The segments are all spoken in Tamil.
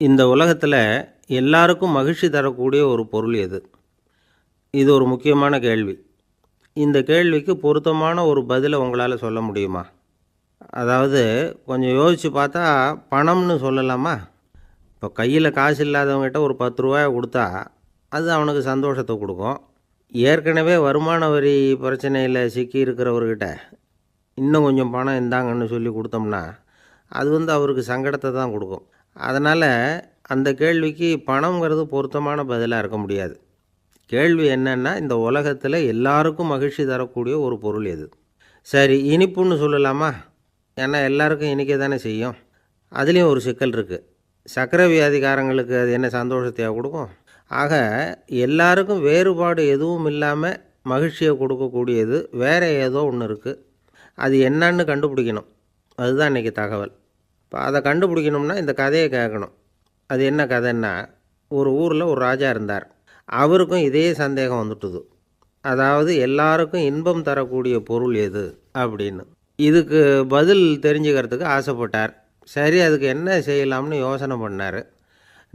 இந்த உலகத்தில் எல்லாருக்கும் மகிழ்ச்சி தரக்கூடிய ஒரு பொருள் எது? இது ஒரு முக்கியமான கேள்வி. இந்த கேள்விக்கு பொருத்தமான ஒரு பதிலை உங்களால் சொல்ல முடியுமா? அதாவது கொஞ்சம் யோசித்து பார்த்தா பணம்னு சொல்லலாமா? இப்போ கையில் காசு இல்லாதவங்ககிட்ட ஒரு 10 ரூபாயை கொடுத்தா அது அவனுக்கு சந்தோஷத்தை கொடுக்கும். ஏற்கனவே வருமான வரி பிரச்சனையில் சிக்கி இருக்கிறவர்கிட்ட இன்னும் கொஞ்சம் பணம் இந்தாங்கன்னு சொல்லி கொடுத்தோம்னா அது அவருக்கு சங்கடத்தை தான் கொடுக்கும். அதனால் அந்த கேள்விக்கு பணங்கிறது பொருத்தமான பதிலாக இருக்க முடியாது. கேள்வி என்னென்னா, இந்த உலகத்தில் எல்லாருக்கும் மகிழ்ச்சி தரக்கூடிய ஒரு பொருள் எது? சரி, இனிப்புன்னு சொல்லலாமா? ஏன்னா எல்லாருக்கும் இனிக்க தானே செய்யும். அதுலேயும் ஒரு சிக்கல் இருக்குது. சர்க்கரை வியாதிக்காரங்களுக்கு அது என்ன சந்தோஷத்தையாக கொடுக்கும்? ஆக எல்லாருக்கும் வேறுபாடு எதுவும் இல்லாமல் மகிழ்ச்சியை கொடுக்கக்கூடியது வேறு ஏதோ ஒன்று இருக்குது. அது என்னன்னு கண்டுபிடிக்கணும். அதுதான் இன்றைக்கி தகவல். இப்போ அதை கண்டுபிடிக்கணும்னா இந்த கதையை கேட்கணும். அது என்ன கதைன்னா, ஒரு ஊரில் ஒரு ராஜா இருந்தார். அவருக்கும் இதே சந்தேகம் வந்துட்டுது. அதாவது எல்லாருக்கும் இன்பம் தரக்கூடிய பொருள் எது அப்படின்னு. இதுக்கு பதில் தெரிஞ்சுக்கிறதுக்கு ஆசைப்பட்டார். சரி, அதுக்கு என்ன செய்யலாம்னு யோசனை பண்ணார்.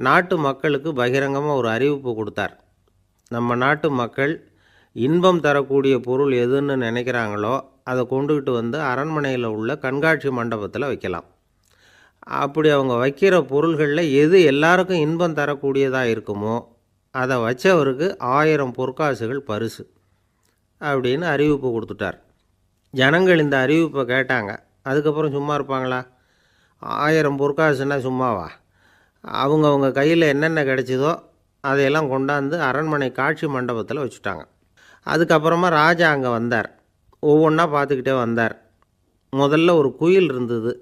நாட்டு மக்களுக்கு பகிரங்கமாக ஒரு அறிவிப்பு கொடுத்தார். நம்ம நாட்டு மக்கள் இன்பம் தரக்கூடிய பொருள் எதுன்னு நினைக்கிறாங்களோ அதை கொண்டுக்கிட்டு வந்து அரண்மனையில் உள்ள கண்காட்சி மண்டபத்தில் வைக்கலாம். அப்படி அவங்க வைக்கிற பொருள்களில் எது எல்லாருக்கும் இன்பம் தரக்கூடியதாக இருக்குமோ அதை வச்சவருக்கு 1000 பொற்காசுகள் பரிசு அப்படின்னு அறிவிப்பு கொடுத்துட்டார். ஜனங்கள் இந்த அறிவிப்பை கேட்டாங்க. அதுக்கப்புறம் சும்மா இருப்பாங்களா? 1000 பொற்காசுன்னா சும்மாவா? அவங்க கையில் என்னென்ன கிடைச்சிதோ அதையெல்லாம் கொண்டாந்து அரண்மனை காட்சி மண்டபத்தில் வச்சுட்டாங்க. அதுக்கப்புறமா ராஜா அங்கே வந்தார். ஒவ்வொன்றா பார்த்துக்கிட்டே வந்தார். முதல்ல ஒரு குயில் இருந்தது,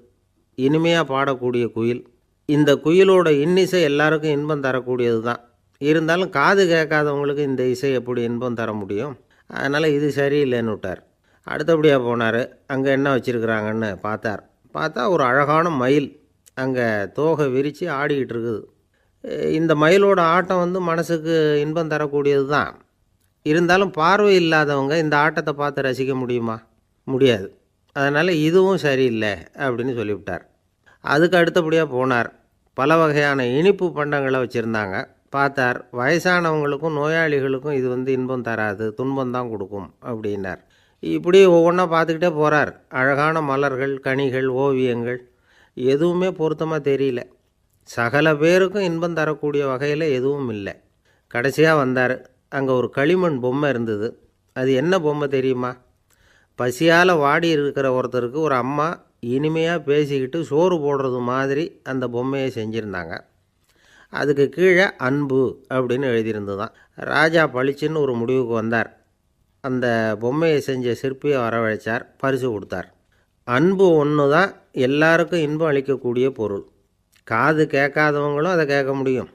இனிமையாக பாடக்கூடிய குயில். இந்த குயிலோட இன்னிசை எல்லாருக்கும் இன்பம் தரக்கூடியது தான். இருந்தாலும் காது கேட்காதவங்களுக்கு இந்த இசை எப்படி இன்பம் தர முடியும்? அதனால் இது சரியில்லைன்னு விட்டார். அடுத்தபடியாக போனார். அங்கே என்ன வச்சுருக்குறாங்கன்னு பார்த்தா ஒரு அழகான மயில் அங்கே தோகை விரித்து ஆடிக்கிட்டு இருக்குது. இந்த மயிலோட ஆட்டம் மனசுக்கு இன்பம் தரக்கூடியது தான். இருந்தாலும் பார்வை இல்லாதவங்க இந்த ஆட்டத்தை பார்த்து ரசிக்க முடியுமா? முடியாது. அதனால் இதுவும் சரியில்லை அப்படின்னு சொல்லிவிட்டார். அதுக்கு அடுத்தபடியாக போனார். பல வகையான இனிப்பு பண்டங்களை வச்சுருந்தாங்க. பார்த்தார், வயசானவங்களுக்கும் நோயாளிகளுக்கும் இது இன்பம் தராது, துன்பம் தான் கொடுக்கும் அப்படின்னார். இப்படி ஒவ்வொன்றா பார்த்துக்கிட்டே போகிறார். அழகான மலர்கள், கனிகள், ஓவியங்கள் எதுவுமே பொருத்தமாக தெரியல. சகல பேருக்கும் இன்பம் தரக்கூடிய வகையில் எதுவும் இல்லை. கடைசியாக வந்தார். அங்கே ஒரு களிமண் பொம்மை இருந்தது. அது என்ன பொம்மை தெரியுமா? பசியால் வாடி இருக்கிற ஒருத்தருக்கு ஒரு அம்மா இனிமையாக பேசிக்கிட்டு சோறு போடுறது மாதிரி அந்த பொம்மையை செஞ்சுருந்தாங்க. அதுக்கு கீழே அன்பு அப்படின்னு எழுதியிருந்துதான். ராஜா பளிச்சுன்னு ஒரு முடிவுக்கு வந்தார். அந்த பொம்மையை செஞ்ச சிற்பியை வரவழைச்சார், பரிசு கொடுத்தார். அன்பு ஒன்று தான் எல்லாருக்கும் இன்பம் அளிக்கக்கூடிய பொருள். காது கேட்காதவங்களும் அதை கேட்க முடியும்,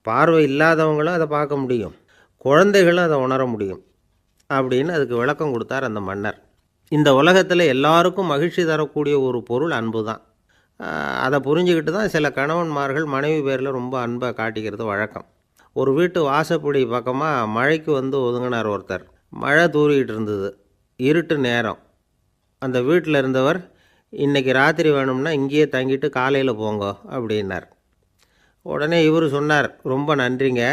பார்வை இல்லாதவங்களும் அதை பார்க்க முடியும், குழந்தைகளும் அதை உணர முடியும் அப்படின்னு அதுக்கு விளக்கம் கொடுத்தார் அந்த மன்னர். இந்த உலகத்தில் எல்லாருக்கும் மகிழ்ச்சி தரக்கூடிய ஒரு பொருள் அன்பு தான். அதை புரிஞ்சுக்கிட்டு தான் சில கணவன்மார்கள் மனைவி பேரில் ரொம்ப அன்பை காட்டிக்கிறது வழக்கம். ஒரு வீட்டு வாசப்படி பக்கமாக மழைக்கு ஒதுங்கினார் ஒருத்தர். மழை தூரிக்கிட்டு இருந்தது, இருட்டு நேரம். அந்த வீட்டில் இருந்தவர், இன்றைக்கி ராத்திரி வேணும்னா இங்கேயே தங்கிட்டு காலையில் போங்க அப்படின்னார். உடனே இவர் சொன்னார், ரொம்ப நன்றிங்க,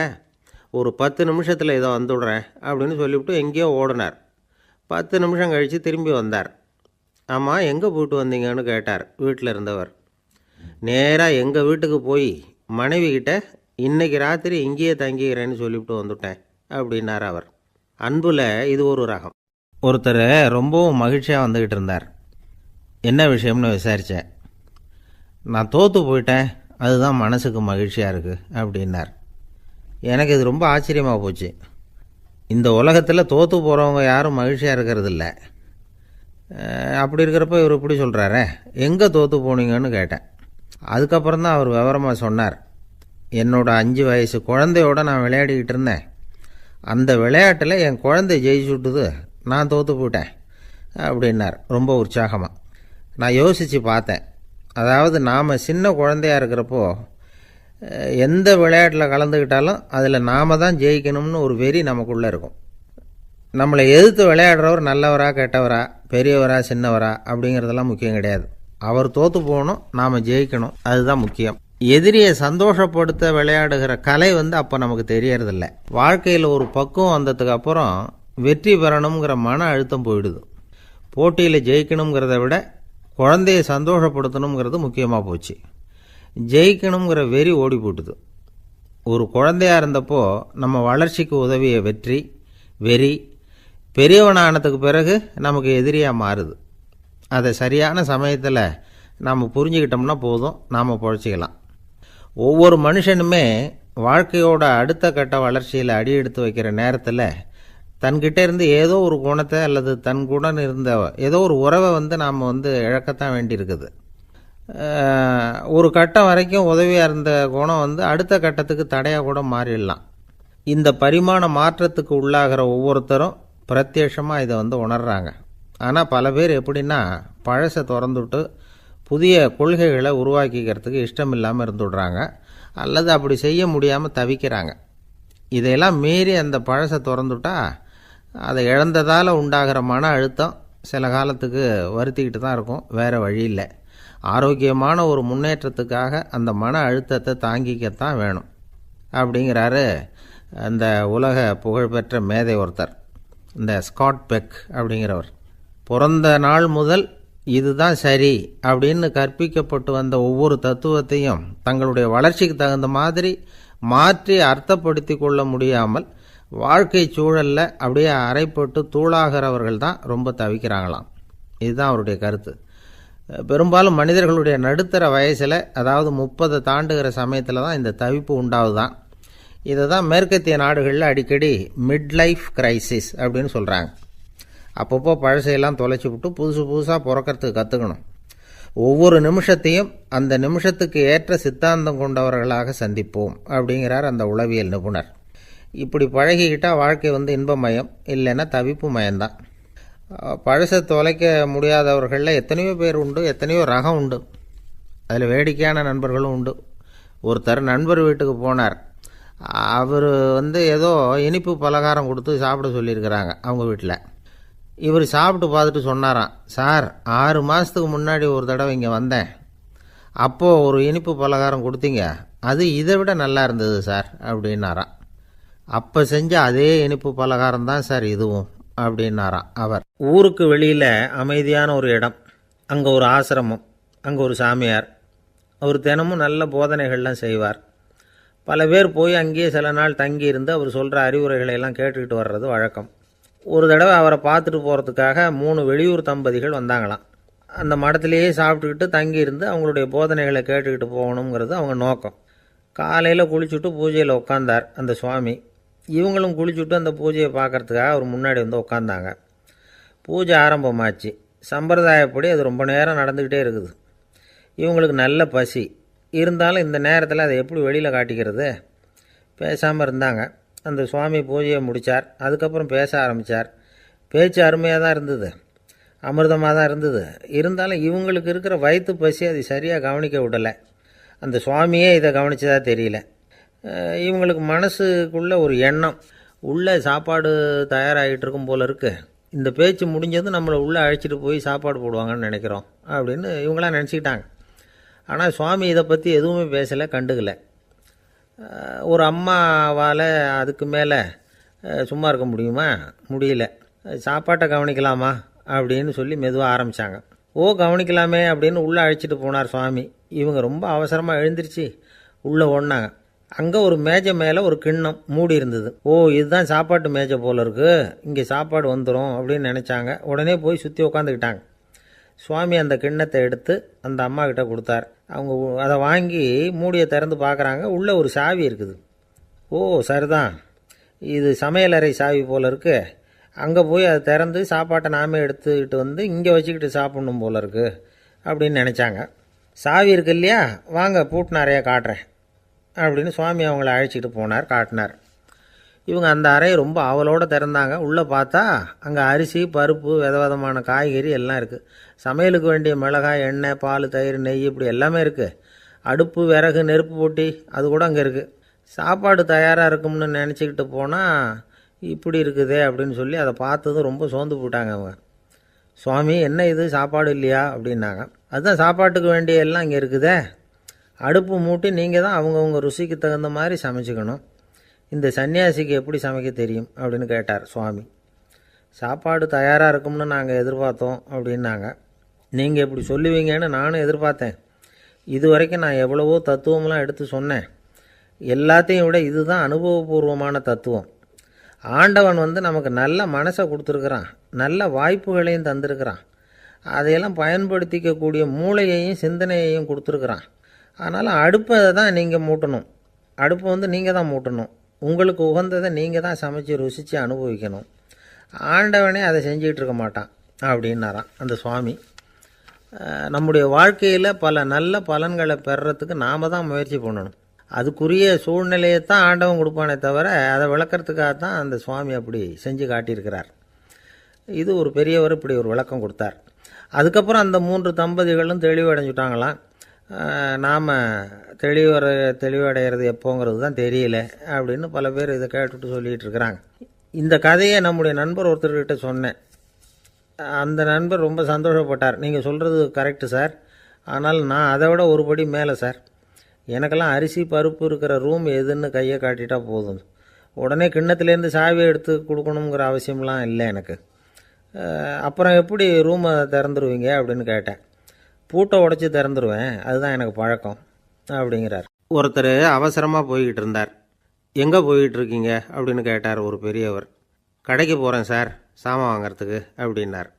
ஒரு 10 நிமிஷத்தில் இதை வந்துவிடுறேன் அப்படின்னு சொல்லிவிட்டு எங்கேயோ ஓடினார். 10 நிமிஷம் கழித்து திரும்பி வந்தார். ஆமாம், எங்கே போயிட்டு வந்தீங்கன்னு கேட்டார் வீட்டில் இருந்தவர். நேராக எங்கள் வீட்டுக்கு போய் மனைவிக்கிட்ட இன்றைக்கி ராத்திரி இங்கேயே தங்கிக்கிறேன்னு சொல்லிவிட்டு வந்துவிட்டேன் அப்படின்னார் அவர். அன்பில் இது ஒரு ரகம். ஒருத்தர் ரொம்பவும் மகிழ்ச்சியாக வந்துக்கிட்டு இருந்தார். என்ன விஷயம்னு விசாரித்தேன். நான் தோற்று போயிட்டேன், அதுதான் மனசுக்கு மகிழ்ச்சியாக இருக்குது அப்படின்னார். எனக்கு இது ரொம்ப ஆச்சரியமாக போச்சு. இந்த உலகத்தில் தோற்று போகிறவங்க யாரும் மகிழ்ச்சியாக இருக்கிறதில்ல. அப்படி இருக்கிறப்ப இவர் இப்படி சொல்கிறாரே, எங்கே தோற்று போனீங்கன்னு கேட்டேன். அதுக்கப்புறம் தான் அவர் விவரமாக சொன்னார். என்னோட 5 வயசு குழந்தையோடு நான் விளையாடிக்கிட்டு இருந்தேன். அந்த விளையாட்டில் என் குழந்தை ஜெயிச்சு விட்டுது, நான் தோற்று போயிட்டேன் அப்படின்னார் ரொம்ப உற்சாகமாக. நான் யோசித்து பார்த்தேன். அதாவது நாம் சின்ன குழந்தையாக இருக்கிறப்போ எந்த விளையாட்டில் கலந்துக்கிட்டாலும் அதில் நாம் தான் ஜெயிக்கணும்னு ஒரு வெறி நமக்குள்ளே இருக்கும். நம்மளை எதிர்த்து விளையாடுறவர் நல்லவரா கெட்டவரா, பெரியவரா சின்னவரா அப்படிங்கிறதெல்லாம் முக்கியம் கிடையாது. அவர் தோற்று போகணும், நாம் ஜெயிக்கணும், அதுதான் முக்கியம். எதிரியை சந்தோஷப்படுத்த விளையாடுகிற கலை அப்போ நமக்கு தெரியறதில்ல. வாழ்க்கையில் ஒரு பக்குவம் வந்ததுக்கு அப்புறம் வெற்றி பெறணுங்கிற மன அழுத்தம் போயிடுது. போட்டியில் ஜெயிக்கணுங்கிறத விட குழந்தையை சந்தோஷப்படுத்தணுங்கிறது முக்கியமாக போச்சு. ஜெயிக்கணுங்கிற வெறி ஓடி போட்டுது. ஒரு குழந்தையாக இருந்தப்போ நம்ம வளர்ச்சிக்கு உதவிய வெறி பெரியவனானதுக்கு பிறகு நமக்கு எதிரியாக மாறுது. அதை சரியான சமயத்தில் நாம் புரிஞ்சுக்கிட்டோம்னா போதும், நாம் பொழைச்சிக்கலாம். ஒவ்வொரு மனுஷனுமே வாழ்க்கையோட அடுத்த கட்ட வளர்ச்சியில் அடி எடுத்து வைக்கிற நேரத்தில் தன்கிட்ட இருந்து ஏதோ ஒரு குணத்தை அல்லது தன் குணம் இருந்த ஏதோ ஒரு உறவை நாம் இழக்கத்தான் வேண்டியிருக்குது. ஒரு கட்டம் வரைக்கும் உதவியாக இருந்த குணம் அடுத்த கட்டத்துக்கு தடையாக கூட மாறிடலாம். இந்த பரிமாண மாற்றத்துக்கு உள்ளாகிற ஒவ்வொருத்தரும் பிரத்யட்சமாக இதை உணர்றாங்க. ஆனால் பல பேர் எப்படின்னா பழசை திறந்துவிட்டு புதிய கொள்கைகளை உருவாக்கிக்கிறதுக்கு இஷ்டம் இல்லாமல் இருந்துடுறாங்க, அல்லது அப்படி செய்ய முடியாமல் தவிக்கிறாங்க. இதையெல்லாம் மீறி அந்த பழசை திறந்துட்டா அதை இழந்ததால் உண்டாகிற மன அழுத்தம் சில காலத்துக்கு வருத்திக்கிட்டு தான் இருக்கும், வேறு வழி இல்லை. ஆரோக்கியமான ஒரு முன்னேற்றத்துக்காக அந்த மன அழுத்தத்தை தாங்கிக்கத்தான் வேணும் அப்படிங்கிறாரு அந்த உலக புகழ்பெற்ற மேதை ஒருத்தர், இந்த ஸ்காட் பெக் அப்படிங்கிறவர். பிறந்த நாள் முதல் இதுதான் சரி அப்படின்னு கற்பிக்கப்பட்டு வந்த ஒவ்வொரு தத்துவத்தையும் தங்களுடைய வளர்ச்சிக்கு தகுந்த மாதிரி மாற்றி அர்த்தப்படுத்தி கொள்ள முடியாமல் வாழ்க்கை சூழலில் அப்படியே அரைப்பட்டு தூளாகிறவர்கள் தான் ரொம்ப தவிக்கிறாங்களாம். இதுதான் அவருடைய கருத்து. பெரும்பாலும் மனிதர்களுடைய நடுத்தர வயசில், அதாவது 30 தாண்டுகிற சமயத்தில் தான் இந்த தவிப்பு உண்டாகுதான். இதை தான் மேற்கத்திய நாடுகளில் அடிக்கடி மிட் லைஃப் கிரைசிஸ் அப்படின்னு சொல்கிறாங்க. அப்பப்போ பழசையெல்லாம் தொலைச்சி விட்டு புதுசாக பிறக்கிறதுக்கு கற்றுக்கணும். ஒவ்வொரு நிமிஷத்தையும் அந்த நிமிஷத்துக்கு ஏற்ற சித்தாந்தம் கொண்டவர்களாக சந்திப்போம் அப்படிங்கிறார் அந்த உளவியல் நிபுணர். இப்படி பழகிக்கிட்டால் வாழ்க்கை இன்பமயம், இல்லைன்னா தவிப்பு மயம்தான். பழசை தொலைக்க முடியாதவர்களில் எத்தனையோ பேர் உண்டு, எத்தனையோ ரகம் உண்டு. அதில் வேடிக்கையான நண்பர்களும் உண்டு. ஒருத்தர் நண்பர் வீட்டுக்கு போனார். அவர் ஏதோ இனிப்பு பலகாரம் கொடுத்து சாப்பிட சொல்லியிருக்கிறாங்க அவங்க வீட்டில். இவர் சாப்பிட்டு பார்த்துட்டு சொன்னாராம், சார் 6 மாதத்துக்கு முன்னாடி ஒரு தடவை இங்கே வந்தேன், அப்போது ஒரு இனிப்பு பலகாரம் கொடுத்தீங்க, அது இதை விட நல்லா இருந்தது சார் அப்படின்னாராம். அப்போ செஞ்ச அதே இனிப்பு பலகாரம் தான் சார் இதுவும் அப்படின்னாராம் அவர். ஊருக்கு வெளியில் அமைதியான ஒரு இடம், அங்கே ஒரு ஆசிரமம், அங்கே ஒரு சாமியார். அவர் தினமும் நல்ல போதனைகள்லாம் செய்வார். பல பேர் போய் அங்கேயே சில நாள் தங்கி இருந்து அவர் சொல்கிற அறிவுரைகளை எல்லாம் கேட்டுக்கிட்டு வர்றது வழக்கம். ஒரு தடவை அவரை பார்த்துட்டு போகிறதுக்காக 3 வெளியூர் தம்பதிகள் வந்தாங்களாம். அந்த மடத்திலேயே சாப்பிட்டுக்கிட்டு தங்கியிருந்து அவங்களுடைய போதனைகளை கேட்டுக்கிட்டு போகணுங்கிறது அவங்க நோக்கம். காலையில் குளிச்சுட்டு பூஜையில் உட்காந்தார் அந்த சுவாமி. இவங்களும் குளிச்சுட்டு அந்த பூஜையை பார்க்குறதுக்காக அவர் முன்னாடி உட்காந்தாங்க. பூஜை ஆரம்பமாச்சு. சம்பிரதாயப்படி அது ரொம்ப நேரம் நடந்துக்கிட்டே இருக்குது. இவங்களுக்கு நல்ல பசி இருந்தாலும் இந்த நேரத்தில் அதை எப்படி வெளியில் காட்டிக்கிறது? பேசாமல் இருந்தாங்க. அந்த சுவாமி பூஜையை முடித்தார். அதுக்கப்புறம் பேச ஆரம்பித்தார். பேச்சு அருமையாக தான் இருந்தது, அமிர்தமாக தான் இருந்தது. இருந்தாலும் இவங்களுக்கு இருக்கிற வயிற்று பசி அது சரியாக கவனிக்க விடலை. அந்த சுவாமியே இதை கவனித்ததா தெரியல. இவங்களுக்கு மனசுக்குள்ளே ஒரு எண்ணம், உள்ளே சாப்பாடு தயாராகிட்டு இருக்கும் போல இருக்குது, இந்த பேச்சு முடிஞ்சது நம்மளை உள்ளே அழைச்சிட்டு போய் சாப்பாடு போடுவாங்கன்னு நினைக்கிறோம் அப்படின்னு இவங்களாம் நினச்சிக்கிட்டாங்க. ஆனால் சுவாமி இதை பற்றி எதுவுமே பேசலை, கண்டுக்கலை. ஒரு அம்மாவால் அதுக்கு மேலே சும்மா இருக்க முடியுமா? முடியல. சாப்பாட்டை கவனிக்கலாமா அப்படின்னு சொல்லி மெதுவாக ஆரம்பித்தாங்க. கவனிக்கலாமே அப்படின்னு உள்ளே அழைச்சிட்டு போனார் சுவாமி. இவங்க ரொம்ப அவசரமாக எழுந்திரிச்சு உள்ளே ஓடினாங்க. அங்கே ஒரு மேஜை மேலே ஒரு கிண்ணம் மூடி இருந்தது. இதுதான் சாப்பாட்டு மேஜை போல இருக்குது, இங்கே சாப்பாடு வந்துடும் அப்படின்னு நினச்சாங்க. உடனே போய் சுற்றி உட்காந்துக்கிட்டாங்க. சுவாமி அந்த கிண்ணத்தை எடுத்து அந்த அம்மா கிட்ட கொடுத்தார். அவங்க அதை வாங்கி மூடியை திறந்து பார்க்குறாங்க. உள்ளே ஒரு சாவி இருக்குது. சரிதான், இது சமையலறை சாவி போல் இருக்குது, அங்கே போய் அதை திறந்து சாப்பாட்டை நாமே எடுத்துக்கிட்டு இங்கே வச்சுக்கிட்டு சாப்பிட்ணும் போல இருக்குது அப்படின்னு நினச்சாங்க. சாவி இருக்கு இல்லையா, வாங்க பூட்டு நிறையா காட்டுறேன் அப்படின்னு சுவாமி அவங்கள அழைச்சிட்டு போனார், காட்டினார். இவங்க அந்த அறையை ரொம்ப ஆவலோடு திறந்தாங்க. உள்ளே பார்த்தா அங்கே அரிசி, பருப்பு, விதவிதமான காய்கறி எல்லாம் இருக்குது. சமையலுக்கு வேண்டிய மிளகாய், எண்ணெய், பால், தயிர், நெய் இப்படி எல்லாமே இருக்குது. அடுப்பு, விறகு, நெருப்பு போட்டி அது கூட அங்கே இருக்குது. சாப்பாடு தயாராக இருக்கும்னு நினச்சிக்கிட்டு போனால் இப்படி இருக்குதே அப்படின்னு சொல்லி அதை பார்த்ததும் ரொம்ப சோர்ந்து போட்டாங்க அவங்க. சுவாமி, என்ன இது சாப்பாடு இல்லையா அப்படின்னாங்க. அதுதான் சாப்பாட்டுக்கு வேண்டிய எல்லாம் இங்கே இருக்குதே, அடுப்பு மூட்டி நீங்கள் தான் அவங்கவுங்க ருசிக்கு தகுந்த மாதிரி சமைச்சிக்கணும். இந்த சன்னியாசிக்கு எப்படி சமைக்க தெரியும் அப்படின்னு கேட்டார் சுவாமி. சாப்பாடு தயாராக இருக்கும்னு நாங்கள் எதிர்பார்த்தோம் அப்படின்னாங்க. நீங்கள் இப்படி சொல்லுவீங்கன்னு நானும் எதிர்பார்த்தேன். இது வரைக்கும் நான் எவ்வளவோ தத்துவம்லாம் எடுத்து சொன்னேன். எல்லாத்தையும் விட இதுதான் அனுபவபூர்வமான தத்துவம். ஆண்டவன் நமக்கு நல்ல மனசை கொடுத்துருக்குறான், நல்ல வாய்ப்புகளையும் தந்திருக்கிறான், அதையெல்லாம் பயன்படுத்திக்கக்கூடிய மூளையையும் சிந்தனையையும் கொடுத்துருக்குறான். அதனால் அடுப்பை தான் நீங்கள் மூட்டணும். அடுப்பை நீங்கள் தான் மூட்டணும். உங்களுக்கு உகந்ததை நீங்கள் தான் சமைச்சு ருசித்து அனுபவிக்கணும். ஆண்டவனே அதை செஞ்சிகிட்டு இருக்க மாட்டான் அப்படின்னாராம் அந்த சுவாமி. நம்முடைய வாழ்க்கையில் பல நல்ல பலன்களை பெறுறதுக்கு நாம் தான் முயற்சி பண்ணணும். அதுக்குரிய சூழ்நிலையை தான் ஆண்டவன் கொடுப்பானே தவிர அதை விளக்கிறதுக்காக தான் அந்த சுவாமி அப்படி செஞ்சு காட்டியிருக்கிறார். இது ஒரு பெரியவர் இப்படி ஒரு விளக்கம் கொடுத்தார். அதுக்கப்புறம் அந்த 3 தம்பதிகளும் தெளிவடைஞ்சுட்டாங்களாம். நாம் தெளிவடைகிறது எப்போங்கிறது தான் தெரியல அப்படின்னு பல பேர் இதை கேட்டுட்டு சொல்லிகிட்டு இருக்கிறாங்க. இந்த கதையை நம்முடைய நண்பர் ஒருத்தர்கிட்ட சொன்னேன். அந்த நண்பர் ரொம்ப சந்தோஷப்பட்டார். நீங்கள் சொல்கிறது கரெக்டு சார், ஆனால் நான் அதை விட ஒரு படி மேலே சார். எனக்கெல்லாம் அரிசி பருப்பு இருக்கிற ரூம் எதுன்னு கையை காட்டிட்டா போதும், உடனே கிண்ணத்துலேருந்து சாவியை எடுத்து கொடுக்கணுங்கிற அவசியம்லாம் இல்லை எனக்கு. அப்புறம் எப்படி ரூமை திறந்துருவீங்க அப்படின்னு கேட்டேன். பூட்டை உடச்சி திறந்துருவேன், அதுதான் எனக்கு பழக்கம் அப்படிங்கிறார். ஒருத்தர் அவசரமாக போய்கிட்டு இருந்தார். எங்கே போய்கிட்டு இருக்கீங்க அப்படின்னு கேட்டார் ஒரு பெரியவர். கடைக்கு போகிறேன் சார், சாமான் வாங்கிறதுக்கு அப்படின்னார்.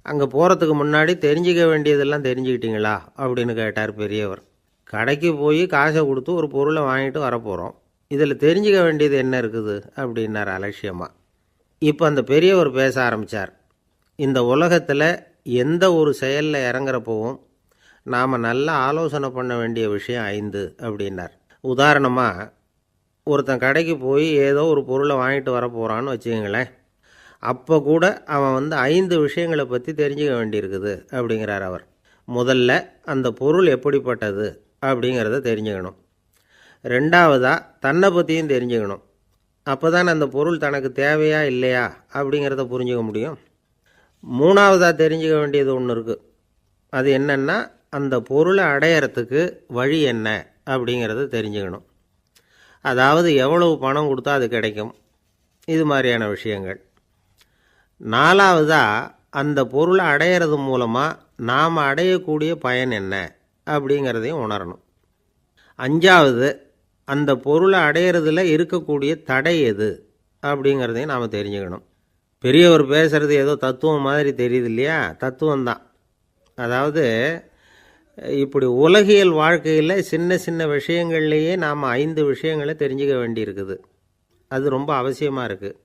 அங்கே போகிறதுக்கு முன்னாடி தெரிஞ்சிக்க வேண்டியதெல்லாம் தெரிஞ்சுக்கிட்டீங்களா அப்படின்னு கேட்டார் பெரியவர். கடைக்கு போய் காசை கொடுத்து ஒரு பொருளை வாங்கிட்டு வரப்போகிறோம், இதில் தெரிஞ்சிக்க வேண்டியது என்ன இருக்குது அப்படின்னார் அலட்சியமாக. இப்போ அந்த பெரியவர் பேச ஆரம்பித்தார். இந்த உலகத்தில் எந்த ஒரு செயலில் இறங்குறப்பவும் நாம் நல்லா ஆலோசனை பண்ண வேண்டிய விஷயம் 5 அப்படின்னார். உதாரணமாக, ஒருத்தன் கடைக்கு போய் ஏதோ ஒரு பொருளை வாங்கிட்டு வர போகிறான்னு வச்சுக்கங்களேன். அப்போ கூட அவன் 5 விஷயங்களை பற்றி தெரிஞ்சுக்க வேண்டியிருக்குது அப்படிங்கிறார் அவர். முதல்ல அந்த பொருள் எப்படிப்பட்டது அப்படிங்கிறத தெரிஞ்சுக்கணும். ரெண்டாவதாக தன்னை பற்றியும் தெரிஞ்சுக்கணும். அப்போ தான் அந்த பொருள் தனக்கு தேவையா இல்லையா அப்படிங்கிறத புரிஞ்சுக்க முடியும். மூணாவதாக தெரிஞ்சுக்க வேண்டியது ஒன்று இருக்குது. அது என்னென்னா, அந்த பொருளை அடையிறதுக்கு வழி என்ன அப்படிங்கிறத தெரிஞ்சுக்கணும். அதாவது எவ்வளவு பணம் கொடுத்தா அது கிடைக்கும், இது மாதிரியான விஷயங்கள். நாலாவதாக அந்த பொருளை அடையிறது மூலமாக நாம் அடையக்கூடிய பயன் என்ன அப்படிங்கிறதையும் உணரணும். அஞ்சாவது, அந்த பொருளை அடையிறதுல இருக்கக்கூடிய தடை எது அப்படிங்கிறதையும் நாம் தெரிஞ்சுக்கணும். பெரியவர் பேசுகிறது ஏதோ தத்துவம் மாதிரி தெரியுது இல்லையா? தத்துவம்தான். அதாவது இப்படி உலகியல் வாழ்க்கையில் சின்ன சின்ன விஷயங்கள்லேயே நாம் 5 விஷயங்களை தெரிஞ்சுக்க வேண்டியிருக்குது. அது ரொம்ப அவசியமாக இருக்குது.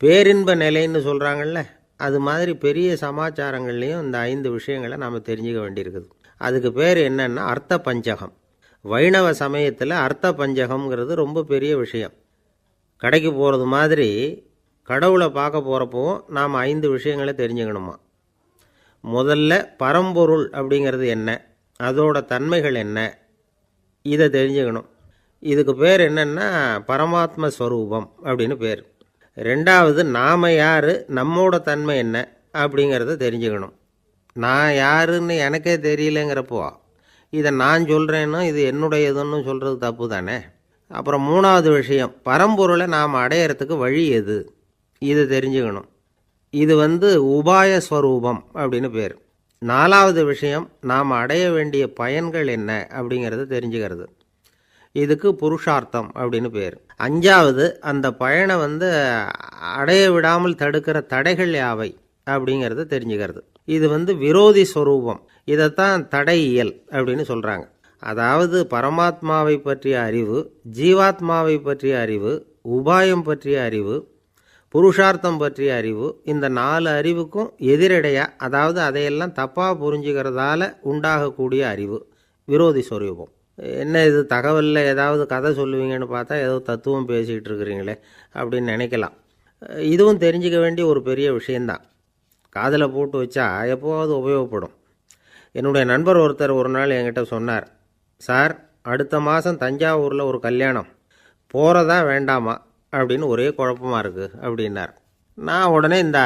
பேரின்ப நிலைன்னு சொல்கிறாங்கள்ல, அது மாதிரி பெரிய சமாச்சாரங்கள்லேயும் இந்த 5 விஷயங்களை நாம் தெரிஞ்சுக்க வேண்டியிருக்குது. அதுக்கு பேர் என்னன்னா அர்த்த பஞ்சகம். வைணவ சமயத்தில் அர்த்த பஞ்சகம்ங்கிறது ரொம்ப பெரிய விஷயம். கடைக்கு போகிறது மாதிரி கடவுளை பார்க்க போகிறப்பவும் நாம் 5 விஷயங்களை தெரிஞ்சுக்கணுமா. முதல்ல பரம்பொருள் அப்படிங்கிறது என்ன, அதோட தன்மைகள் என்ன, இதை தெரிஞ்சுக்கணும். இதுக்கு பேர் என்னென்னா பரமாத்ம ஸ்வரூபம் அப்படின்னு பேர். ரெண்டாவது, நாம் யார், நம்மோட தன்மை என்ன அப்படிங்கிறத தெரிஞ்சுக்கணும். நான் யாருன்னு எனக்கே தெரியலங்கிறப்போ இதை நான் சொல்கிறேன்னு இது என்னுடையதுன்னு சொல்கிறது தப்பு தானே. அப்புறம் மூணாவது விஷயம், பரம்பொருளை நாம் அடையிறதுக்கு வழி எது, இதை தெரிஞ்சுக்கணும். இது உபாய ஸ்வரூபம் அப்படின்னு பேர். நாலாவது விஷயம், நாம் அடைய வேண்டிய பயன்கள் என்ன அப்படிங்கிறத தெரிஞ்சுக்கிறது. இதுக்கு புருஷார்த்தம் அப்படின்னு பேர். அஞ்சாவது, அந்த பயனை அடைய விடாமல் தடுக்கிற தடைகள் யாவை அப்படிங்கிறத தெரிஞ்சுக்கிறது. இது விரோதி ஸ்வரூபம். இதைத்தான் தடையியல் அப்படின்னு சொல்கிறாங்க. அதாவது பரமாத்மாவை பற்றிய அறிவு, ஜீவாத்மாவை பற்றிய அறிவு, உபாயம் பற்றிய அறிவு, புருஷார்த்தம் பற்றிய அறிவு, இந்த 4 அறிவுக்கும் எதிரடையாக, அதாவது அதையெல்லாம் தப்பாக புரிஞ்சுக்கிறதால உண்டாகக்கூடிய அறிவு விரோதி ஸ்வரூபம். என்ன இது தகவலில் ஏதாவது கதை சொல்லுவீங்கன்னு பார்த்தா ஏதோ தத்துவம் பேசிக்கிட்டு இருக்கிறீங்களே அப்படின்னு நினைக்கலாம். இதுவும் தெரிஞ்சிக்க வேண்டிய ஒரு பெரிய விஷயந்தான். காதில் போட்டு வச்சா எப்போவாவது உபயோகப்படும். என்னுடைய நண்பர் ஒருத்தர் ஒரு நாள் என்கிட்ட சொன்னார், சார், அடுத்த மாதம் தஞ்சாவூரில் ஒரு கல்யாணம், போகிறதா வேண்டாமா அப்படின்னு ஒரே குழப்பமாக இருக்குது அப்படின்னார். நான் உடனே இந்த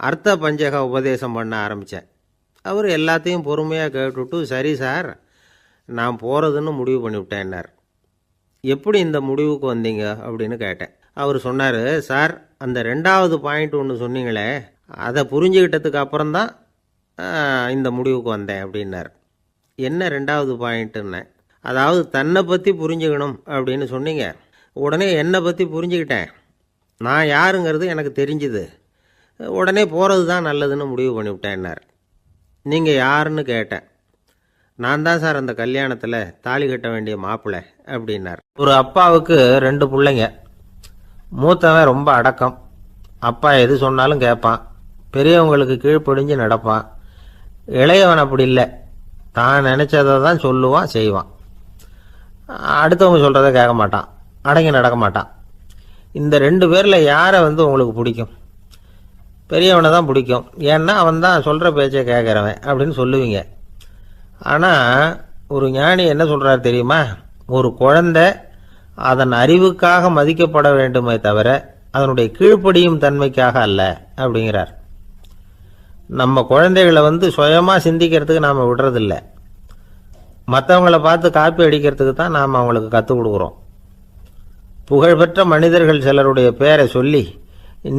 அர்த்த பஞ்சக உபதேசம் பண்ண ஆரம்பித்தேன். அவர் எல்லாத்தையும் பொறுமையாக கேட்டுவிட்டு, சரி சார், நான் போகிறதுன்னு முடிவு பண்ணிவிட்டேன்னார். எப்படி இந்த முடிவுக்கு வந்தீங்க அப்படின்னு கேட்டேன். அவர் சொன்னார், சார் அந்த 2வது பாயிண்ட் ஒன்று சொன்னீங்களே, அதை புரிஞ்சுக்கிட்டதுக்கு அப்புறம்தான் இந்த முடிவுக்கு வந்தேன் அப்படின்னார். என்ன 2வது பாயிண்ட்டுன்னு? அதாவது தன்னை பற்றி புரிஞ்சுக்கணும் அப்படின்னு சொன்னீங்க. உடனே என்னை பற்றி புரிஞ்சுக்கிட்டேன், நான் யாருங்கிறது எனக்கு தெரிஞ்சுது, உடனே போகிறது தான் நல்லதுன்னு முடிவு பண்ணிவிட்டேன்னார். நீங்கள் யாருன்னு கேட்டேன். நான் தான் சார் அந்த கல்யாணத்தில் தாலி கட்ட வேண்டிய மாப்பிள்ளை அப்படின்னார். ஒரு அப்பாவுக்கு 2 பிள்ளைங்க. மூத்தவன் ரொம்ப அடக்கம், அப்பா எது சொன்னாலும் கேட்பான், பெரியவங்களுக்கு கீழ்ப்படிஞ்சு நடப்பான். இளையவன் அப்படி இல்லை, தான் நினச்சதை தான் சொல்லுவான் செய்வான், அடுத்தவங்க சொல்கிறத கேட்க மாட்டான், அடங்கி நடக்க மாட்டான். இந்த 2 பேரில் யாரை உங்களுக்கு பிடிக்கும்? பெரியவனை தான் பிடிக்கும், ஏன்னா அவன் தான் சொல்கிற பேச்சை கேட்குறவன் அப்படின்னு சொல்லுவீங்க. ஆனால் ஒரு ஞானி என்ன சொல்கிறார் தெரியுமா? ஒரு குழந்தை அதன் அறிவுக்காக மதிக்கப்பட வேண்டுமே தவிர அதனுடைய கீழ்ப்படியும் தன்மைக்காக அல்ல அப்படிங்கிறார். நம்ம குழந்தைகளை சுயமாக சிந்திக்கிறதுக்கு நாம் விடுறதில்லை, மற்றவங்கள பார்த்து காப்பி அடிக்கிறதுக்கு தான் நாம் அவங்களுக்கு கற்றுக் கொடுக்குறோம். புகழ்பெற்ற மனிதர்கள் சிலருடைய பேரை சொல்லி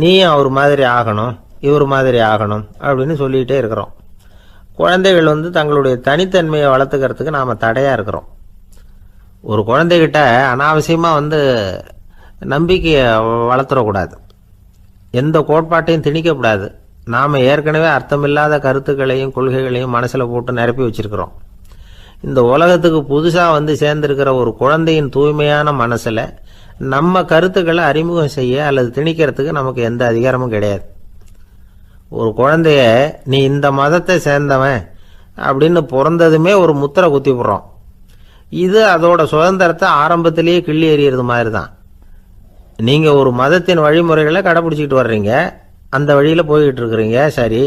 நீயும் அவர் மாதிரி ஆகணும், இவர் மாதிரி ஆகணும் அப்படின்னு சொல்லிகிட்டே இருக்கிறோம். குழந்தைகள் தங்களுடைய தனித்தன்மையை வளர்த்துக்கிறதுக்கு நாம் தடையாக இருக்கிறோம். ஒரு குழந்தைகிட்ட அனாவசியமாக நம்பிக்கையை வளர்த்துடக்கூடாது, எந்த கோட்பாட்டையும் திணிக்கக்கூடாது. நாம் ஏற்கனவே அர்த்தமில்லாத கருத்துக்களையும் கொள்கைகளையும் மனசில் போட்டு நிரப்பி வச்சிருக்கிறோம். இந்த உலகத்துக்கு புதுசாக சேர்ந்திருக்கிற ஒரு குழந்தையின் தூய்மையான மனசில் நம்ம கருத்துக்களை அறிமுகம் செய்ய அல்லது திணிக்கிறதுக்கு நமக்கு எந்த அதிகாரமும் கிடையாது. ஒரு குழந்தைய நீ இந்த மதத்தை சேர்ந்தவன் அப்படின்னு பிறந்ததுமே ஒரு முத்திரை குத்தி விடுறோம். இது அதோட சுதந்திரத்தை ஆரம்பத்திலேயே கிள்ளி எறிகிறது மாதிரி தான். நீங்கள் ஒரு மதத்தின் வழிமுறைகளை கடைப்பிடிச்சிக்கிட்டு வர்றீங்க, அந்த வழியில் போய்கிட்டு இருக்கிறீங்க, சரி,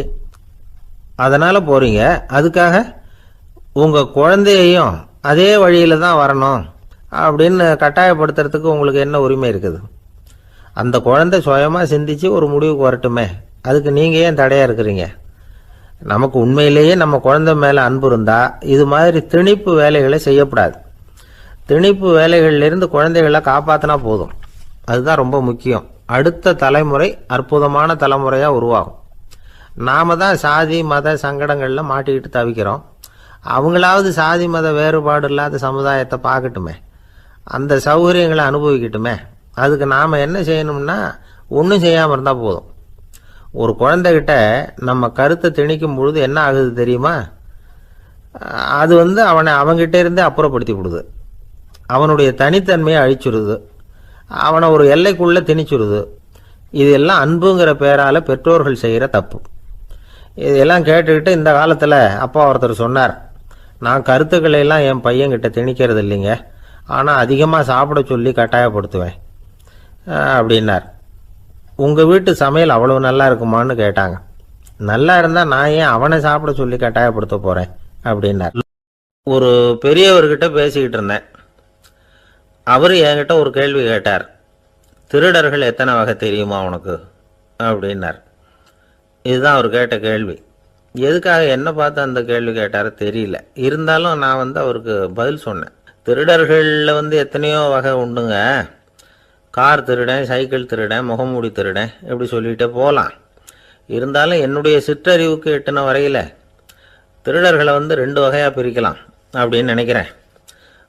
அதனால் போகிறீங்க. அதுக்காக உங்கள் குழந்தையையும் அதே வழியில் தான் வரணும் அப்படின்னு கட்டாயப்படுத்துறதுக்கு உங்களுக்கு என்ன உரிமை இருக்குது? அந்த குழந்தை சுயமாக சிந்திச்சு ஒரு முடிவுக்கு வரட்டுமே, அதுக்கு நீங்கள் ஏன் தடையாக இருக்கிறீங்க? நமக்கு உண்மையிலேயே நம்ம குழந்தை மேலே அன்பு இருந்தால் இது மாதிரி திணிப்பு வேலைகளை செய்யக்கூடாது. திணிப்பு வேலைகளிலிருந்து குழந்தைகளை காப்பாற்றினா போதும், அதுதான் ரொம்ப முக்கியம். அடுத்த தலைமுறை அற்புதமான தலைமுறையாக உருவாகும். நாம் தான் சாதி மத சங்கடங்களில் மாட்டிக்கிட்டு தவிக்கிறோம். அவங்களாவது சாதி மத வேறுபாடு இல்லாத சமுதாயத்தை பார்க்கட்டுமே, அந்த சௌகரியங்களை அனுபவிக்கட்டுமே. அதுக்கு நாம் என்ன செய்யணும்னா ஒன்றும் செய்யாமல் இருந்தால் போதும். ஒரு குழந்தைகிட்ட நம்ம கருத்தை திணிக்கும் பொழுது என்ன ஆகுது தெரியுமா? அது அவனை அவங்ககிட்ட இருந்தே அப்புறப்படுத்தி விடுது, அவனுடைய தனித்தன்மையை அழிச்சுடுது, அவனை ஒரு எல்லைக்குள்ளே திணிச்சுடுது. இதெல்லாம் அன்புங்கிற பேரால் பெற்றோர்கள் செய்கிற தப்பு. இதெல்லாம் கேட்டுக்கிட்டு இந்த காலத்தில் அப்பா ஒருத்தர் சொன்னார், நான் கருத்துக்களை எல்லாம் என் பையன்கிட்ட திணிக்கிறது இல்லைங்க, ஆனால் அதிகமாக சாப்பிட சொல்லி கட்டாயப்படுத்துவேன் அப்படின்னார். உங்கள் வீட்டு சமையல் அவ்வளோ நல்லா இருக்குமான்னு கேட்டாங்க. நல்லா இருந்தால் நான் ஏன் அவனை சாப்பிட சொல்லி கட்டாயப்படுத்த போகிறேன் அப்படின்னார். ஒரு பெரியவர்கிட்ட பேசிக்கிட்டு இருந்தேன். அவர் என்கிட்ட ஒரு கேள்வி கேட்டார். திருடர்கள் எத்தனை வகை தெரியுமா உனக்கு அப்படின்னார். இதுதான் அவர் கேட்ட கேள்வி. எதுக்காக என்ன பார்த்து அந்த கேள்வி கேட்டார் தெரியல. இருந்தாலும் நான் அவருக்கு பதில் சொன்னேன். திருடர்களில் எத்தனையோ வகை உண்டுங்க. கார் திருடன், சைக்கிள் திருடன், முகமூடி திருடன், எப்படி சொல்லிகிட்டே போகலாம். இருந்தாலும் என்னுடைய சிற்றறிவுக்கு எட்டின வரையில் திருடர்களை 2 வகையாக பிரிக்கலாம் அப்படின்னு நினைக்கிறேன்.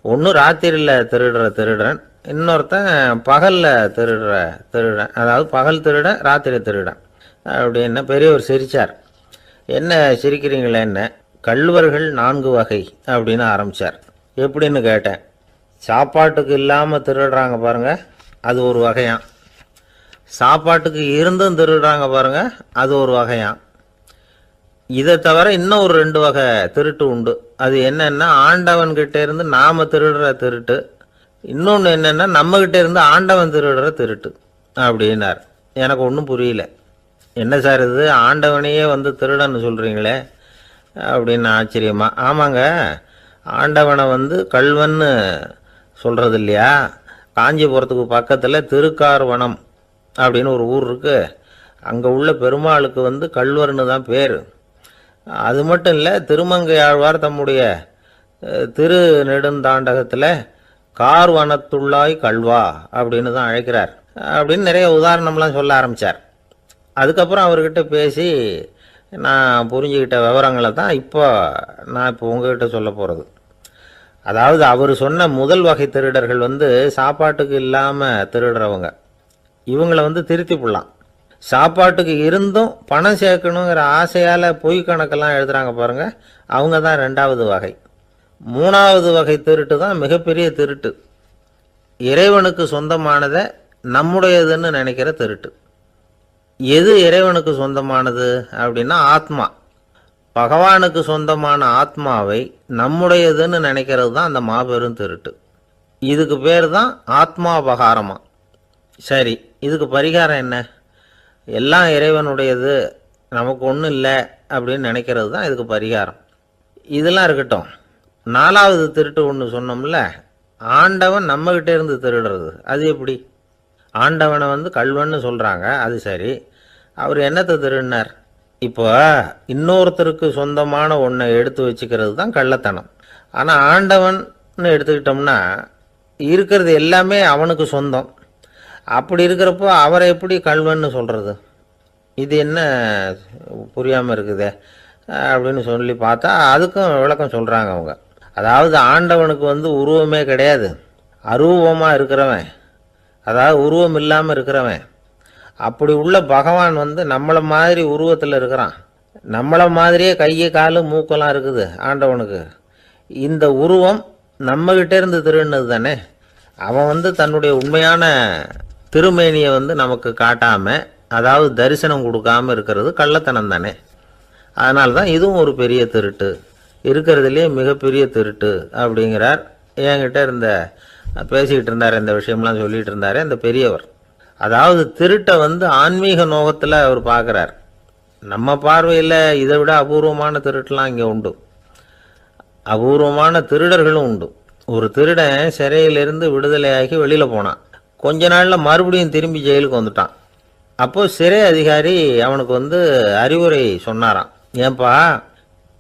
ஒன்று ராத்திரியில் திருடுற திருடன், இன்னொருத்தன் பகலில் திருடுற திருடன். அதாவது பகல் திருடன், ராத்திரி திருடன் அப்படின்னு பெரியவர் சிரித்தார். என்ன சிரிக்கிறீங்களே? என்ன கள்வர்கள் 4 வகை அப்படின்னு ஆரம்பித்தார். எப்படின்னு கேட்டேன். சாப்பாட்டுக்கு இல்லாமல் திருடுறாங்க பாருங்கள், அது ஒரு வகையான். சாப்பாட்டுக்கு இருந்தும் திருடுறாங்க பாருங்கள், அது ஒரு வகையான். இதை தவிர இன்னும் ஒரு 2 வகை திருட்டு உண்டு. அது என்னன்னா, ஆண்டவன்கிட்ட இருந்து நாம் திருடுற திருட்டு, இன்னொன்று என்னென்னா நம்மகிட்ட இருந்து ஆண்டவன் திருடுற திருட்டு அப்படின்னார். எனக்கு ஒன்றும் புரியல. என்ன சார் இது, ஆண்டவனையே திருடன்னு சொல்கிறீங்களே அப்படின்னு ஆச்சரியமா. ஆமாங்க, ஆண்டவனை கள்வன்னு சொல்கிறது இல்லையா? காஞ்சிபுரத்துக்கு பக்கத்தில் திருக்கார்வனம் அப்படின்னு ஒரு ஊர் இருக்குது. அங்கே உள்ள பெருமாளுக்கு கள்வர்னு தான் பேர். அது மட்டும் இல்லை, திருமங்கை ஆழ்வார் தம்முடைய திரு நெடுந்தாண்டகத்தில் கார் வனத்துள்ளாய் கல்வா அப்படின்னு தான் அழைக்கிறார் அப்படின்னு நிறைய உதாரணம்லாம் சொல்ல ஆரம்பித்தார். அதுக்கப்புறம் அவர்கிட்ட பேசி நான் புரிஞ்சுக்கிட்ட விவரங்களை தான் நான் இப்போ உங்ககிட்ட சொல்ல போகிறது. அதாவது அவர் சொன்ன முதல் வகை திருடர்கள் சாப்பாட்டுக்கு இல்லாமல் திருடுறவங்க. இவங்களை திருத்தி போடலாம். சாப்பாட்டுக்கு இருந்தும் பணம் சேர்க்கணுங்கிற ஆசையால் பொய் கணக்கெல்லாம் எழுதுகிறாங்க பாருங்கள், அவங்க தான் ரெண்டாவது வகை. மூணாவது வகை திருட்டு தான் மிகப்பெரிய திருட்டு. இறைவனுக்கு சொந்தமானதை நம்முடையதுன்னு நினைக்கிற திருட்டு. எது இறைவனுக்கு சொந்தமானது அப்படின்னா ஆத்மா. பகவானுக்கு சொந்தமான ஆத்மாவை நம்முடையதுன்னு நினைக்கிறது தான் அந்த மாபெரும் திருட்டு. இதுக்கு பேர் தான் ஆத்மாபகாரமா. சரி, இதுக்கு பரிகாரம் என்ன? எல்லாம் இறைவனுடையது, நமக்கு ஒன்றும் இல்லை அப்படின்னு நினைக்கிறது தான் இதுக்கு பரிகாரம். இதெல்லாம் இருக்கட்டும். நாலாவது திருட்டு ஒன்று சொன்னோம்ல, ஆண்டவன் நம்மகிட்ட இருந்து திருடுறது. அது எப்படி? ஆண்டவனை கல்வன்னு சொல்கிறாங்க, அது சரி. அவர் என்னத்தை திருடினார்? இப்போ இன்னொருத்தருக்கு சொந்தமான ஒன்றை எடுத்து வச்சுக்கிறது தான் கள்ளத்தனம். ஆனால் ஆண்டவன் எடுத்துக்கிட்டோம்னா இருக்கிறது எல்லாமே அவனுக்கு சொந்தம். அப்படி இருக்கிறப்போ அவரை எப்படி கல்வன்னு சொல்கிறது? இது என்ன புரியாமல் இருக்குதே அப்படின்னு சொல்லி பார்த்தா அதுக்கும் விளக்கம் சொல்கிறாங்க அவங்க. அதாவது ஆண்டவனுக்கு உருவமே கிடையாது, அரூபமாக இருக்கிறவன், அதாவது உருவம் இல்லாமல் இருக்கிறவன். அப்படி உள்ள பகவான் நம்மளை மாதிரி உருவத்தில் இருக்கிறான். நம்மளை மாதிரியே கையை காலு மூக்கெல்லாம் இருக்குது ஆண்டவனுக்கு. இந்த உருவம் நம்மகிட்ட இருந்து திருடினது தானே. அவன் தன்னுடைய உண்மையான திருமேனியை நமக்கு காட்டாமல், அதாவது தரிசனம் கொடுக்காமல் இருக்கிறது கள்ளத்தனம் தானே. அதனால தான் இதுவும் ஒரு பெரிய திருட்டு, இருக்கிறதுலே மிகப்பெரிய திருட்டு அப்படிங்கிறார். என்கிட்ட பேசிக்கிட்டு இருந்தார், இந்த விஷயம்லாம் சொல்லிகிட்டு இருந்தார் அந்த பெரியவர். அதாவது திருட்டை ஆன்மீக நோகத்தில் அவர் பார்க்குறார். நம்ம பார்வையில் இதை விட அபூர்வமான திருட்டுலாம் இங்கே உண்டு, அபூர்வமான திருடர்களும் உண்டு. ஒரு திருடன் சிறையிலிருந்து விடுதலையாகி வெளியில் போனான். கொஞ்ச நாளில் மறுபடியும் திரும்பி ஜெயிலுக்கு வந்துட்டான். அப்போது சிறை அதிகாரி அவனுக்கு அறிவுரை சொன்னாராம். ஏன்பா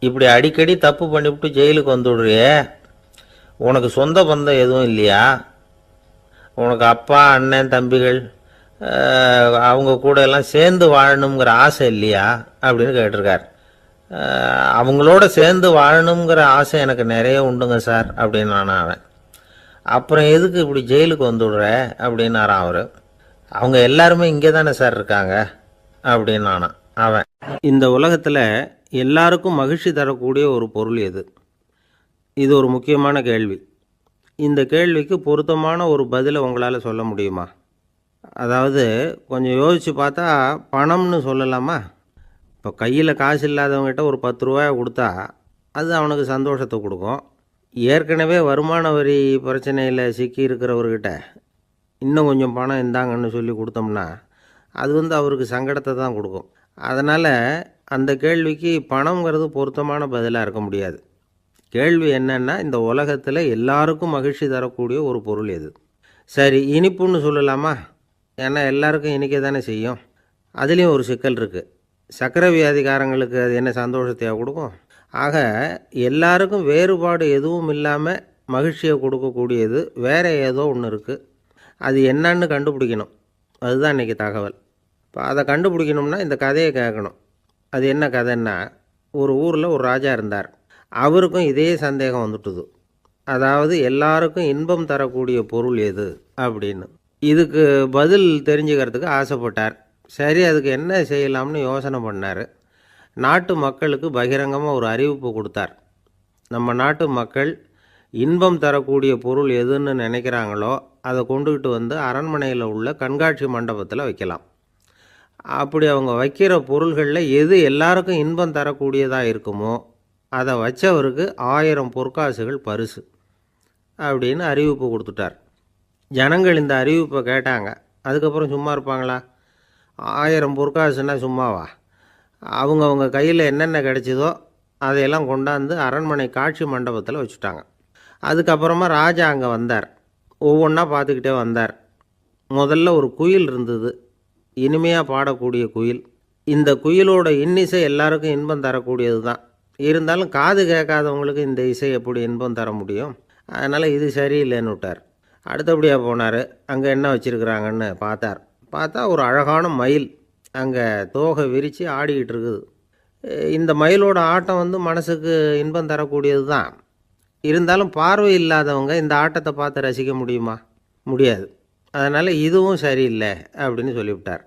இப்படி அடிக்கடி தப்பு பண்ணிவிட்டு ஜெயிலுக்கு வந்துவிடுறியே, உனக்கு சொந்த பந்தம் எதுவும் இல்லையா? உனக்கு அப்பா, அண்ணன், தம்பிகள் அவங்க கூட எல்லாம் சேர்ந்து வாழணுங்கிற ஆசை இல்லையா அப்படின்னு கேட்டிருக்கார். அவங்களோட சேர்ந்து வாழணுங்கிற ஆசை எனக்கு நிறைய உண்டுங்க சார் அப்படின்னு அவன். அப்புறம் எதுக்கு இப்படி ஜெயிலுக்கு வந்துவிடுற அப்படின்னாரான் அவர். அவங்க எல்லாருமே இங்கே தானே சார் இருக்காங்க அப்படின்னு அவன். இந்த உலகத்தில் எல்லாருக்கும் மகிழ்ச்சி தரக்கூடிய ஒரு பொருள் எது? இது ஒரு முக்கியமான கேள்வி. இந்த கேள்விக்கு பொருத்தமான ஒரு பதிலை உங்களால் சொல்ல முடியுமா? அதாவது கொஞ்சம் யோசித்து பார்த்தா பணம்னு சொல்லலாமா? இப்போ கையில் காசு இல்லாதவங்ககிட்ட ஒரு 10 ரூபாய் கொடுத்தா அது அவனுக்கு சந்தோஷத்தை கொடுக்கும். ஏற்கனவே வருமான வரி பிரச்சனையில் சிக்கி இருக்கிறவர்கிட்ட இன்னும் கொஞ்சம் பணம் இந்தாங்கன்னு சொல்லி கொடுத்தோம்னா அது அவருக்கு சங்கடத்தை தான் கொடுக்கும். அதனால் அந்த கேள்விக்கு பணங்கிறது பொருத்தமான பதிலாக இருக்க முடியாது. கேள்வி என்னன்னா, இந்த உலகத்தில் எல்லாருக்கும் மகிழ்ச்சி தரக்கூடிய ஒரு பொருள் எது? சரி, இனிப்புன்னு சொல்லலாமா? ஏன்னா எல்லாருக்கும் இனிக்க தானே செய்யும். அதுலேயும் ஒரு சிக்கல் இருக்குது. சர்க்கரை வியாதிக்காரங்களுக்கு அது என்ன சந்தோஷத்தையாக கொடுக்கும்? ஆக எல்லாருக்கும் வேறுபாடு எதுவும் இல்லாமல் மகிழ்ச்சியை கொடுக்கக்கூடியது வேறு ஏதோ ஒன்று இருக்குது. அது என்னன்னு கண்டுபிடிக்கணும். அதுதான் இன்றைக்கி தகவல். இப்போ அதை கண்டுபிடிக்கணும்னா இந்த கதையை கேட்கணும். அது என்ன கதைன்னா, ஒரு ஊரில் ஒரு ராஜா இருந்தார். அவருக்கும் இதே சந்தேகம் வந்துட்டுது. அதாவது எல்லாருக்கும் இன்பம் தரக்கூடிய பொருள் எது அப்படின்னு. இதுக்கு பதில் தெரிஞ்சுக்கிறதுக்கு ஆசைப்பட்டார். சரி, அதுக்கு என்ன செய்யலாம்னு யோசனை பண்ணார். நாட்டு மக்களுக்கு பகிரங்கமாக ஒரு அறிவிப்பு கொடுத்தார். நம்ம நாட்டு மக்கள் இன்பம் தரக்கூடிய பொருள் எதுன்னு நினைக்கிறாங்களோ அதை கொண்டுக்கிட்டு அரண்மனையில் உள்ள கண்காட்சி மண்டபத்தில் வைக்கலாம். அப்படி அவங்க வைக்கிற பொருள்களில் எது எல்லாருக்கும் இன்பம் தரக்கூடியதாக இருக்குமோ அதை வச்சவருக்கு 1000 பொற்காசுகள் பரிசு அப்படின்னு அறிவிப்பு கொடுத்துட்டார். ஜனங்கள் இந்த அறிவிப்பை கேட்டாங்க. அதுக்கப்புறம் சும்மா இருப்பாங்களா? 1000 பொற்காசுன்னா சும்மாவா? அவங்க கையில் என்னென்ன கிடைச்சதோ அதையெல்லாம் கொண்டாந்து அரண்மனை காட்சி மண்டபத்தில் வச்சுட்டாங்க. அதுக்கப்புறமா ராஜா அங்கே வந்தார். ஒவ்வொன்றா பார்த்துக்கிட்டே வந்தார். முதல்ல ஒரு குயில் இருந்தது, இனிமையாக பாடக்கூடிய குயில். இந்த குயிலோட இன்னிசை எல்லாருக்கும் இன்பம் தரக்கூடியது தான். இருந்தாலும் காது கேட்காதவங்களுக்கு இந்த இசை எப்படி இன்பம் தர முடியும்? அதனால் இது சரியில்லைன்னு விட்டார். அடுத்தபடியாக போனார். அங்கே என்ன வச்சுருக்குறாங்கன்னு பார்த்தார். பார்த்தா ஒரு அழகான மயில் அங்கே தோகை விரித்து ஆடிக்கிட்டு இருக்குது. இந்த மயிலோட ஆட்டம் மனசுக்கு இன்பம் தரக்கூடியது தான். இருந்தாலும் பார்வை இல்லாதவங்க இந்த ஆட்டத்தை பார்த்து ரசிக்க முடியுமா? முடியாது. அதனால் இதுவும் சரியில்லை அப்படின்னு சொல்லிவிட்டார்.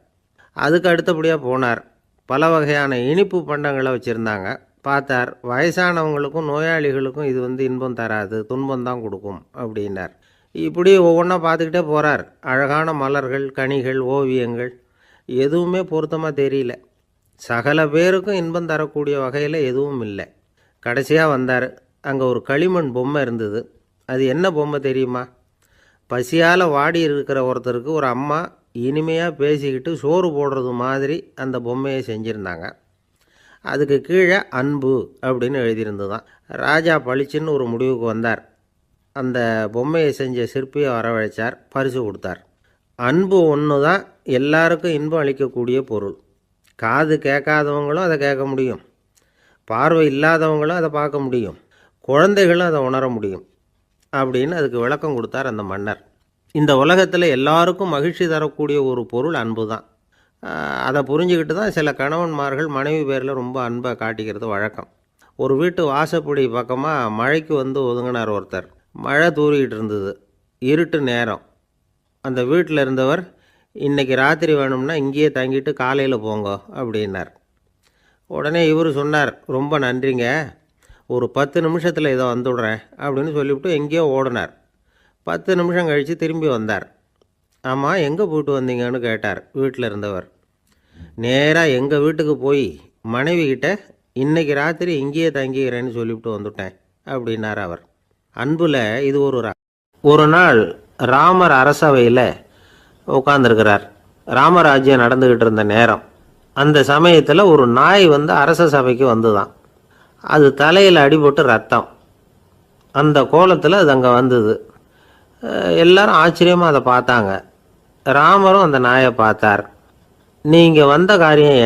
அதுக்கு அடுத்தபடியாக போனார். பல வகையான இனிப்பு பண்டங்களை வச்சுருந்தாங்க. பார்த்தார், வயசானவங்களுக்கும் நோயாளிகளுக்கும் இது இன்பம் தராது, துன்பம் தான் கொடுக்கும் அப்படின்னார். இப்படி ஒவ்வொன்றா பார்த்துக்கிட்டே போகிறார். அழகான மலர்கள், கனிகள், ஓவியங்கள் எதுவுமே பொருத்தமாக தெரியல. சகல பேருக்கும் இன்பம் தரக்கூடிய வகையில் எதுவும் இல்லை. கடைசியாக வந்தார். அங்கே ஒரு களிமண் பொம்மை இருந்தது. அது என்ன பொம்மை தெரியுமா? பசியால் வாடி இருக்கிற ஒருத்தருக்கு ஒரு அம்மா இனிமையாக பேசிக்கிட்டு சோறு போடுறது மாதிரி அந்த பொம்மையை செஞ்சுருந்தாங்க. அதுக்கு கீழே அன்பு அப்படின்னு எழுதியிருந்துதான். ராஜா பளிச்சுன்னு ஒரு முடிவுக்கு வந்தார். அந்த பொம்மையை செஞ்ச சிற்பியை வரவழைச்சார், பரிசு கொடுத்தார். அன்பு ஒன்று தான் எல்லாருக்கும் இன்பம் அளிக்கக்கூடிய பொருள். காது கேட்காதவங்களும் அதை கேட்க முடியும், பார்வை இல்லாதவங்களும் அதை பார்க்க முடியும், குழந்தைகளும் அதை உணர முடியும் அப்படின்னு அதுக்கு விளக்கம் கொடுத்தார் அந்த மன்னர். இந்த உலகத்தில் எல்லாருக்கும் மகிழ்ச்சி தரக்கூடிய ஒரு பொருள் அன்பு தான். அதை புரிஞ்சுக்கிட்டு தான் சில கணவன்மார்கள் மனைவி பேரில் ரொம்ப அன்பை காட்டிக்கிறது வழக்கம். ஒரு வீட்டு வாசப்படி பக்கமாக மழைக்கு ஒதுங்கினார் ஒருத்தர். மழை தூரிக்கிட்டு இருந்தது, இருட்டு நேரம். அந்த வீட்டில் இருந்தவர், இன்றைக்கி ராத்திரி வேணும்னா இங்கேயே தங்கிட்டு காலையில் போங்க அப்படின்னார். உடனே இவர் சொன்னார், ரொம்ப நன்றிங்க, ஒரு 10 நிமிஷத்தில் இதை வந்துடுறேன் அப்படின்னு சொல்லிவிட்டு எங்கேயோ ஓடினார். 10 நிமிஷம் கழித்து திரும்பி வந்தார். ஆமாம், எங்கே போயிட்டு வந்தீங்கன்னு கேட்டார் வீட்டில் இருந்தவர். நேராக எங்கள் வீட்டுக்கு போய் மனைவிக்கிட்ட இன்றைக்கி ராத்திரி இங்கேயே தங்கிக்கிறேன்னு சொல்லிவிட்டு வந்துட்டேன் அப்படின்னார் அவர். அன்பில் இது ஒரு நாள் ராமர் அரசவையில் உட்காந்துருக்கிறார். ராமராஜ்யம் நடந்துக்கிட்டு இருந்த நேரம். அந்த சமயத்தில் ஒரு நாய் அரச சபைக்கு வந்துதான். அது தலையில் அடிபட்டு ரத்தம். அந்த கோலத்தில் அது அங்கே வந்தது. எல்லாரும் ஆச்சரியமாக அதை பார்த்தாங்க. ராமரும் அந்த நாயை பார்த்தார். நீங்கள் வந்த காரியம்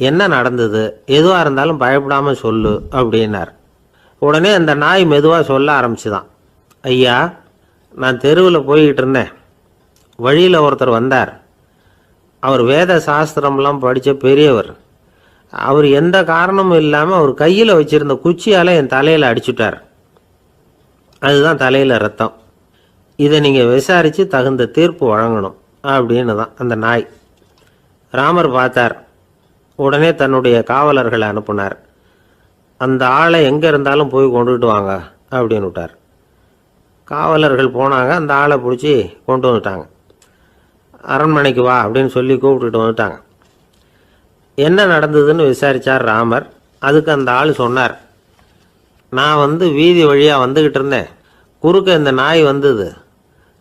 என்ன நடந்தது, எதுவாக இருந்தாலும் பயப்படாமல் சொல்லு அப்படின்னார். உடனே அந்த நாய் மெதுவாக சொல்ல ஆரம்பிச்சுதான். ஐயா, நான் தெருவில் போய்கிட்டு இருந்தேன். வழியில் ஒருத்தர் வந்தார். அவர் வேத சாஸ்திரம்லாம் படித்த பெரியவர். அவர் எந்த காரணமும் இல்லாமல் அவர் கையில் வச்சுருந்த குச்சியால் என் தலையில் அடிச்சுட்டார். அதுதான் தலையில் ரத்தம். இதை நீங்கள் விசாரித்து தகுந்த தீர்ப்பு வழங்கணும் அப்படின்னு தான் அந்த நாய். ராமர் பார்த்தார். உடனே தன்னுடைய காவலர்களை அனுப்புனார். அந்த ஆளை எங்கே இருந்தாலும் போய் கொண்டுகிட்டு வாங்க அப்படின்னு விட்டார். காவலர்கள் போனாங்க. அந்த ஆளை பிடிச்சி கொண்டு வந்துட்டாங்க. அரண்மனைக்கு வா அப்படின்னு சொல்லி கூப்பிட்டுட்டு வந்துட்டாங்க. என்ன நடந்ததுன்னு விசாரித்தார் ராமர். அதுக்கு அந்த ஆள் சொன்னார், நான் வீதி வழியாக வந்துக்கிட்டு இருந்தேன். குறுக்க இந்த நாய் வந்தது.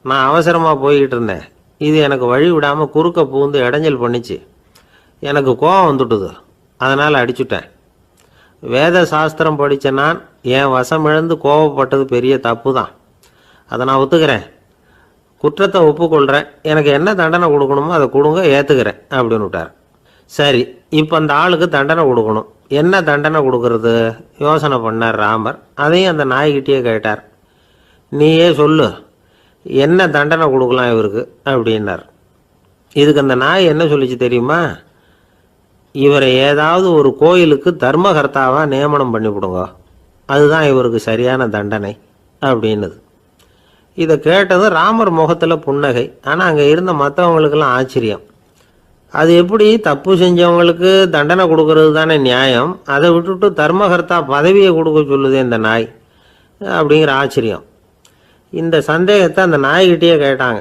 நான் அவசரமாக போய்கிட்டு இருந்தேன். இது எனக்கு வழி விடாமல் குறுக்க பூந்து இடைஞ்சல் பண்ணிச்சு. எனக்கு கோபம் வந்துட்டுது. அதனால் அடிச்சுட்டேன். வேத சாஸ்திரம் படித்த நான் என் வசம் இழந்து கோபப்பட்டது பெரிய தப்பு தான். அதை நான் ஒத்துக்கிறேன். குற்றத்தை ஒப்புக்கொள்கிறேன். எனக்கு என்ன தண்டனை கொடுக்கணுமோ அதை கொடுங்க, ஏற்றுக்கிறேன் அப்படின்னு விட்டார். சரி, இப்போ அந்த ஆளுக்கு தண்டனை கொடுக்கணும். என்ன தண்டனை கொடுக்கறது யோசனை பண்ணார் ராமர். அதையும் அந்த நாய்கிட்டே கேட்டார். நீயே சொல்லு, என்ன தண்டனை கொடுக்கலாம் இவருக்கு அப்படின்னார். இதுக்கு அந்த நாய் என்ன சொல்லிச்சு தெரியுமா? இவரை ஏதாவது ஒரு கோயிலுக்கு தர்மகர்த்தாவாக நியமனம் பண்ணிவிடுங்க, அதுதான் இவருக்கு சரியான தண்டனை அப்படின்னுது. இதை கேட்டதும் ராமர் முகத்தில் புன்னகை. ஆனால் அங்கே இருந்த மற்றவங்களுக்கெல்லாம் ஆச்சரியம். அது எப்படி, தப்பு செஞ்சவங்களுக்கு தண்டனை கொடுக்கறது தானே நியாயம், அதை விட்டுட்டு தர்மகர்த்தா பதவியை கொடுக்க சொல்லுதே இந்த நாய் அப்படிங்கிற ஆச்சரியம். இந்த சந்தேகத்தை அந்த நாய்கிட்டேயே கேட்டாங்க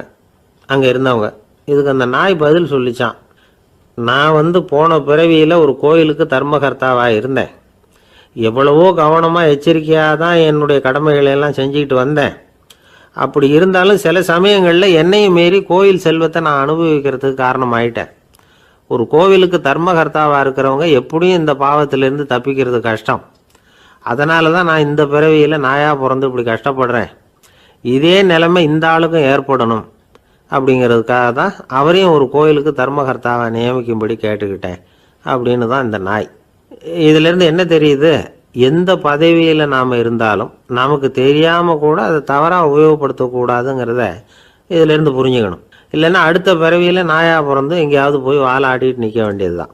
அங்கே இருந்தவங்க. இதுக்கு அந்த நாய் பதில் சொல்லிச்சான். நான் போன பிறவியில் ஒரு கோயிலுக்கு தர்மகர்த்தாவாக இருந்தேன். எவ்வளவோ கவனமாக எச்சரிக்கையாக தான் என்னுடைய கடமைகளெல்லாம் செஞ்சுக்கிட்டு வந்தேன். அப்படி இருந்தாலும் சில சமயங்களில் என்னையும் மீறி கோயில் செல்வத்தை நான் அனுபவிக்கிறதுக்கு காரணமாயிட்டேன். ஒரு கோவிலுக்கு தர்மகர்த்தாவாக இருக்கிறவங்க எப்படியும் இந்த பாவத்திலேருந்து தப்பிக்கிறது கஷ்டம். அதனால தான் நான் இந்த பிறவியில் நாயாக பிறந்து இப்படி கஷ்டப்படுறேன். இதே நிலைமை இந்த ஆளுக்கும் ஏற்படணும் அப்படிங்கிறதுக்காக தான் அவரையும் ஒரு கோயிலுக்கு தர்மகர்த்தாவை நியமிக்கும்படி கேட்டுக்கிட்டேன் அப்படின்னு தான் இந்த நாய். இதிலேருந்து என்ன தெரியுது, எந்த பதவியில் நாம் இருந்தாலும் நமக்கு தெரியாமல் கூட அதை தவறாக உபயோகப்படுத்தக்கூடாதுங்கிறத இதிலேருந்து புரிஞ்சுக்கணும். இல்லைன்னா அடுத்த பிறவியில் நாயாக பிறந்து எங்கேயாவது போய் வாழை ஆடிட்டு நிற்க வேண்டியது தான்.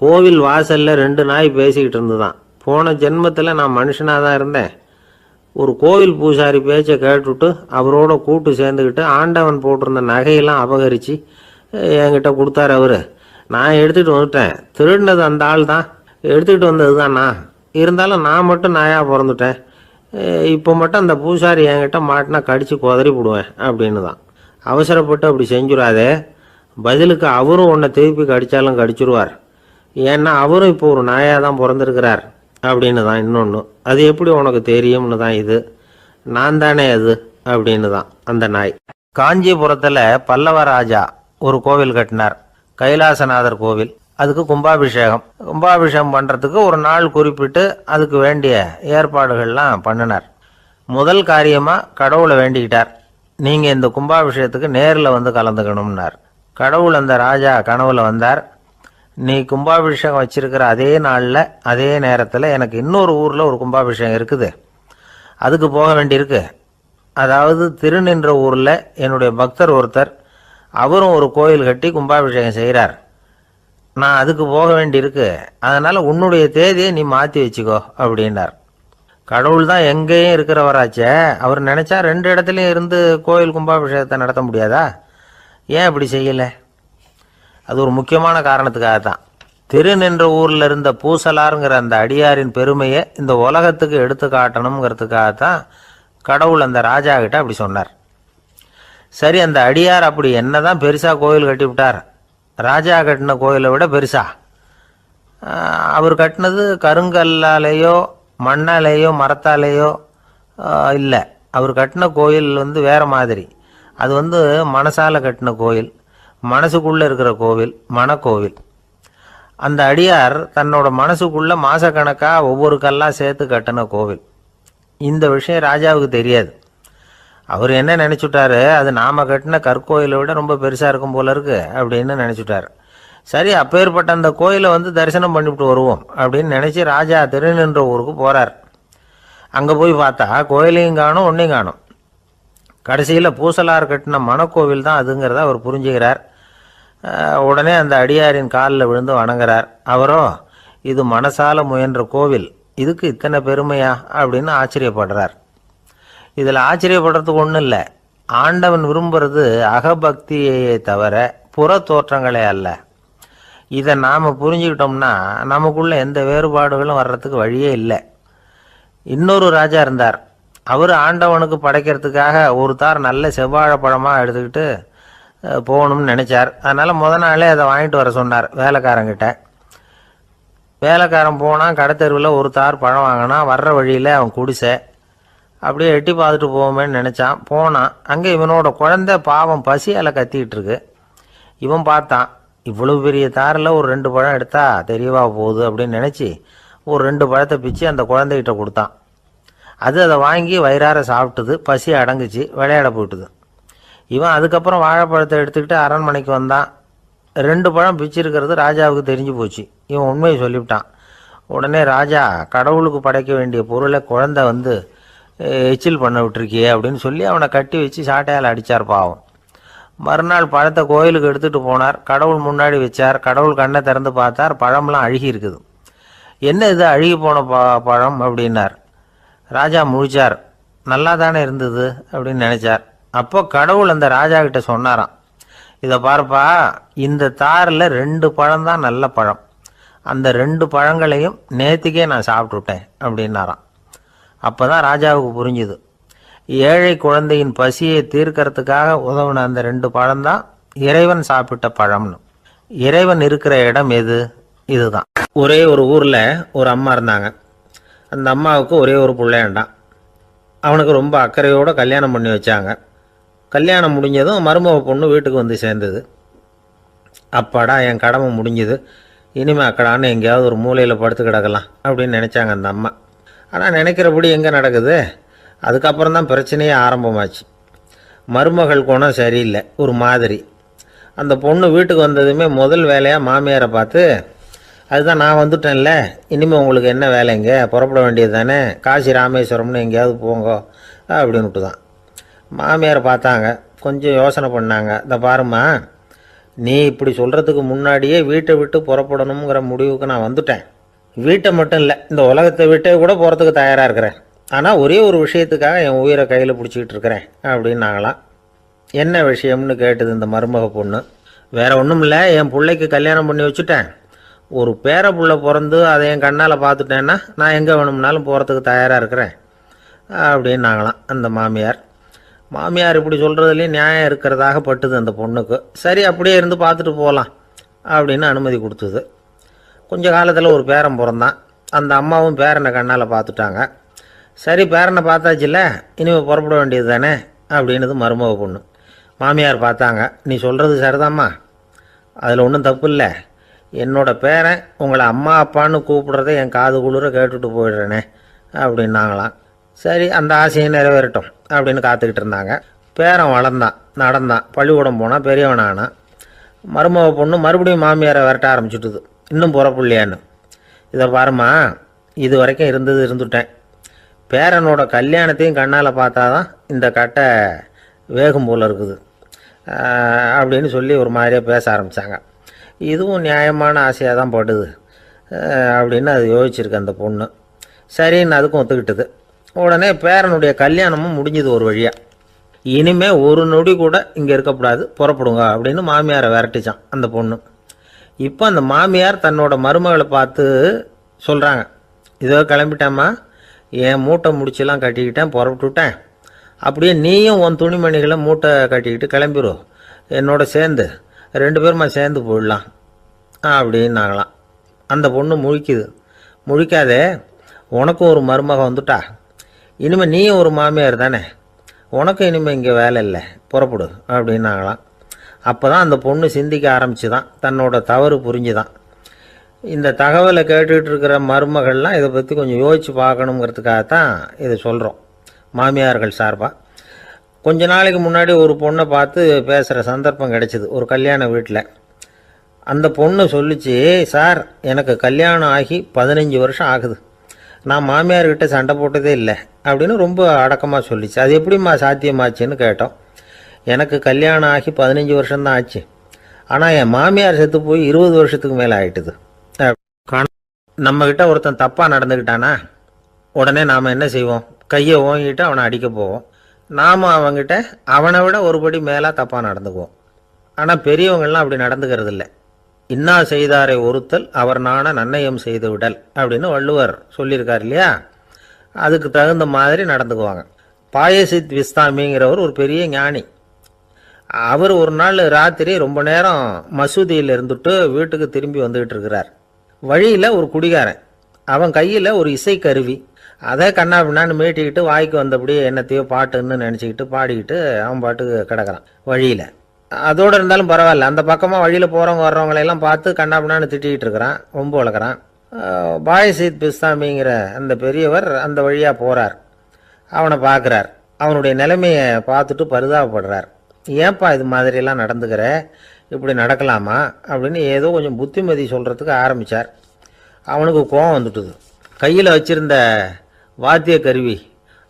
கோவில் வாசலில் 2 நாய் பேசிக்கிட்டு இருந்து தான், போன ஜென்மத்தில் நான் மனுஷனாக தான் இருந்தேன், ஒரு கோவில் பூசாரி பேச்சை கேட்டுவிட்டு அவரோட கூட்டு சேர்ந்துக்கிட்டு ஆண்டவன் போட்டிருந்த நகையெல்லாம் அபகரித்து என்கிட்ட கொடுத்தாரு அவர். நான் எடுத்துகிட்டு வந்துட்டேன். திருடினது அந்த ஆள் தான், எடுத்துக்கிட்டு வந்தது தான் நான். இருந்தாலும் நான் மட்டும் நாயாக பிறந்துட்டேன். இப்போ மட்டும் அந்த பூசாரி என்கிட்ட மாட்டினா கடித்து குதறி விடுவேன் அப்படின்னு தான். அவசரப்பட்டு அப்படி செஞ்சுடாதே. பதிலுக்கு அவரும் உன்னை திருப்பி கடித்தாலும் கடிச்சிருவார். ஏன்னா அவரும் இப்போ ஒரு நாயாக தான் பிறந்திருக்கிறார் அப்படின்னு தான் இன்னொன்று. அது எப்படி உனக்கு தெரியும்னு தான் இது. நான் தானே அது அப்படின்னு தான் அந்த நாய். காஞ்சிபுரத்தில் பல்லவ ராஜா ஒரு கோவில் கட்டினார், கைலாசநாதர் கோவில். அதுக்கு கும்பாபிஷேகம் பண்ணுறதுக்கு ஒரு நாள் குறிப்பிட்டு அதுக்கு வேண்டிய ஏற்பாடுகள்லாம் பண்ணினார். முதல் காரியமாக கடவுளை வேண்டிக்கிட்டார், நீங்கள் இந்த கும்பாபிஷேகத்துக்கு நேரில் வந்து கலந்துக்கணும்னார். கடவுள் அந்த ராஜா கனவுல வந்தார். நீ கும்பாபிஷேகம் வச்சிருக்கிற அதே நாளில் அதே நேரத்தில் எனக்கு இன்னொரு ஊரில் ஒரு கும்பாபிஷேகம் இருக்குது, அதுக்கு போக வேண்டியிருக்கு. அதாவது திருநின்ற ஊரில் என்னுடைய பக்தர் ஒருத்தர், அவரும் ஒரு கோயில் கட்டி கும்பாபிஷேகம் செய்கிறார், நான் அதுக்கு போக வேண்டியிருக்கு. அதனால் உன்னுடைய தேதியை நீ மாற்றி வச்சுக்கோ அப்படின்னார். கடவுள் தான் எங்கேயும் இருக்கிறவராச்சே, அவர் நினச்சா 2 இடத்துலையும் இருந்து கோயில் கும்பாபிஷேகத்தை நடத்த முடியாதா? ஏன் அப்படி செய்யலை? அது ஒரு முக்கியமான காரணத்துக்காக தான். திருநின்ற ஊரில் இருந்த பூசலாருங்கிற அந்த அடியாரின் பெருமையை இந்த உலகத்துக்கு எடுத்து காட்டணுங்கிறதுக்காகத்தான் கடவுள் அந்த ராஜா கிட்ட அப்படி சொன்னார். சரி, அந்த அடியார் அப்படி என்னதான் பெருசாக கோயில் கட்டிவிட்டார்? ராஜா கட்டின கோயிலை விட பெருசா? அவர் கட்டினது கருங்கல்லாலேயோ மண்ணாலேயோ மரத்தாலேயோ இல்லை. அவர் கட்டின கோயில் வேறு மாதிரி. அது மனசால கட்டின கோயில், மனசுக்குள்ளே இருக்கிற கோவில், மனக்கோவில். அந்த அடியார் தன்னோட மனசுக்குள்ளே மாசக்கணக்காக ஒவ்வொரு கல்லாக சேர்த்து கட்டின கோவில். இந்த விஷயம் ராஜாவுக்கு தெரியாது. அவர் என்ன நினச்சுட்டாரு, அது நாம் கட்டின கற்கோயிலை விட ரொம்ப பெருசாக இருக்கும் போல இருக்கு அப்படின்னு நினச்சிட்டார். சரி, அப்பேற்பட்ட அந்த கோயிலை தரிசனம் பண்ணிவிட்டு வருவோம் அப்படின்னு நினச்சி ராஜா திருநின்ற ஊருக்கு போகிறார். அங்கே போய் பார்த்தா கோயிலையும் காணும், ஒன்றையும் காணும். கடைசியில் பூசலார் கட்டின மனக்கோவில் தான் அதுங்கிறத அவர் புரிஞ்சுக்கிறார். உடனே அந்த அடியாரின் காலில் விழுந்து வணங்குறார். அவரோ, இது மனசால முயன்ற கோவில், இதுக்கு இத்தனை பெருமையா அப்படின்னு ஆச்சரியப்படுறார். இதில் ஆச்சரியப்படுறதுக்கு ஒன்றும் இல்லை. ஆண்டவன் விரும்புறது அகபக்தியையே தவிர புற தோற்றங்களே அல்ல. இதை நாம் புரிஞ்சுக்கிட்டோம்னா நமக்குள்ள எந்த வேறுபாடுகளும் வர்றதுக்கு வழியே இல்லை. இன்னொரு ராஜா இருந்தார். அவர் ஆண்டவனுக்கு படைக்கிறதுக்காக ஒரு தார் நல்ல செவ்வாழைப்பழமாக எடுத்துக்கிட்டு போகணும்னு நினச்சார். அதனால் முத நாளே அதை வாங்கிட்டு வர சொன்னார் வேலைக்காரங்கிட்ட. வேலைக்காரன் போனால் கடைத்தெருவில் ஒரு தார் பழம் வாங்கினான். வர்ற வழியில் அவன் குடிசை. அப்படியே எட்டி பார்த்துட்டு போவோமேன்னு நினச்சான். போனான். அங்கே இவனோட குழந்தை பாவம் பசியால் கத்திக்கிட்டு இருக்கு. இவன் பார்த்தான், இவ்வளவு பெரிய தாரில் ஒரு 2 பழம் எடுத்தா தெரியவா போகுது அப்படின்னு நினச்சி ஒரு 2 பழத்தை பிச்சு அந்த குழந்தைகிட்ட கொடுத்தான். அது அதை வாங்கி வயிறார சாப்பிட்டுது. பசி அடங்குச்சு, விளையாட போயிட்டுது. இவன் அதுக்கப்புறம் வாழைப்பழத்தை எடுத்துக்கிட்டு அரண்மனைக்கு வந்தான். 2 பழம் பிச்சிருக்கிறது ராஜாவுக்கு தெரிஞ்சு போச்சு. இவன் உண்மையை சொல்லிவிட்டான். உடனே ராஜா, கடவுளுக்கு படைக்க வேண்டிய பொருளை குழந்தை எச்சில் பண்ண விட்டுருக்கியே அப்படின்னு சொல்லி அவனை கட்டி வச்சு சாட்டையால் அடித்தார் பாவம். மறுநாள் பழத்தை கோயிலுக்கு எடுத்துகிட்டு போனார். கடவுள் முன்னாடி வச்சார். கடவுள் கண்ணை திறந்து பார்த்தார், பழம்லாம் அழுகி இருக்குது. என்ன இது அழுகி போன பழம் அப்படின்னார். ராஜா முழிச்சார். நல்லா தானே இருந்தது அப்படின்னு நினச்சார். அப்போ கடவுள் அந்த ராஜா கிட்ட சொன்னாராம், இதை பார்ப்பா, இந்த தாரில் 2 பழம் தான் நல்ல பழம், அந்த 2 பழங்களையும் நேற்றுக்கே நான் சாப்பிட்டுட்டேன் அப்படின்னாராம். அப்போ தான் ராஜாவுக்கு புரிஞ்சுது, ஏழை குழந்தையின் பசியை தீர்க்கறதுக்காக உதவுன அந்த 2 பழம்தான் இறைவன் சாப்பிட்ட பழம்னு. இறைவன் இருக்கிற இடம் எது? இதுதான். ஒரே ஒரு ஊரில் ஒரு அம்மா இருந்தாங்க. அந்த அம்மாவுக்கு ஒரே ஒரு பிள்ளையாண்டான். அவனுக்கு ரொம்ப அக்கறையோடு கல்யாணம் பண்ணி வச்சாங்க. கல்யாணம் முடிஞ்சதும் மருமக பொண்ணு வீட்டுக்கு சேர்ந்தது. அப்பாடா, என் கடமை முடிஞ்சுது, இனிமே அக்கடான்னு எங்கேயாவது ஒரு மூலையில் படுத்து கிடக்கலாம் அப்படின்னு நினச்சாங்க அந்த அம்மா. ஆனால் நினைக்கிறபடி எங்கே நடக்குது? அதுக்கப்புறம் தான் பிரச்சனையே ஆரம்பமாச்சு. மருமகள் குணம் சரியில்லை, ஒரு மாதிரி. அந்த பொண்ணு வீட்டுக்கு வந்ததுமே முதல் வேலையாக மாமியாரை பார்த்து, அதுதான் நான் வந்துட்டேன்ல, இனிமேல் உங்களுக்கு என்ன வேலைங்க, புறப்பட வேண்டியது தானே, காசி ராமேஸ்வரம்னு எங்கேயாவது போங்க அப்படின்னுட்டு தான். மாமியார் பார்த்தாங்க, கொஞ்சம் யோசனை பண்ணாங்க. இந்த பாருமா, நீ இப்படி சொல்கிறதுக்கு முன்னாடியே வீட்டை விட்டு புறப்படணுங்கிற முடிவுக்கு நான் வந்துட்டேன். வீட்டை மட்டும் இல்லை, இந்த உலகத்தை விட்டே கூட போகிறதுக்கு தயாராக இருக்கிறேன். ஆனால் ஒரே ஒரு விஷயத்துக்காக என் உயிரை கையில் பிடிச்சிக்கிட்டு இருக்கிறேன் அப்படின்னாங்களாம். என்ன விஷயம்னு கேட்டது இந்த மருமக பொண்ணு. வேற ஒன்றும் இல்லை, என் பிள்ளைக்கு கல்யாணம் பண்ணி வச்சுட்டேன். ஒரு பேர புள்ள பிறந்து அதை என் கண்ணால் பார்த்துட்டேன்னா நான் எங்கே வேணும்னாலும் போகிறதுக்கு தயாராக இருக்கிறேன் அப்படின்னாங்களாம் அந்த மாமியார். மாமியார் இப்படி சொல்கிறதுலேயும் நியாயம் இருக்கிறதாக பட்டுது அந்த பொண்ணுக்கு. சரி, அப்படியே இருந்து பார்த்துட்டு போகலாம் அப்படின்னு அனுமதி கொடுத்தது. கொஞ்ச காலத்தில் ஒரு பேரன் பிறந்தான். அந்த அம்மாவும் பேரனை கண்ணால் பார்த்துட்டாங்க. சரி, பேரனை பார்த்தாச்சுல்ல, இனிமேல் புறப்பட வேண்டியது தானே அப்படின்னது மருமக பொண்ணு. மாமியார் பார்த்தாங்க, நீ சொல்கிறது சரிதாம்மா, அதில் ஒன்றும் தப்பு இல்லை. என்னோட பேரன் உங்களை அம்மா அப்பான்னு கூப்பிடுறத என் காது குளிர கேட்டுட்டு போயிடுறேனே அப்படின்னாங்களாம். சரி, அந்த ஆசையை நிறைவேறட்டும் அப்படின்னு காத்துக்கிட்டு இருந்தாங்க. பேரன் வளர்ந்தான், நடந்தான், பள்ளிக்கூடம் போனால், பெரியவனானான். மருமக பொண்ணு மறுபடியும் மாமியாரை விரட்ட ஆரம்பிச்சுட்டுது, இன்னும் புறப்படலையான்னு. இதை பாருமா, இது வரைக்கும் இருந்துட்டேன். பேரனோட கல்யாணத்தையும் கண்ணால் பார்த்தா தான் இந்த கட்டை வேகும் போல் இருக்குது அப்படின்னு சொல்லி ஒரு மாதிரியாக பேச ஆரம்பித்தாங்க. இதுவும் நியாயமான ஆசையாக தான் படுது அப்படின்னு அது யோசிச்சிருக்கு அந்த பொண்ணு. சரின்னு அதுக்கும் ஒத்துக்கிட்டது. உடனே பேரனுடைய கல்யாணமும் முடிஞ்சது ஒரு வழியாக. இனிமேல் ஒரு நொடி கூட இங்கே இருக்கக்கூடாது, புறப்படுங்க அப்படின்னு மாமியாரை விரட்டிச்சான் அந்த பொண்ணு. இப்போ அந்த மாமியார் தன்னோட மருமகளை பார்த்து சொல்கிறாங்க, இதோ கிளம்பிட்டேம்மா, என் மூட்டை முடிச்செல்லாம் கட்டிக்கிட்டேன், புறப்பட்டுவிட்டேன். அப்படியே நீயும் உன் துணிமணிகளை மூட்டை கட்டிக்கிட்டு கிளம்பிடும், என்னோட சேர்ந்து 2 பேருமா சேர்ந்து போயிடலாம் அப்படின்னாங்களாம். அந்த பொண்ணு முழிக்குது. முழிக்காதே, உனக்கும் ஒரு மருமக வந்துட்டா, இனிமேல் நீயும் ஒரு மாமியார் தானே, உனக்கும் இனிமேல் இங்கே வேலை இல்லை, புறப்படு அப்படின்னாங்களாம். அப்போ தான் அந்த பொண்ணு சிந்திக்க ஆரம்பிச்சுதான், தன்னோட தவறு புரிஞ்சுதான். இந்த தகவலை கேட்டுக்கிட்டு இருக்கிற மருமகள்லாம் இதை பற்றி கொஞ்சம் யோசித்து பார்க்கணுங்கிறதுக்காகத்தான் இதை சொல்கிறோம் மாமியார்கள் சார்பாக. கொஞ்ச நாளைக்கு முன்னாடி ஒரு பொண்ணை பார்த்து பேசுகிற சந்தர்ப்பம் கிடைச்சிது ஒரு கல்யாண வீட்டில். அந்த பொண்ணு சொல்லிச்சு, சார் எனக்கு கல்யாணம் ஆகி 15 வருஷம் ஆகுது, நான் மாமியார்கிட்ட சண்டை போட்டதே இல்லை அப்படின்னு ரொம்ப அடக்கமாக சொல்லிச்சு. அது எப்படிம்மா சாத்தியமாச்சுன்னு கேட்டோம். எனக்கு கல்யாணம் ஆகி 15 வருஷம்தான் ஆச்சு, ஆனால் என் மாமியார் செத்து போய் 20 வருஷத்துக்கு மேலே ஆகிட்டுது. நம்மக்கிட்ட ஒருத்தன் தப்பாக நடந்துக்கிட்டானா உடனே நாம் என்ன செய்வோம், கையை ஓங்கிட்டு அவனை அடிக்க போவோம். நாம் அவங்ககிட்ட அவனை விட ஒருபடி மேலே தப்பாக நடந்துக்குவோம். ஆனால் பெரியவங்கள்லாம் அப்படி நடந்துக்கிறது இல்லை. இன்னா செய்தாரை ஒருத்தல் அவர் நாண நன்னயம் செய்து விடல் அப்படின்னு வள்ளுவர் சொல்லியிருக்கார் இல்லையா, அதுக்கு தகுந்த மாதிரி நடந்துக்குவாங்க. பாயசித் விஸ்தாமிங்கிறவர் ஒரு பெரிய ஞானி. அவர் ஒரு நாள் ராத்திரி ரொம்ப நேரம் மசூதியில் இருந்துட்டு வீட்டுக்கு திரும்பி வந்துக்கிட்டு இருக்கிறார். வழியில் ஒரு குடிகாரன், அவன் கையில் ஒரு இசைக்கருவி, அதை கண்ணா பின்னான்னு மீட்டிக்கிட்டு வாய்க்கு வந்தபடியே என்னத்தையோ பாட்டுன்னு நினச்சிக்கிட்டு பாடிக்கிட்டு அவன் பாட்டுக்கு கிடக்கிறான் வழியில். அதோடு இருந்தாலும் பரவாயில்ல, அந்த பக்கமாக வழியில் போகிறவங்க வர்றவங்களையெல்லாம் பார்த்து கண்ணா பின்னான்னு திட்டிக்கிட்டு இருக்கிறான், ரொம்ப வளர்க்குறான். பாயசீத் பிஸ்தாமிங்கிற அந்த பெரியவர் அந்த வழியாக போகிறார். அவனை பார்க்குறார். அவனுடைய நிலைமையை பார்த்துட்டு பரிதாபப்படுறார். ஏன்பா இது மாதிரியெல்லாம் நடந்துக்கிற, இப்படி நடக்கலாமா அப்படின்னு ஏதோ கொஞ்சம் புத்திமதி சொல்கிறதுக்கு ஆரம்பித்தார். அவனுக்கு கோபம் வந்துட்டுது. கையில் வச்சுருந்த வாத்திய கருவி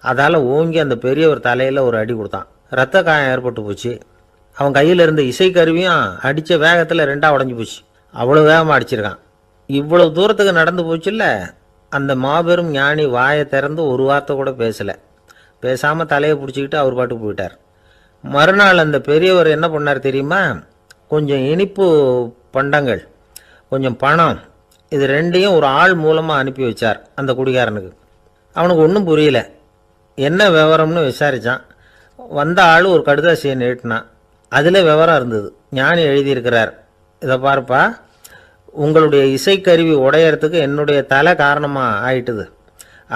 அதால் ஓங்கி அந்த பெரியவர் தலையில் ஒரு அடி கொடுத்தான். ரத்த காயம் ஏற்பட்டு போச்சு. அவன் கையில் இருந்த இசைக்கருவியும் அடித்த வேகத்தில் 2ஆக உடஞ்சி போச்சு. அவ்வளோ வேகமாக அடிச்சிருக்கான். இவ்வளவு தூரத்துக்கு நடந்து போச்சுல்ல, அந்த மாபெரும் ஞானி வாயை திறந்து ஒரு வார்த்தை கூட பேசலை. பேசாமல் தலையை பிடிச்சிக்கிட்டு அவர் பாட்டுக்கு போயிட்டார். மறுநாள் அந்த பெரியவர் என்ன பண்ணார் தெரியுமா, கொஞ்சம் இனிப்பு பண்டங்கள், கொஞ்சம் பணம், இது 2ஐயும் ஒரு ஆள் மூலமாக அனுப்பி வச்சார் அந்த குடிகாரனுக்கு. அவனுக்கு ஒன்றும் புரியல. என்ன விவரம்னு விசாரித்தான். வந்த ஆள் ஒரு கடுதாசியை நீட்டினான். அதில் விவரம் இருந்தது. ஞானி எழுதியிருக்கிறார், இதை பார்ப்பா, உங்களுடைய இசைக்கருவி உடையறதுக்கு என்னுடைய தலை காரணமாக ஆயிட்டுது,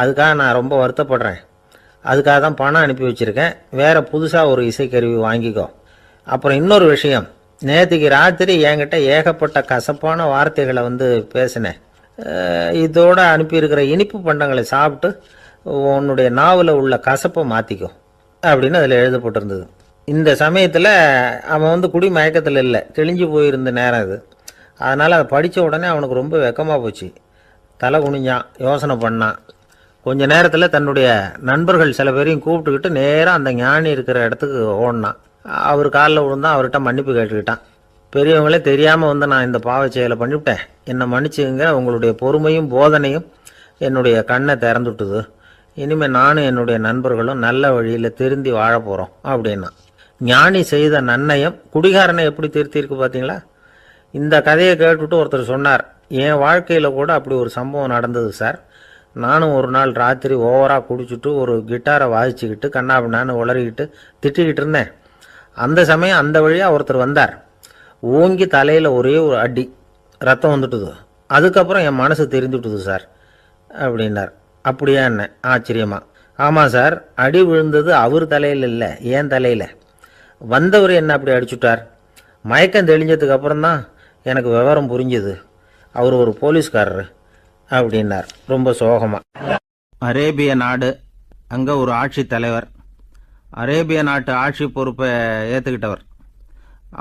அதுக்காக நான் ரொம்ப வருத்தப்படுறேன், அதுக்காக தான் பணம் அனுப்பி வச்சுருக்கேன், வேறு புதுசாக ஒரு இசைக்கருவி வாங்கிக்கோ. அப்புறம் இன்னொரு விஷயம், நேற்றுக்கு ராத்திரி என்கிட்ட ஏகப்பட்ட கசப்பான வார்த்தைகளை பேசினேன், இதோடு அனுப்பியிருக்கிற இனிப்பு பண்டங்களை சாப்பிட்டு உன்னுடைய நாவில் உள்ள கசப்பை மாற்றிக்கோ அப்படின்னு அதில் எழுதப்பட்டிருந்தது. இந்த சமயத்தில் அவன் குடி மயக்கத்தில் இல்லை, தெளிஞ்சு போயிருந்த நேரம் இது. அதனால் அதை படித்த உடனே அவனுக்கு ரொம்ப வெக்கமாக போச்சு. தலை குனிஞ்சான், யோசனை பண்ணான். கொஞ்ச நேரத்தில் தன்னுடைய நண்பர்கள் சில பேரையும் கூப்பிட்டுக்கிட்டு நேராக அந்த ஞானி இருக்கிற இடத்துக்கு ஓடினான். அவர் காலில் விழுந்தான், அவர்கிட்ட மன்னிப்பு கேட்டுக்கிட்டான். பெரியவங்களே தெரியாமல் வந்து நான் இந்த பாவச் செயலை பண்ணிவிட்டேன், என்னை மன்னிச்சுங்க, உங்களுடைய பொறுமையும் போதனையும் என்னுடைய கண்ணை திறந்துட்டுது, இனிமேல் நானும் என்னுடைய நண்பர்களும் நல்ல வழியில் திருந்தி வாழ போகிறோம் அப்படின்னா. ஞானி செய்த நன்னயம் குடிகாரனை எப்படி திருத்திருக்கு பார்த்தீங்களா? இந்த கதையை கேட்டுவிட்டு ஒருத்தர் சொன்னார், என் வாழ்க்கையில் கூட அப்படி ஒரு சம்பவம் நடந்தது சார். நானும் ஒரு நாள் ராத்திரி ஓவராக குடிச்சிட்டு ஒரு கிட்டாரை வாசிச்சுக்கிட்டு கண்ணாபின்னான்னு உளறிக்கிட்டு திட்டிக்கிட்டு இருந்தேன். அந்த சமயம் அந்த வழியாக ஒருத்தர் வந்தார். ஓங்கி தலையில் ஒரே ஒரு அடி, ரத்தம் வந்துட்டுது. அதுக்கப்புறம் என் மனசு தெரிந்துட்டுது சார் அப்படின்னார். அப்படியா என்ன ஆச்சரியமா? ஆமாம் சார், அடி விழுந்தது அவர் தலையில் இல்லை, ஏன் தலையில். வந்தவர் என்ன அப்படி அடிச்சுட்டார். மயக்கம் தெளிஞ்சதுக்கு அப்புறம்தான் எனக்கு விவரம் புரிஞ்சுது, அவர் ஒரு போலீஸ்காரர் அப்படின்னார் ரொம்ப சோகமாக. அரேபிய நாடு, அங்கே ஒரு ஆட்சி தலைவர், அரேபிய நாட்டு ஆட்சி பொறுப்பை ஏற்றுக்கிட்டவர்.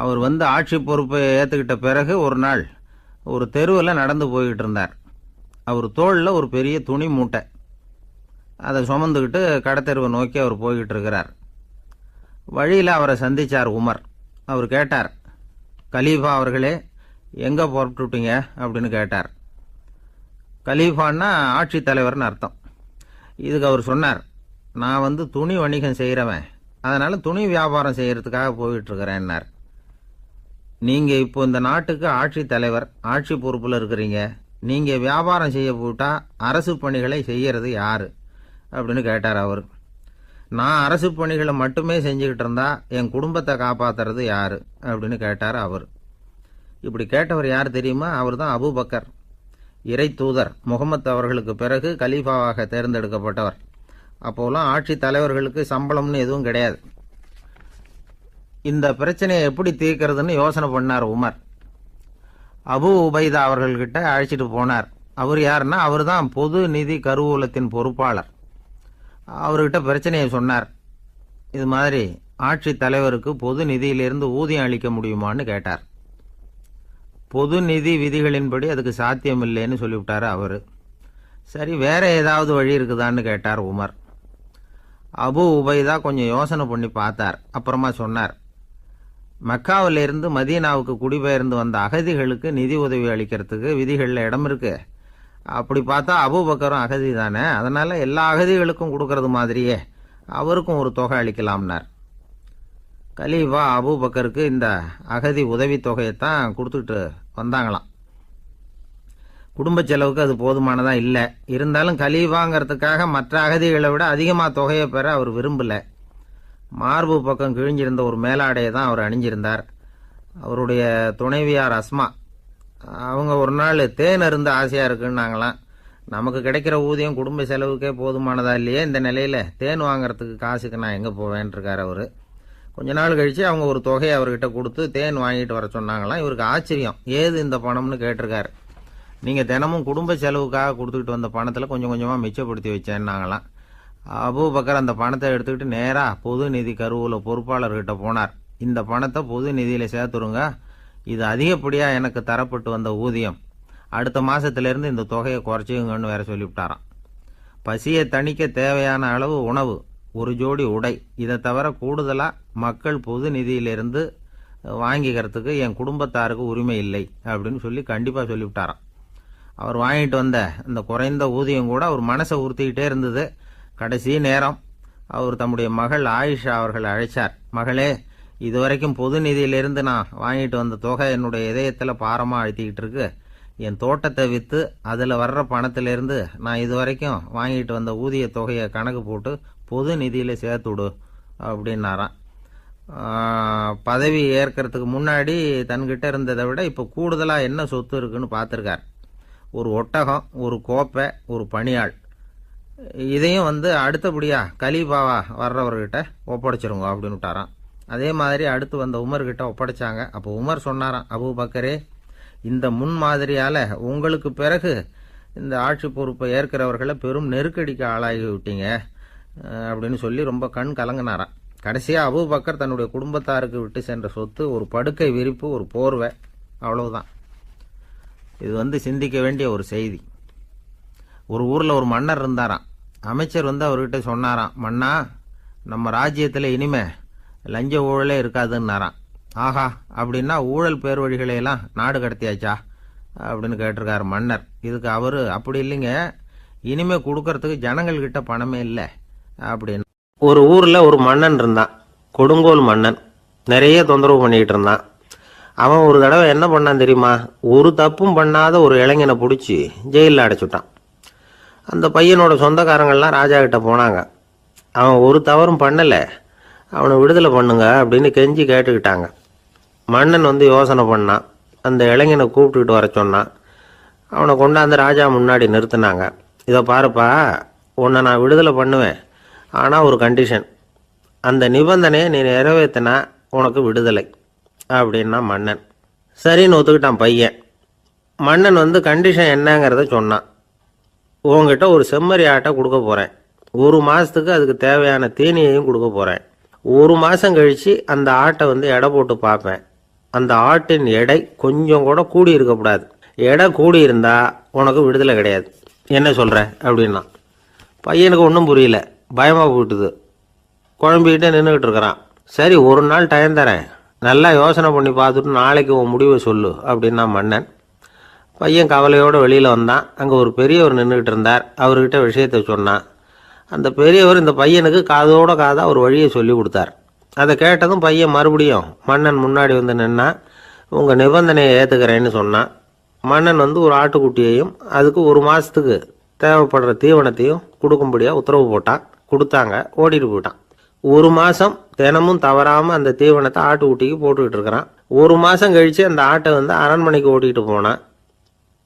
அவர் வந்து ஆட்சி பொறுப்பை ஏற்றுக்கிட்ட பிறகு ஒரு நாள் ஒரு தெருவில் நடந்து போய்கிட்டு இருந்தார். அவர் தோளில் ஒரு பெரிய துணி மூட்டை, அதை சுமந்துக்கிட்டு கடத்தெருவை நோக்கி அவர் போய்கிட்டு இருக்கிறார். வழியில் அவரை சந்தித்தார் உமர். அவர் கேட்டார், கலீஃபா அவர்களே, எங்கே புறப்பட்டுட்டீங்க அப்படின்னு கேட்டார். கலீஃபான்னா ஆட்சி தலைவர்னு அர்த்தம். இதுக்கு அவர் சொன்னார், நான் வந்து துணி வணிகம் செய்கிறவன், அதனால் துணி வியாபாரம் செய்கிறதுக்காக போயிட்டுருக்கிறேன்னார். நீங்கள் இப்போ இந்த நாட்டுக்கு ஆட்சி தலைவர், ஆட்சி பொறுப்பில் இருக்கிறீங்க, நீங்கள் வியாபாரம் செய்ய போட்டால் அரசு பணிகளை செய்கிறது யார் அப்படின்னு கேட்டார் அவர். நான் அரசு பணிகளை மட்டுமே செஞ்சுக்கிட்டு இருந்தா என் குடும்பத்தை காப்பாற்றுறது யார் அப்படின்னு கேட்டார் அவர். இப்படி கேட்டவர் யார் தெரியுமா? அவர் தான் அபூபக்கர், இறை தூதர் முகமது அவர்களுக்கு பிறகு கலீஃபாவாக தேர்ந்தெடுக்கப்பட்டவர். அப்போலாம் ஆட்சி தலைவர்களுக்கு சம்பளம்னு எதுவும் கிடையாது. இந்த பிரச்சனையை எப்படி தீர்க்கிறதுன்னு யோசனை பண்ணார் உமர். அபு உபைதா அவர்கள்கிட்ட அழைச்சிட்டு போனார். அவர் யாருன்னா, அவர் தான் பொது நிதி கருவூலத்தின் பொறுப்பாளர். அவர்கிட்ட பிரச்சனையை சொன்னார். இது மாதிரி ஆட்சி தலைவருக்கு பொது நிதியிலிருந்து ஊதியம் அளிக்க முடியுமான்னு கேட்டார். பொது நிதி விதிகளின்படி அதுக்கு சாத்தியம் இல்லைன்னு சொல்லிவிட்டார் அவர். சரி, வேற ஏதாவது வழி இருக்குதான்னு கேட்டார் உமர். அபு உபைதா கொஞ்சம் யோசனை பண்ணி பார்த்தார். அப்புறமா சொன்னார், மக்காவிலிருந்து மதீனாவுக்கு குடிபெயர்ந்து வந்த அகதிகளுக்கு நிதி உதவி அளிக்கிறதுக்கு விதிகளில் இடம் இருக்கு. அப்படி பார்த்தா அபூபக்கரும் அகதி தானே, அதனால எல்லா அகதிகளுக்கும் கொடுக்கறது மாதிரியே அவருக்கும் ஒரு தொகை அளிக்கலாம்னார். கலீஃபா அபூபக்கருக்கு இந்த அகதி உதவி தொகையைத்தான் கொடுத்துட்டு வந்தாங்களாம். குடும்ப செலவுக்கு அது போதுமானதா இல்லை. இருந்தாலும் கலீஃபாங்கிறதுக்காக மற்ற அகதிகளை விட அதிகமாக தொகையை பெற அவர் விரும்பலை. மார்பு பக்கம் கிழிஞ்சிருந்த ஒரு மேலாடையை தான் அவர் அணிஞ்சிருந்தார். அவருடைய துணைவியார் அஸ்மா, அவங்க ஒரு நாள் தேன் அருந்த ஆசையாக இருக்குன்னாங்களாம். நமக்கு கிடைக்கிற ஊதியம் குடும்ப செலவுக்கே போதுமானதா இல்லையே, இந்த நிலையில் தேன் வாங்கிறதுக்கு காசுக்கு நான் எங்கே போவேன்ருக்கார் அவர். கொஞ்ச நாள் கழித்து அவங்க ஒரு தொகையை அவர்கிட்ட கொடுத்து தேன் வாங்கிட்டு வர சொன்னாங்களாம். இவருக்கு ஆச்சரியம், ஏது இந்த பணம்னு கேட்டிருக்காரு. நீங்கள் தினமும் குடும்ப செலவுக்காக கொடுத்துக்கிட்டு வந்த பணத்தில் கொஞ்சம் கொஞ்சமாக மிச்சப்படுத்தி வச்சேன்னாங்களாம். அபூபக்கர் அந்த பணத்தை எடுத்துக்கிட்டு நேராக பொது நிதி கருவூல பொறுப்பாளர்கிட்ட போனார். இந்த பணத்தை பொது நிதியில் சேர்த்துருங்க, இது அதிகப்படியாக எனக்கு தரப்பட்டு வந்த ஊதியம், அடுத்த மாதத்திலேருந்து இந்த தொகையை குறைச்சிங்கன்னு வேற சொல்லிவிட்டாராம். பசியை தணிக்க தேவையான அளவு உணவு, ஒரு ஜோடி உடை, இதை தவிர கூடுதலாக மக்கள் பொது நிதியிலிருந்து வாங்கிக்கிறதுக்கு என் குடும்பத்தாருக்கு உரிமை இல்லை அப்படின்னு சொல்லி கண்டிப்பாக சொல்லிவிட்டாராம். அவர் வாங்கிட்டு வந்த இந்த குறைந்த ஊதியம் கூட அவர் மனசை உறுத்திக்கிட்டே இருந்தது. கடைசி நேரம் அவர் தம்முடைய மகள் ஆயிஷா அவர்கள் அழைச்சார். மகளே, இதுவரைக்கும் பொது நிதியிலிருந்து நான் வாங்கிட்டு வந்த தொகை என்னுடைய இதயத்தில் பாரமாக அழுத்திக்கிட்டு இருக்கு. என் தோட்டத்தை விற்று அதில் வர்ற பணத்திலிருந்து நான் இதுவரைக்கும் வாங்கிட்டு வந்த ஊதிய தொகையை கணக்கு போட்டு பொது நிதியில் சேர்த்துடு அப்படின்னாராம். பதவி ஏற்கிறதுக்கு முன்னாடி தன்கிட்ட இருந்ததை விட இப்போ கூடுதலாக என்ன சொத்து இருக்குன்னு பார்த்துருக்கார். ஒரு ஒட்டகம், ஒரு கோப்பை, ஒரு பணியாள். இதையும் அடுத்தபடியாக கலீஃபாவா வர்றவர்கிட்ட ஒப்படைச்சிருங்க அப்படின்னு விட்டாராம். அதே மாதிரி அடுத்து வந்த உமர்கிட்ட ஒப்படைச்சாங்க. அப்போ உமர் சொன்னாராம், அபூபக்கரே, இந்த முன்மாதிரியால் உங்களுக்கு பிறகு இந்த ஆட்சி பொறுப்பை ஏற்கிறவர்களை பெரும் நெருக்கடிக்கு ஆளாகி விட்டீங்க அப்படின்னு சொல்லி ரொம்ப கண் கலங்கினாராம். கடைசியாக அபூபக்கர் தன்னுடைய குடும்பத்தாருக்கு விட்டு சென்ற சொத்து ஒரு படுக்கை விரிப்பு, ஒரு போர்வை, அவ்வளவுதான். இது சிந்திக்க வேண்டிய ஒரு செய்தி. ஒரு ஊரில் ஒரு மன்னர் இருந்தாராம். அமைச்சர் அவர்கிட்ட சொன்னாராம், மன்னா, நம்ம ராஜ்யத்தில் இனிமே லஞ்ச ஊழலே இருக்காதுன்னாராம். ஆஹா, அப்படின்னா ஊழல் பேர் வழிகளையெல்லாம் நாடு கடத்தியாச்சா அப்படின்னு கேட்டிருக்காரு மன்னர். இதுக்கு அவர், அப்படி இல்லைங்க, இனிமே கொடுக்கறதுக்கு ஜனங்கள்கிட்ட பணமே இல்லை அப்படின்னு. ஒரு ஊரில் ஒரு மன்னன் இருந்தான், கொடுங்கோல் மன்னன். நிறைய தொந்தரவு பண்ணிக்கிட்டு இருந்தான். அவன் ஒரு தடவை என்ன பண்ணான் தெரியுமா? ஒரு தப்பும் பண்ணாத ஒரு இளைஞனை பிடிச்சி ஜெயிலில் அடைச்சுட்டான். அந்த பையனோட சொந்தக்காரங்கள்லாம் ராஜா கிட்ட போனாங்க. அவன் ஒரு தவறும் பண்ணலை, அவனை விடுதலை பண்ணுங்க அப்படின்னு கெஞ்சி கேட்டுக்கிட்டாங்க. மன்னன் யோசனை பண்ணான். அந்த இளைஞனை கூப்பிட்டுக்கிட்டு வர சொன்னான். அவனை கொண்டாந்து ராஜா முன்னாடி நிறுத்தினாங்க. இதை பாருப்பா, உன்னை நான் விடுதலை பண்ணுவேன், ஆனால் ஒரு கண்டிஷன். அந்த நிபந்தனையை நீ நிறைவேற்றினா உனக்கு விடுதலை அப்படின்னா மன்னன். சரின்னு ஒத்துக்கிட்டான் பையன். மன்னன் கண்டிஷன் என்னங்கிறத சொன்னான். உங்ககிட்ட ஒரு செம்மறி ஆட்டை கொடுக்க போகிறேன். 1 மாதத்துக்கு அதுக்கு தேவையான தீனியையும் கொடுக்க போகிறேன். 1 மாதம் கழித்து அந்த ஆட்டை எடை போட்டு பார்ப்பேன். அந்த ஆட்டின் எடை கொஞ்சம் கூட கூடி இருக்கக்கூடாது. எடை கூடி இருந்தால் உனக்கு விடுதலை கிடையாது. என்ன சொல்கிற அப்படின்னா. பையனுக்கு ஒன்றும் புரியல, பயமாக போயிட்டுது. குழம்பிக்கிட்டே நின்றுக்கிட்டு இருக்கிறான். சரி, ஒரு நாள் டைம் தரேன், நல்லா யோசனை பண்ணி பார்த்துட்டு நாளைக்கு உன் முடிவை சொல்லு அப்படின்னா மன்னன். பையன் கவலையோடு வெளியில் வந்தான். அங்கே ஒரு பெரியவர் நின்றுக்கிட்டு இருந்தார். அவர்கிட்ட விஷயத்தை சொன்னான். அந்த பெரியவர் இந்த பையனுக்கு காதோட காதாக ஒரு வழியை சொல்லி கொடுத்தார். அதை கேட்டதும் பையன் மறுபடியும் மன்னன் முன்னாடி நின்னா, உங்கள் நிபந்தனையை ஏற்றுக்கிறேன்னு சொன்னான். மன்னன் ஒரு ஆட்டுக்குட்டியையும் அதுக்கு 1 மாதத்துக்கு தேவைப்படுற தீவனத்தையும் கொடுக்கும்படியாக உத்தரவு போட்டான். கொடுத்தாங்க, ஓடிட்டு போயிட்டான். 1 மாதம் தினமும் தவறாமல் அந்த தீவனத்தை ஆட்டுக்குட்டிக்கு போட்டுக்கிட்டு இருக்கிறான். 1 மாதம் கழித்து அந்த ஆட்டை அரண்மனைக்கு ஓட்டிகிட்டு போனான்.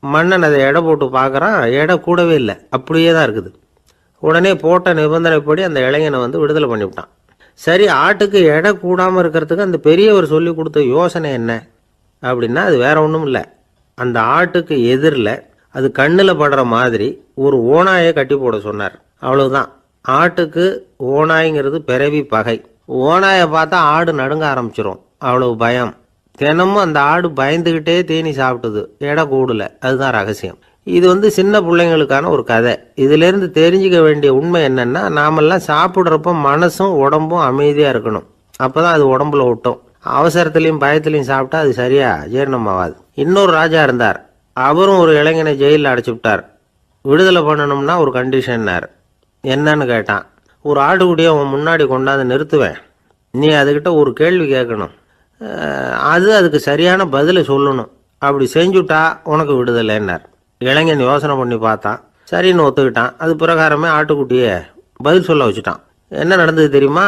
மன்னன் அதை எடை போட்டு பார்க்குறான். எடை கூடவே இல்லை, அப்படியே தான் இருக்குது. உடனே போட்ட நிபந்தனைப்படி அந்த இளைஞனை விடுதலை பண்ணிவிட்டான். சரி, ஆட்டுக்கு எடை கூடாமல் இருக்கிறதுக்கு அந்த பெரியவர் சொல்லி கொடுத்த யோசனை என்ன அப்படின்னா, அது வேற ஒன்றும் இல்லை. அந்த ஆட்டுக்கு எதிரில் அது கண்ணில் படுற மாதிரி ஒரு ஓநாயை கட்டி போட சொன்னார். அவ்வளவுதான். ஆட்டுக்கு ஓநாய்ங்கிறது பிறவி பகை. ஓநாயை பார்த்தா ஆடு நடுங்க ஆரம்பிச்சிரும், அவ்வளவு பயம். தினமும் அந்த ஆடு பயந்துக்கிட்டே தீனி சாப்பிட்டுது, எடை கூடல. அதுதான் ரகசியம். இது சின்ன பிள்ளைங்களுக்கான ஒரு கதை. இதிலேருந்து தெரிஞ்சிக்க வேண்டிய உண்மை என்னென்னா, நாமெல்லாம் சாப்பிட்றப்ப மனசும் உடம்பும் அமைதியாக இருக்கணும். அப்போ தான் அது உடம்புல விட்டும். அவசரத்துலேயும் பயத்துலையும் சாப்பிட்டா அது சரியாக ஜீரணம் ஆகாது. இன்னொரு ராஜா இருந்தார். அவரும் ஒரு இளைஞனை ஜெயிலில் அடைச்சி விட்டார். விடுதலை பண்ணணும்னா ஒரு கண்டிஷன்னார். என்னன்னு கேட்டான். ஒரு ஆட்டுக்குட்டியை அவன் முன்னாடி கொண்டாந்து நிறுத்துவேன், நீ அதுக்கிட்ட ஒரு கேள்வி கேட்கணும், அதுக்கு சரியான பதிலை சொல்லணும். அப்படி செஞ்சுட்டா உனக்கு விடுதலைன்னார். இளைஞன் யோசனை பண்ணி பார்த்தான். சரின்னு ஒத்துக்கிட்டான். அது பிரகாரமே ஆட்டுக்குட்டியை பதில் சொல்ல வச்சுட்டான். என்ன நடந்தது தெரியுமா?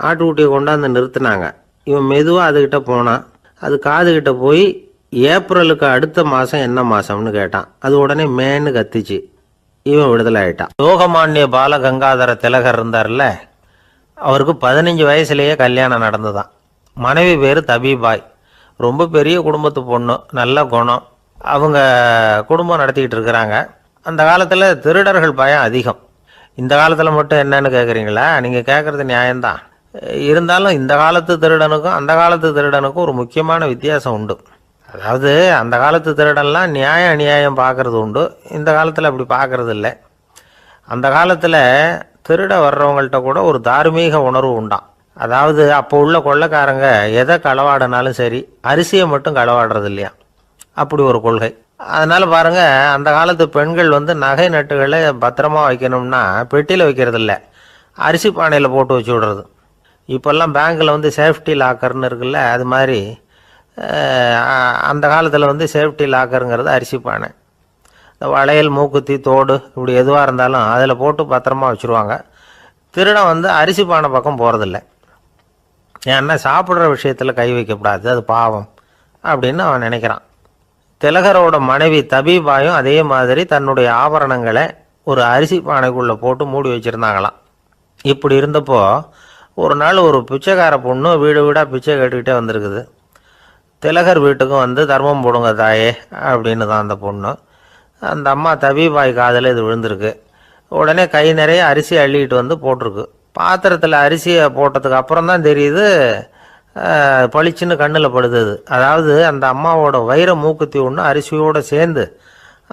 ஆட்டுக்குட்டியை கொண்டாந்து நிறுத்தினாங்க. இவன் மெதுவாக அதுக்கிட்ட போனான். அது காதுகிட்ட போய் ஏப்ரலுக்கு அடுத்த மாதம் என்ன மாதம்னு கேட்டான். அது உடனே மேன்னு கத்திச்சு. இவன் விடுதலை ஆகிட்டான். லோகமானிய பால கங்காதர திலகர் இருந்தார்ல, அவருக்கு 15 வயசுலேயே கல்யாணம் நடந்துதான். மனைவி பேர் தபிபாய். ரொம்ப பெரிய குடும்பத்து பொண்ணு, நல்ல குணம். அவங்க குடும்பம் நடத்திக்கிட்டு இருக்கிறாங்க. அந்த காலத்தில் திருடர்கள் பயம் அதிகம். இந்த காலத்தில் மட்டும் என்னன்னு கேட்குறீங்களா? நீங்கள் கேட்குறது நியாயம்தான். இருந்தாலும் இந்த காலத்து திருடனுக்கும் அந்த காலத்து திருடனுக்கும் ஒரு முக்கியமான வித்தியாசம் உண்டு. அதாவது அந்த காலத்து திருடன்லாம் நியாயம் அநியாயம் பார்க்குறது உண்டு, இந்த காலத்தில் அப்படி பார்க்குறது இல்லை. அந்த காலத்தில் திருட வர்றவங்கள்ட்ட கூட ஒரு தார்மீக உணர்வு உண்டாம். அதாவது அப்போ உள்ள கொள்ளைக்காரங்க எதை களவாடினாலும் சரி, அரிசியை மட்டும் களவாடுறது இல்லையா, அப்படி ஒரு கொள்கை. அதனால் பாருங்கள், அந்த காலத்து பெண்கள் நகை நட்டுகளை பத்திரமா வைக்கணும்னா பெட்டியில் வைக்கிறது இல்லை, அரிசி பானையில் போட்டு வச்சு விடுறது. இப்போல்லாம் பேங்க்கில் சேஃப்டி லாக்கர்னு இருக்குல்ல, அது மாதிரி அந்த காலத்தில் சேஃப்டி லாக்கருங்கிறது அரிசி பானை. இந்த வளையல், மூக்குத்தி, தோடு இப்படி எதுவாக இருந்தாலும் அதில் போட்டு பத்திரமா வச்சுருவாங்க. திருடன் அரிசி பானை பக்கம் போகிறதில்ல. ஏன்னா சாப்பிட்ற விஷயத்தில் கை வைக்கக்கூடாது, அது பாவம் அப்படின்னு அவன் நினைக்கிறான். திலகரோட மனைவி தபீபாயும் அதே மாதிரி தன்னுடைய ஆபரணங்களை ஒரு அரிசி பானைக்குள்ளே போட்டு மூடி வச்சுருந்தாங்களாம். இப்படி இருந்தப்போ ஒரு நாள் ஒரு பிச்சைக்கார பொண்ணு வீடு வீடாக பிச்சை கேட்டுக்கிட்டே வந்திருக்குது. திலகர் வீட்டுக்கும் தர்மம் போடுங்க தாயே அப்படின்னு தான் அந்த பொண்ணு. அந்த அம்மா தபீபாய் காதில் இது விழுந்திருக்கு. உடனே கை நிறைய அரிசி அள்ளிக்கிட்டு போட்டிருக்கு. பாத்திரத்தில் அரிசியை போட்டதுக்கு அப்புறம் தான் தெரியுது பளிச்சுன்னு கண்ணில் படுது. அதாவது அந்த அம்மாவோட வைர மூக்குத்தி ஒன்று அரிசியோடு சேர்ந்து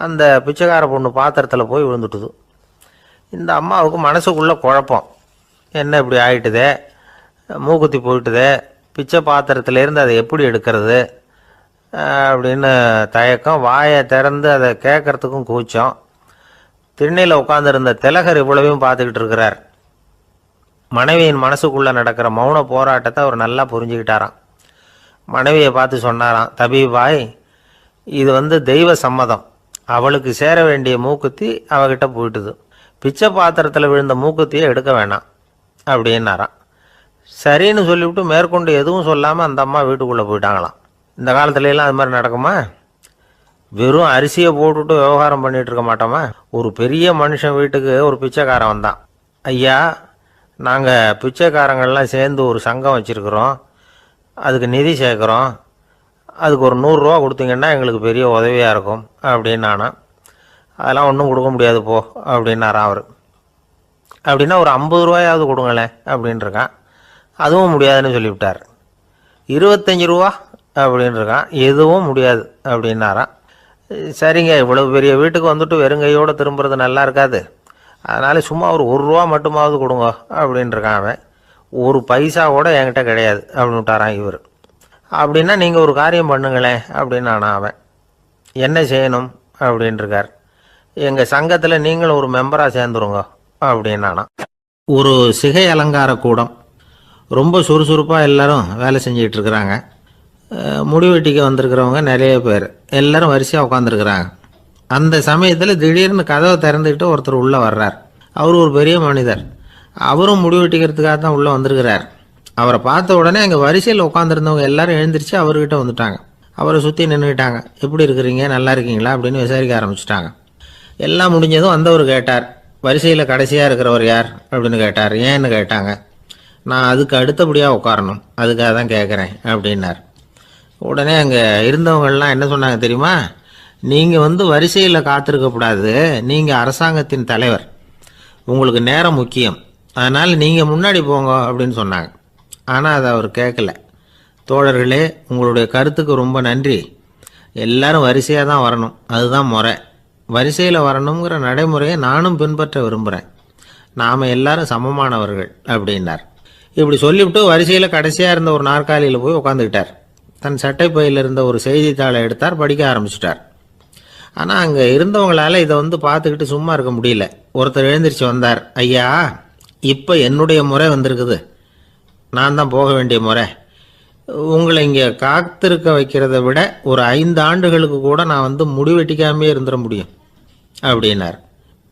அந்த பிச்சைக்கார பொண்ணு பாத்திரத்தில் போய் விழுந்துட்டுது. இந்த அம்மாவுக்கு மனசுக்குள்ளே குழப்பம், என்ன இப்படி ஆகிட்டுதே, மூக்குத்தி போயிட்டுதே, பிச்சை பாத்திரத்துலேருந்து அதை எப்படி எடுக்கிறது அப்படின்னு தயக்கம், வாயை திறந்து அதை கேட்கறதுக்கும் கூச்சம். திண்ணையில் உட்காந்துருந்த திலகர் இவ்வளவையும் பார்த்துக்கிட்டு இருக்கிறார். மனைவியின் மனசுக்குள்ளே நடக்கிற மௌன போராட்டத்தை அவர் நல்லா புரிஞ்சுக்கிட்டாராம். மனைவியை பார்த்து சொன்னாராம், தபீபாய், இது தெய்வ சம்மதம், அவளுக்கு சேர வேண்டிய மூக்குத்தி அவகிட்ட போயிட்டுது, பிச்சை பாத்திரத்தில் விழுந்த மூக்குத்தியை எடுக்க வேணாம் அப்படின்னாராம். சரின்னு சொல்லிவிட்டு மேற்கொண்டு எதுவும் சொல்லாமல் அந்த அம்மா வீட்டுக்குள்ளே போயிட்டாங்களாம். இந்த காலத்துலலாம் அது மாதிரி நடக்குமா? வெறும் அரிசியை போட்டுட்டு விவகாரம் பண்ணிகிட்டு இருக்க மாட்டோமா? ஒரு பெரிய மனுஷன் வீட்டுக்கு ஒரு பிச்சைக்காரன் வந்தான். ஐயா, நாங்கள் பிச்சைக்காரங்கள்லாம் சேர்ந்து ஒரு சங்கம் வச்சுருக்குறோம், அதுக்கு நிதி சேர்க்குறோம், அதுக்கு ஒரு 100 ரூபா கொடுத்தீங்கன்னா எங்களுக்கு பெரிய உதவியாக இருக்கும் அப்படின்னானா. அதெல்லாம் ஒன்றும் கொடுக்க முடியாது போ அப்படின்னாரான் அவர். அப்படின்னா ஒரு 50 ரூபாயாவது கொடுங்களேன் அப்படின்ட்டுருக்கான். அதுவும் முடியாதுன்னு சொல்லிவிட்டார். 25 ரூபா அப்படின்ட்டுருக்கான். எதுவும் முடியாது அப்படின்னாரான். சரிங்க, இவ்வளோ பெரிய வீட்டுக்கு வந்துட்டு வெறுங்கையோடு திரும்புறது நல்லா இருக்காது, அதனால் சும்மா ஒரு 1 ரூபா மட்டுமாவது கொடுங்க அப்படின்ட்டுருக்கான் அவன். ஒரு பைசா கூட என்கிட்ட கிடையாது அப்படின்னு விட்டாரான் இவர். அப்படின்னா நீங்கள் ஒரு காரியம் பண்ணுங்களேன் அப்படின்னானா அவன். என்ன செய்யணும் அப்படின்ட்டுருக்கார். எங்கள் சங்கத்தில் நீங்களும் ஒரு மெம்பராக சேர்ந்துருங்க அப்படின்னானா. ஒரு சிகை அலங்கார கூடம், ரொம்ப சுறுசுறுப்பாக எல்லாரும் வேலை செஞ்சிகிட்டு இருக்கிறாங்க. முடிவெட்டிக்கு வந்திருக்கிறவங்க நிறைய பேர், எல்லாரும் வரிசையாக உட்காந்துருக்குறாங்க. அந்த சமயத்தில் திடீர்னு கதவை திறந்துக்கிட்டு ஒருத்தர் உள்ளே வர்றார். அவர் ஒரு பெரிய மனிதர். அவரும் முடிவெட்டிக்கிறதுக்காக தான் உள்ளே வந்திருக்கிறார். அவரை பார்த்த உடனே அங்கே வரிசையில் உட்காந்துருந்தவங்க எல்லாரும் எழுந்திரிச்சு அவர்கிட்ட வந்துட்டாங்க. அவரை சுற்றி நின்றுக்கிட்டாங்க. எப்படி இருக்கிறீங்க, நல்லா இருக்கீங்களா அப்படின்னு விசாரிக்க ஆரம்பிச்சிட்டாங்க. எல்லாம் முடிஞ்சதும் வந்தவர் கேட்டார், வரிசையில் கடைசியாக இருக்கிறவர் யார் அப்படின்னு கேட்டார். ஏன்னு கேட்டாங்க. நான் அதுக்கு அடுத்தபடியாக உட்காரணும், அதுக்காக தான் கேட்குறேன் அப்படின்னார். உடனே அங்கே இருந்தவங்கள்லாம் என்ன சொன்னாங்க தெரியுமா? நீங்கள் வரிசையில் காத்திருக்கக்கூடாது, நீங்கள் அரசாங்கத்தின் தலைவர், உங்களுக்கு நேரம் முக்கியம், அதனால் நீங்கள் முன்னாடி போங்க அப்படின்னு சொன்னாங்க. ஆனால் அதை அவர் கேட்கல. தோழர்களே, உங்களுடைய கருத்துக்கு ரொம்ப நன்றி, எல்லாரும் வரிசையாக தான் வரணும், அதுதான் முறை, வரிசையில் வரணுங்கிற நடைமுறையை நானும் பின்பற்ற விரும்புகிறேன், நாம் எல்லாரும் சமமானவர்கள் அப்படின்னார். இப்படி சொல்லிவிட்டு வரிசையில் கடைசியாக இருந்த ஒரு நாற்காலியில் போய் உட்காந்துக்கிட்டார். தன் சட்டை பையில் இருந்த ஒரு செய்தித்தாளை எடுத்தார், படிக்க ஆரம்பிச்சிட்டார். ஆனால் அங்கே இருந்தவங்களால் இதை பார்த்துக்கிட்டு சும்மா இருக்க முடியல. ஒருத்தர் எழுந்திரிச்சு வந்தார். ஐயா, இப்போ என்னுடைய முறை வந்திருக்குது, நான் தான் போக வேண்டிய முறை, உங்களை இங்கே காத்திருக்க வைக்கிறத விட ஒரு 5 ஆண்டுகளுக்கு கூட நான் முடிவெட்டிக்காமே இருந்துட முடியும் அப்படின்னார்.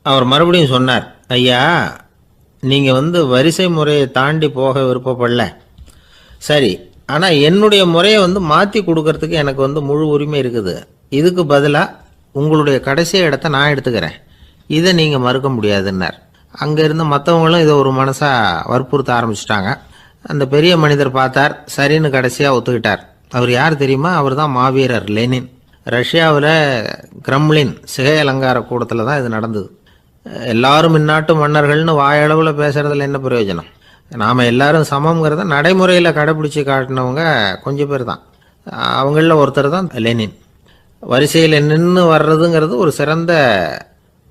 அவர் மறுபடியும் சொன்னார், ஐயா, நீங்கள் வரிசை முறையை தாண்டி போக விருப்பப்படல, சரி, ஆனால் என்னுடைய முறையை மாற்றி கொடுக்கறதுக்கு எனக்கு முழு உரிமை இருக்குது, இதுக்கு பதிலாக உங்களுடைய கடைசி இடத்த நான் எடுத்துக்கிறேன், இதை நீங்கள் மறுக்க முடியாதுன்னார். அங்கே இருந்த மற்றவங்களும் இதை ஒரு மனசாக வற்புறுத்த ஆரம்பிச்சிட்டாங்க. அந்த பெரிய மனிதர் பார்த்தார், சரின்னு கடைசியாக ஒத்துக்கிட்டார். அவர் யார் தெரியுமா? அவர் தான் மாவீரர் லெனின். ரஷ்யாவில் கிரெம்ளின் சிகை அலங்கார கூடத்தில் தான் இது நடந்தது. எல்லாரும் இந்நாட்டு மன்னர்கள்னு வாயளவில் பேசுகிறதுல என்ன பிரயோஜனம்? நாம் எல்லாரும் சமங்கிறத நடைமுறையில் கடைப்பிடிச்சி காட்டினவங்க கொஞ்சம் பேர் தான். அவங்களில் ஒருத்தர் தான் லெனின். வரிசையில் நின்று வர்றதுங்கிறது ஒரு சிறந்த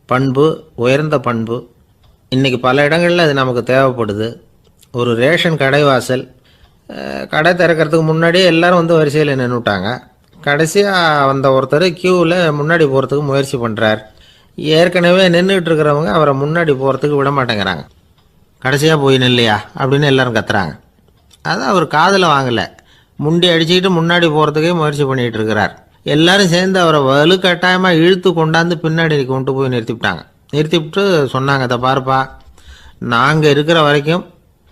பண்பு, உயர்ந்த பண்பு. இன்றைக்கி பல இடங்களில் அது நமக்கு தேவைப்படுது. ஒரு ரேஷன் கடைவாசல், கடை திறக்கிறதுக்கு முன்னாடியே எல்லோரும் வரிசையில் நின்றுட்டாங்க. கடைசியாக வந்த ஒருத்தர் க்யூவில் முன்னாடி போகிறதுக்கு முயற்சி பண்ணுறார். ஏற்கனவே நின்றுட்டு இருக்கிறவங்க அவரை முன்னாடி போகிறதுக்கு விட மாட்டேங்கிறாங்க. கடைசியாக போய் நில்லையா அப்படின்னு எல்லோரும் கத்துறாங்க. அதை அவர் காதில் வாங்கலை, முண்டி அடிச்சுக்கிட்டு முன்னாடி போகிறதுக்கே முயற்சி பண்ணிகிட்டு இருக்கிறார். எல்லாரும் சேர்ந்து அவரை வலுக்கட்டாயமாக இழுத்து கொண்டாந்து பின்னாடி கொண்டு போய் நிறுத்திவிட்டாங்க. நிறுத்திவிட்டு சொன்னாங்க, அதை பாருப்பா, நாங்கள் இருக்கிற வரைக்கும்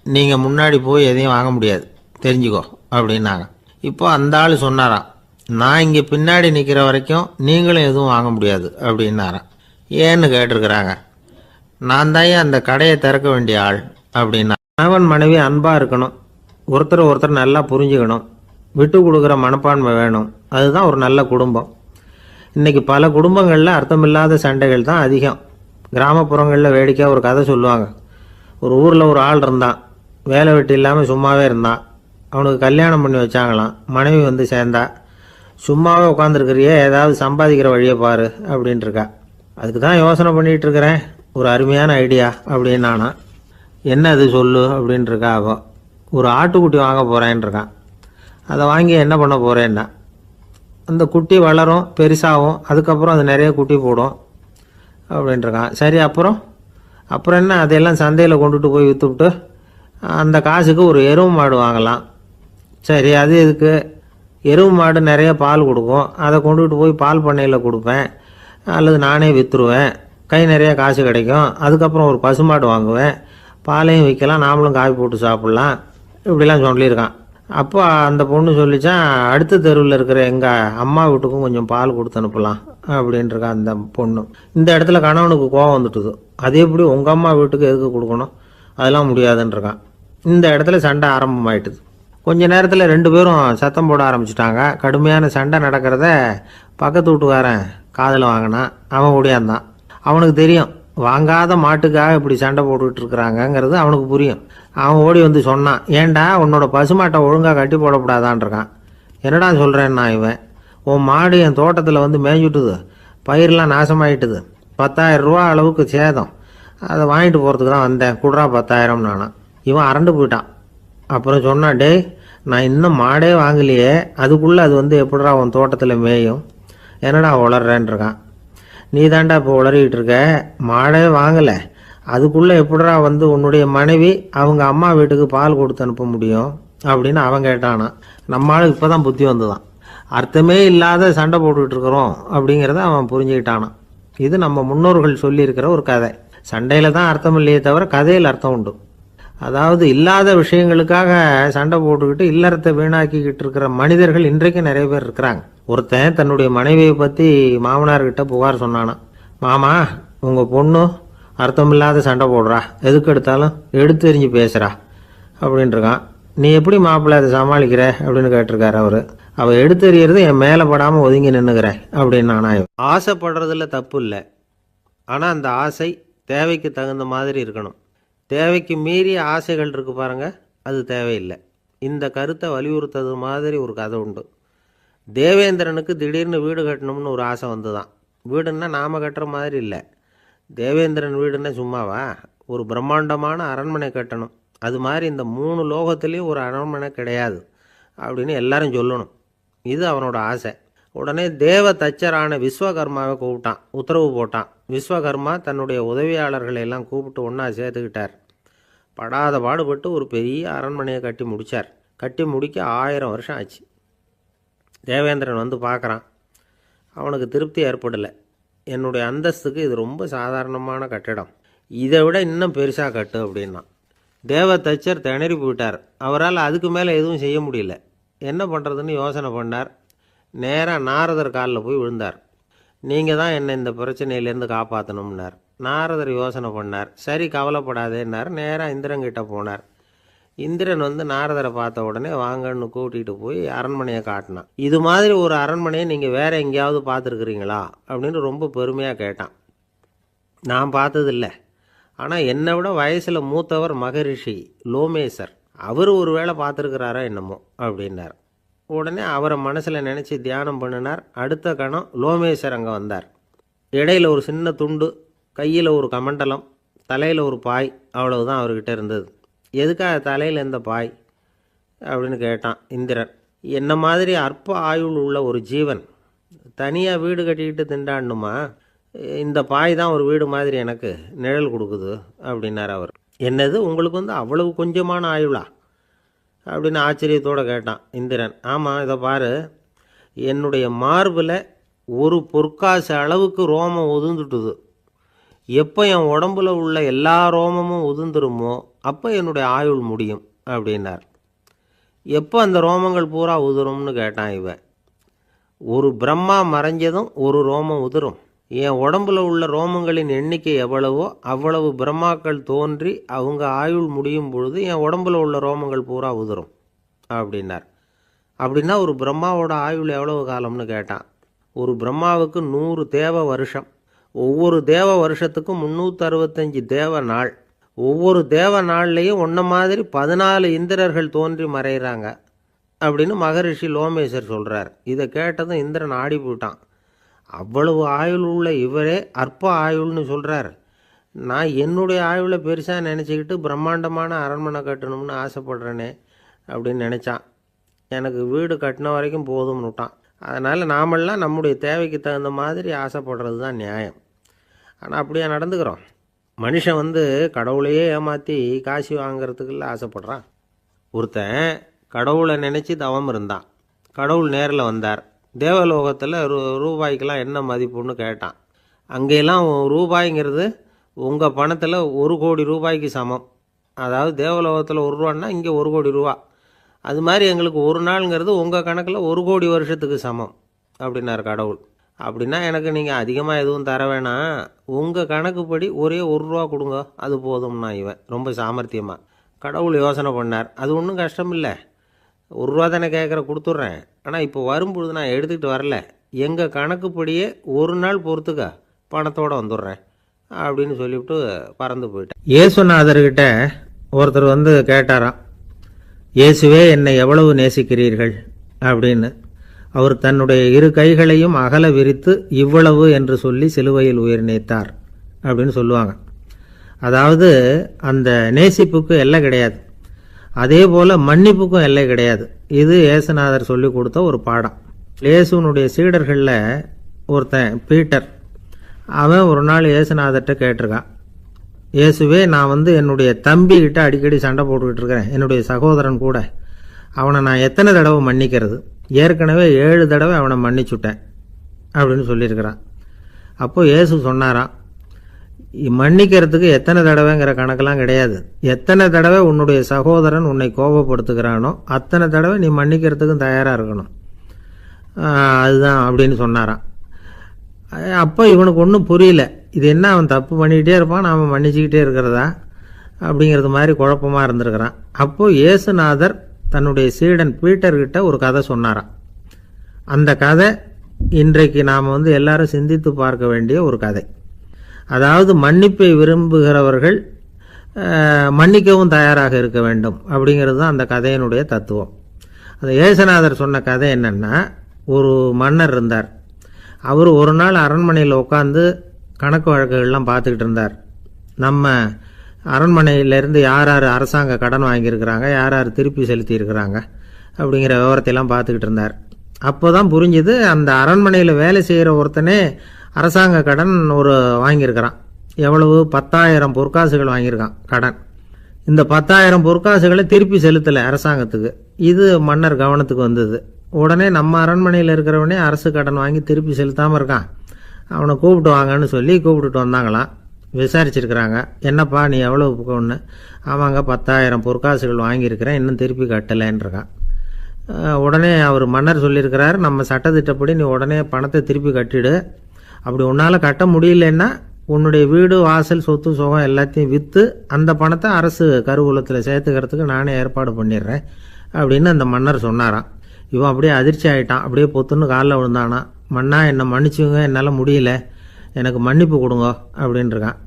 நீங்கள் முன்னாடி போய் எதையும் வாங்க முடியாது, தெரிஞ்சுக்கோ அப்படின்னாங்க. இப்போ அந்த ஆள் சொன்னாராம், நான் இங்கே பின்னாடி நிற்கிற வரைக்கும் நீங்களும் எதுவும் வாங்க முடியாது அப்படின்னாராம். ஏன்னு கேட்டிருக்கிறாங்க. நான் தான் அந்த கடையை திறக்க வேண்டிய ஆள் அப்படின்னா. கணவன் மனைவி அன்பாக இருக்கணும், ஒருத்தர் நல்லா புரிஞ்சுக்கணும், விட்டு கொடுக்குற மனப்பான்மை வேணும், அதுதான் ஒரு நல்ல குடும்பம். இன்றைக்கி பல குடும்பங்களில் அர்த்தமில்லாத சண்டைகள் தான் அதிகம். கிராமப்புறங்களில் வேடிக்கையாக ஒரு கதை சொல்லுவாங்க. ஒரு ஊரில் ஒரு ஆள் இருந்தான், வேலை வெட்டி இல்லாமல் சும்மாவே இருந்தான். அவனுக்கு கல்யாணம் பண்ணி வச்சாங்களாம். மனைவி வந்து சேர்ந்தா. சும்மாவே உட்காந்துருக்கிறியே, ஏதாவது சம்பாதிக்கிற வழியை பாரு அப்படின்ட்டுருக்கா. அதுக்கு தான் யோசனை பண்ணிகிட்டு இருக்கிறேன், ஒரு அருமையான ஐடியா அப்படின்னு நானா. என்ன அது சொல்லு அப்படின்ட்டுருக்கா. அவன் ஒரு ஆட்டுக்குட்டி வாங்க போகிறேன்ருக்கான். அதை வாங்கி என்ன பண்ண போகிறேன்னா, அந்த குட்டி வளரும், பெருசாகும், அதுக்கப்புறம் அது நிறைய குட்டி போடும் அப்படின்ட்டுருக்கான். சரி, அப்புறம் என்ன, அதையெல்லாம் சந்தையில் கொண்டுட்டு போய் விற்றுவிட்டு அந்த காசுக்கு ஒரு எருவு மாடு வாங்கலாம். சரி, அது எதுக்கு? எருவு மாடு நிறைய பால் கொடுக்கும், அதை கொண்டுகிட்டு போய் பால் பண்ணையில் கொடுப்பேன், அல்லது நானே விற்றுருவேன், கை நிறைய காசு கிடைக்கும். அதுக்கப்புறம் ஒரு பசுமாடு வாங்குவேன், பாலையும் விற்கலாம், நாமளும் காய் போட்டு சாப்பிட்லாம், இப்படிலாம் சொல்லியிருக்கான். அப்போ அந்த பொண்ணு சொல்லிச்சான், அடுத்த தெருவில் இருக்கிற எங்கள் அம்மா வீட்டுக்கும் கொஞ்சம் பால் கொடுத்து அனுப்பலாம் அப்படின்ட்டுருக்கான் அந்த பொண்ணு. இந்த இடத்துல கணவனுக்கு கோபம் வந்துட்டுது. அது எப்படி உங்கள் அம்மா வீட்டுக்கு எதுக்கு கொடுக்கணும், அதெல்லாம் முடியாதுன்றிருக்கான். இந்த இடத்துல சண்டை ஆரம்பமாயிட்டுது. கொஞ்ச நேரத்தில் 2 பேரும் சத்தம் போட ஆரம்பிச்சிட்டாங்க. கடுமையான சண்டை நடக்கிறத பக்கத்து வீட்டுக்காரன் காதில் வாங்கினான். அவன் ஓடியாந்தான். அவனுக்கு தெரியும், வாங்காத மாட்டுக்காக இப்படி சண்டை போட்டுக்கிட்டு இருக்கிறாங்கங்கிறது அவனுக்கு புரியும். அவன் ஓடி வந்து சொன்னான், ஏண்டா உன்னோட பசுமாட்டை ஒழுங்காக கட்டி போடக்கூடாதான்ருக்கான். என்னடா சொல்கிறேன்னா, இவன் உன் மாடு என் தோட்டத்தில் வந்து மேய்ஞ்சுட்டுது, பயிரெலாம் நாசமாயிட்டுது, 10,000 ரூபா அளவுக்கு சேதம், அதை வாங்கிட்டு போகிறதுக்கு தான் வந்தேன், குடுறா 10,000 நானா. இவன் அரண்டு போயிட்டான். அப்புறம் சொன்னான், டே நான் இன்னும் மாடே வாங்கலையே, அதுக்குள்ளே அது வந்து எப்படிடா உன் தோட்டத்தில் மேயும், என்னடா உளர்றேன்ருக்கான். நீ தாண்டா இப்போ உளறிக்கிட்டு இருக்க, மாடே வாங்கலை, அதுக்குள்ளே எப்படிடா வந்து உன்னுடைய மனைவி அவங்க அம்மா வீட்டுக்கு பால் கொடுத்து அனுப்ப முடியும் அப்படின்னு அவன் கேட்டானா. நம்மளுக்கு இப்போ தான் புத்தி வந்துதான், அர்த்தமே இல்லாத சண்டை போட்டுக்கிட்டு இருக்கிறோம் அப்படிங்கிறத அவன் புரிஞ்சுக்கிட்டானான். இது நம்ம முன்னோர்கள் சொல்லியிருக்கிற ஒரு கதை. சண்டையில் தான் அர்த்தம் இல்லையே தவிர கதையில் அர்த்தம் உண்டு. அதாவது இல்லாத விஷயங்களுக்காக சண்டை போட்டுக்கிட்டு இல்லறத்தை வீணாக்கிக்கிட்டு இருக்கிற மனிதர்கள் இன்றைக்கு நிறைய பேர் இருக்கிறாங்க. ஒருத்தன் தன்னுடைய மனைவியை பற்றி மாமனார்கிட்ட புகார் சொன்னானா, மாமா உங்கள் பொண்ணு அர்த்தமில்லாத சண்டை போடுறா, எதுக்கு எடுத்தாலும் எடுத்து எறிஞ்சு பேசுகிறா அப்படின்ட்டுருக்கான். நீ எப்படி மாப்பிள்ளை அதை சமாளிக்கிற அப்படின்னு கேட்டிருக்காரு அவர். அவள் எடுத்தெறியறது என் மேலே படாமல் ஒதுங்கி நின்றுக்கிறேன் அப்படின்னு நானா. ஆசைப்படுறதுல தப்பு இல்லை, ஆனால் அந்த ஆசை தேவைக்கு தகுந்த மாதிரி இருக்கணும். தேவைக்கு மீறிய ஆசைகள் இருக்குது பாருங்கள், அது தேவையில்லை. இந்த கருத்தை வலியுறுத்தது மாதிரி ஒரு கதை உண்டு. தேவேந்திரனுக்கு திடீர்னு வீடு கட்டணும்னு ஒரு ஆசை வந்து தான். வீடுன்னா நாம் கட்டுற மாதிரி இல்லை. தேவேந்திரன் வீடுன்னா சும்மாவா, ஒரு பிரம்மாண்டமான அரண்மனை கட்டணும். அது மாதிரி இந்த 3 லோகத்துலேயும் ஒரு அரண்மனை கிடையாது அப்படின்னு எல்லாரும் சொல்லணும். இது அவனோட ஆசை. உடனே தேவ தச்சரான விஸ்வகர்மாவை கூப்பிட்டான், உத்தரவு போட்டான். விஸ்வகர்மா தன்னுடைய உதவியாளர்களை எல்லாம் கூப்பிட்டு ஒன்றா சேர்த்துக்கிட்டார். படாத பாடுபட்டு ஒரு பெரிய அரண்மனையை கட்டி முடித்தார். கட்டி முடிக்க 1000 வருஷம் ஆச்சு. தேவேந்திரன் வந்து பார்க்குறான். அவனுக்கு திருப்தி ஏற்படலை. என்னுடைய அந்தஸ்துக்கு இது ரொம்ப சாதாரணமான கட்டிடம், இதை விட இன்னும் பெருசாக கட்டு அப்படின்னா. தேவ தச்சர் திணறி போயிட்டார். அவரால் அதுக்கு மேலே எதுவும் செய்ய முடியல. என்ன பண்ணுறதுன்னு யோசனை பண்ணார். நேராக நாரதர் காலில் போய் விழுந்தார். நீங்கள் தான் என்னை இந்த பிரச்சனையிலேருந்து காப்பாற்றணும்னார். நாரதர் யோசனை பண்ணார். சரி கவலைப்படாதேன்னார். நேராக இந்திரன்கிட்ட போனார். இந்திரன் வந்து நாரதரை பார்த்த உடனே வாங்கன்னு கூட்டிகிட்டு போய் அரண்மனையை காட்டினான். இது மாதிரி ஒரு அரண்மனையை நீங்கள் வேறு எங்கேயாவது பார்த்துருக்குறீங்களா அப்படின்னு ரொம்ப பெருமையாக கேட்டான். நான் பார்த்ததில்ல, ஆனால் என்னை விட வயசில் மூத்தவர் மகரிஷி லோமேசர், அவர் ஒரு வேளை பார்த்துருக்கிறாரா என்னமோ அப்படின்னார். உடனே அவரை மனசில் நினச்சி தியானம் பண்ணினார். அடுத்த கணம் லோமேசர் அங்கே வந்தார். இடையில் ஒரு சின்ன துண்டு, கையில் ஒரு கமண்டலம், தலையில் ஒரு பாய், அவ்வளவுதான் அவர்கிட்ட இருந்தது. எதுக்காக தலையில் எந்த பாய் அப்படின்னு கேட்டான் இந்திரன். என்ன மாதிரி அற்ப ஆயுள் உள்ள ஒரு ஜீவன் தனியாக வீடு கட்டிக்கிட்டு திண்டாடணுமா? இந்த பாய் தான் ஒரு வீடு மாதிரி எனக்கு நிழல் கொடுக்குது அப்படின்னார் அவர். என்னது, உங்களுக்கு வந்து அவ்வளவு கொஞ்சமான ஆயுளா அப்படின்னு ஆச்சரியத்தோடு கேட்டான் இந்திரன். ஆமாம், இதை பாரு, என்னுடைய மார்பில் ஒரு பொற்காசு அளவுக்கு ரோமம் உதிர்ந்துட்டுது. எப்போ என் உடம்புல உள்ள எல்லா ரோமமும் உதிர்ந்துருமோ அப்போ என்னுடைய ஆயுள் முடியும் அப்படின்னார். எப்போ அந்த ரோமங்கள் பூரா உதிரும்னு கேட்டான் இவன். ஒரு பிரம்மா மறைஞ்சதும் ஒரு ரோமம் உதிரும். என் உடம்புல உள்ள ரோமங்களின் எண்ணிக்கை எவ்வளவோ அவ்வளவு பிரம்மாக்கள் தோன்றி அவங்க ஆயுள் முடியும் பொழுது என் உடம்புல உள்ள ரோமங்கள் பூரா உதிரும் அப்படின்னார். அப்படின்னா ஒரு பிரம்மாவோட ஆயுள் எவ்வளவு காலம்னு கேட்டான். ஒரு பிரம்மாவுக்கு 100 தேவ வருஷம். ஒவ்வொரு தேவ வருஷத்துக்கும் 365 தேவ நாள். ஒவ்வொரு தேவ நாள்லேயும் ஒன்றை மாதிரி 14 இந்திரர்கள் தோன்றி மறைகிறாங்க அப்படின்னு மகரிஷி லோமேசர் சொல்கிறார். இதை கேட்டதும் இந்திரன் ஆடி போயிட்டான். அவ்வளவு ஆயுள் உள்ள இவரே அற்ப ஆயுள்னு சொல்கிறார். நான் என்னுடைய ஆயுளை பெருசாக நினச்சிக்கிட்டு பிரம்மாண்டமான அரண்மனை கட்டணும்னு ஆசைப்படுறேனே அப்படின்னு நினச்சான். எனக்கு வீடு கட்டின வரைக்கும் போதும்னு விட்டான். அதனால் நாமெல்லாம் நம்முடைய தேவைக்கு தகுந்த மாதிரி ஆசைப்படுறது தான் நியாயம். ஆனால் அப்படியே நடந்துக்கிறோம். மனுஷன் கடவுளையே ஏமாற்றி காசு வாங்கிறதுக்குள்ள ஆசைப்படுறான். ஒருத்தன் கடவுளை நினச்சி தவம் இருந்தான். கடவுள் நேரில் வந்தார். தேவலோகத்தில் ரூபாய்க்கெல்லாம் என்ன மதிப்புன்னு கேட்டான். அங்கெல்லாம் ரூபாய்ங்கிறது உங்கள் பணத்தில் 1 கோடி ரூபாய்க்கு சமம். அதாவது தேவலோகத்தில் 1 ரூபான்னா இங்கே 1 கோடி ரூபா. அது மாதிரி எங்களுக்கு ஒரு நாளுங்கிறது உங்கள் கணக்கில் 1 கோடி வருஷத்துக்கு சமம் அப்படின்னார் கடவுள். அப்படின்னா எனக்கு நீங்கள் அதிகமாக எதுவும் தர வேணாம், உங்கள் கணக்குப்படி ஒரே 1 ரூபா கொடுங்க, அது போதும்னா இவன் ரொம்ப சாமர்த்தியமாக. கடவுள் யோசனை பண்ணார். அது ஒன்றும் கஷ்டம் இல்லை, 1 ரூபா தானே கேட்குற, கொடுத்துட்றேன். ஆனால் இப்போ வரும்பொழுது நான் எடுத்துக்கிட்டு வரல, எங்கள் கணக்குப்படியே 1 நாள் பொறுத்துக்க பணத்தோடு வந்துடுறேன் அப்படின்னு சொல்லிவிட்டு பறந்து போயிட்டேன். இயேசுநாதர்கிட்ட ஒருத்தர் கேட்டாராம், இயேசுவே என்னை எவ்வளவு நேசிக்கிறீர்கள் அப்படின்னு. அவர் தன்னுடைய 2 கைகளையும் அகல விரித்து இவ்வளவு என்று சொல்லி சிலுவையில் உயிர் நீத்தார் அப்படின்னு சொல்லுவாங்க. அதாவது அந்த நேசிப்புக்கு எல்லை கிடையாது, அதே போல் மன்னிப்புக்கும் எல்லை கிடையாது. இது இயேசுநாதர் சொல்லி கொடுத்த ஒரு பாடம். இயேசுனுடைய சீடர்களில் ஒருத்தன் பீட்டர், அவன் ஒரு நாள் இயேசுநாதர்கிட்ட கேட்டிருக்கான், இயேசுவே நான் என்னுடைய தம்பிக்கிட்ட அடிக்கடி சண்டை போட்டுக்கிட்டு இருக்கிறேன், என்னுடைய சகோதரன் கூட, அவனை நான் எத்தனை தடவை மன்னிக்கிறது? ஏற்கனவே 7 தடவை அவனை மன்னிச்சுட்டேன் அப்படின்னு சொல்லியிருக்கிறான். அப்போது இயேசு சொன்னாராம், மன்னிக்கிறதுக்கு எத்தனை தடவைங்கிற கணக்கெல்லாம் கிடையாது, எத்தனை தடவை உன்னுடைய சகோதரன் உன்னை கோபப்படுத்துகிறானோ அத்தனை தடவை நீ மன்னிக்கிறதுக்கும் தயாராக இருக்கணும், அதுதான் அப்படின்னு சொன்னாராம். அப்போ இவனுக்கு ஒன்றும் புரியல, இது என்ன அவன் தப்பு பண்ணிக்கிட்டே இருப்பான், நாம் மன்னிச்சுக்கிட்டே இருக்கிறதா அப்படிங்கிறது மாதிரி குழப்பமாக இருந்திருக்கிறான். அப்போது இயேசுநாதர் தன்னுடைய சீடன் பீட்டர்கிட்ட ஒரு கதை சொன்னாராம். அந்த கதை இன்றைக்கு நாம் எல்லாரும் சிந்தித்து பார்க்க வேண்டிய ஒரு கதை. அதாவது மன்னிப்பை விரும்புகிறவர்கள் மன்னிக்கவும் தயாராக இருக்க வேண்டும் அப்படிங்கிறது தான் அந்த கதையினுடைய தத்துவம். அந்த இயேசுநாதர் சொன்ன கதை என்னென்னா, ஒரு மன்னர் இருந்தார். அவர் ஒரு நாள் அரண்மனையில் உட்காந்து கணக்கு வழக்குகள்லாம் பார்த்துக்கிட்டு இருந்தார். நம்ம அரண்மனையிலேருந்து யார் யார் அரசாங்க கடன் வாங்கியிருக்கிறாங்க, யார் யார் திருப்பி செலுத்தியிருக்கிறாங்க அப்படிங்கிற விவரத்தையெல்லாம் பார்த்துக்கிட்டு இருந்தார். அப்போ தான் புரிஞ்சுது, அந்த அரண்மனையில் வேலை செய்கிற ஒருத்தனே அரசாங்க கடன் வாங்கியிருக்கிறான். எவ்வளவு? 10,000 பொற்காசுகள் வாங்கியிருக்கான் கடன். இந்த 10,000 பொற்காசுகளை திருப்பி செலுத்தலை அரசாங்கத்துக்கு. இது மன்னர் கவனத்துக்கு வந்தது. உடனே நம்ம அரண்மனையில் இருக்கிறவனே அரசு கடன் வாங்கி திருப்பி செலுத்தாமல் இருக்கான், அவனை கூப்பிட்டு வாங்கன்னு சொல்லி கூப்பிட்டுட்டு வந்தாங்களாம். விசாரிச்சிருக்கிறாங்க, என்னப்பா நீ எவ்வளோ ஒன்று? ஆமாங்க 10,000 பொற்காசுகள் வாங்கியிருக்கிறேன், இன்னும் திருப்பி கட்டலைன்றிருக்கான். உடனே அவர் மன்னர் சொல்லியிருக்கிறார், நம்ம சட்டத்திட்டப்படி நீ உடனே பணத்தை திருப்பி கட்டிடு, அப்படி உன்னால் கட்ட முடியலன்னா உன்னுடைய வீடு வாசல் சொத்து சுகம் எல்லாத்தையும் விற்று அந்த பணத்தை அரசு கருவூலத்தில் சேர்த்துக்கிறதுக்கு நானே ஏற்பாடு பண்ணிடுறேன் அப்படின்னு அந்த மன்னர் சொன்னாராம். இவன் அப்படியே அதிர்ச்சி ஆகிட்டான், அப்படியே பொத்துன்னு காலில் விழுந்தானா, மன்னா என்னை மன்னிச்சுங்க, என்னால் முடியல, எனக்கு மன்னிப்பு கொடுங்க அப்படின்ட்டுருக்கான்.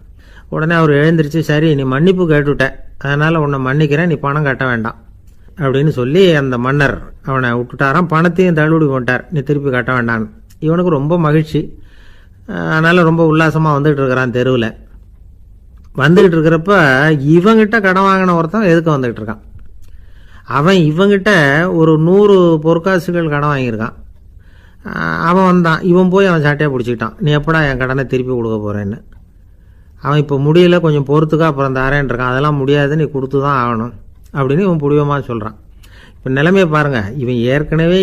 உடனே அவர் எழுந்திரிச்சு, சரி நீ மன்னிப்பு கேட்டுவிட்ட, அதனால் உன்னை மன்னிக்கிறேன், நீ பணம் கட்ட வேண்டாம் அப்படின்னு சொல்லி அந்த மன்னர் அவனை விட்டுட்டாராம். பணத்தையும் தள்ளுபடி பண்ணிட்டார், நீ திருப்பி கட்ட வேண்டான்னு. இவனுக்கு ரொம்ப மகிழ்ச்சி, அதனால் ரொம்ப உல்லாசமாக வந்துகிட்டு இருக்கிறான். தெருவில் வந்துக்கிட்டு இருக்கிறப்ப இவங்கிட்ட கடன் வாங்கின ஒருத்தன் எதுக்கு வந்துக்கிட்டு இருக்கான். அவன் இவங்கிட்ட ஒரு 100 பொற்காசுகள் கடன் வாங்கியிருக்கான். அவன் வந்தான், இவன் போய் அவன் சாட்டையை பிடிச்சிக்கிட்டான், நீ எப்படா என் கடனை திருப்பி கொடுக்க போகிறேன்னு. அவன் இப்போ முடியல, கொஞ்சம் பொறுத்துக்கா, அப்புறம் தரேன் இருக்கான். அதெல்லாம் முடியாது, நீ கொடுத்து தான் ஆகணும் அப்படின்னு இவன் புடிவமாக சொல்கிறான். இப்போ நிலைமையை பாருங்கள், இவன் ஏற்கனவே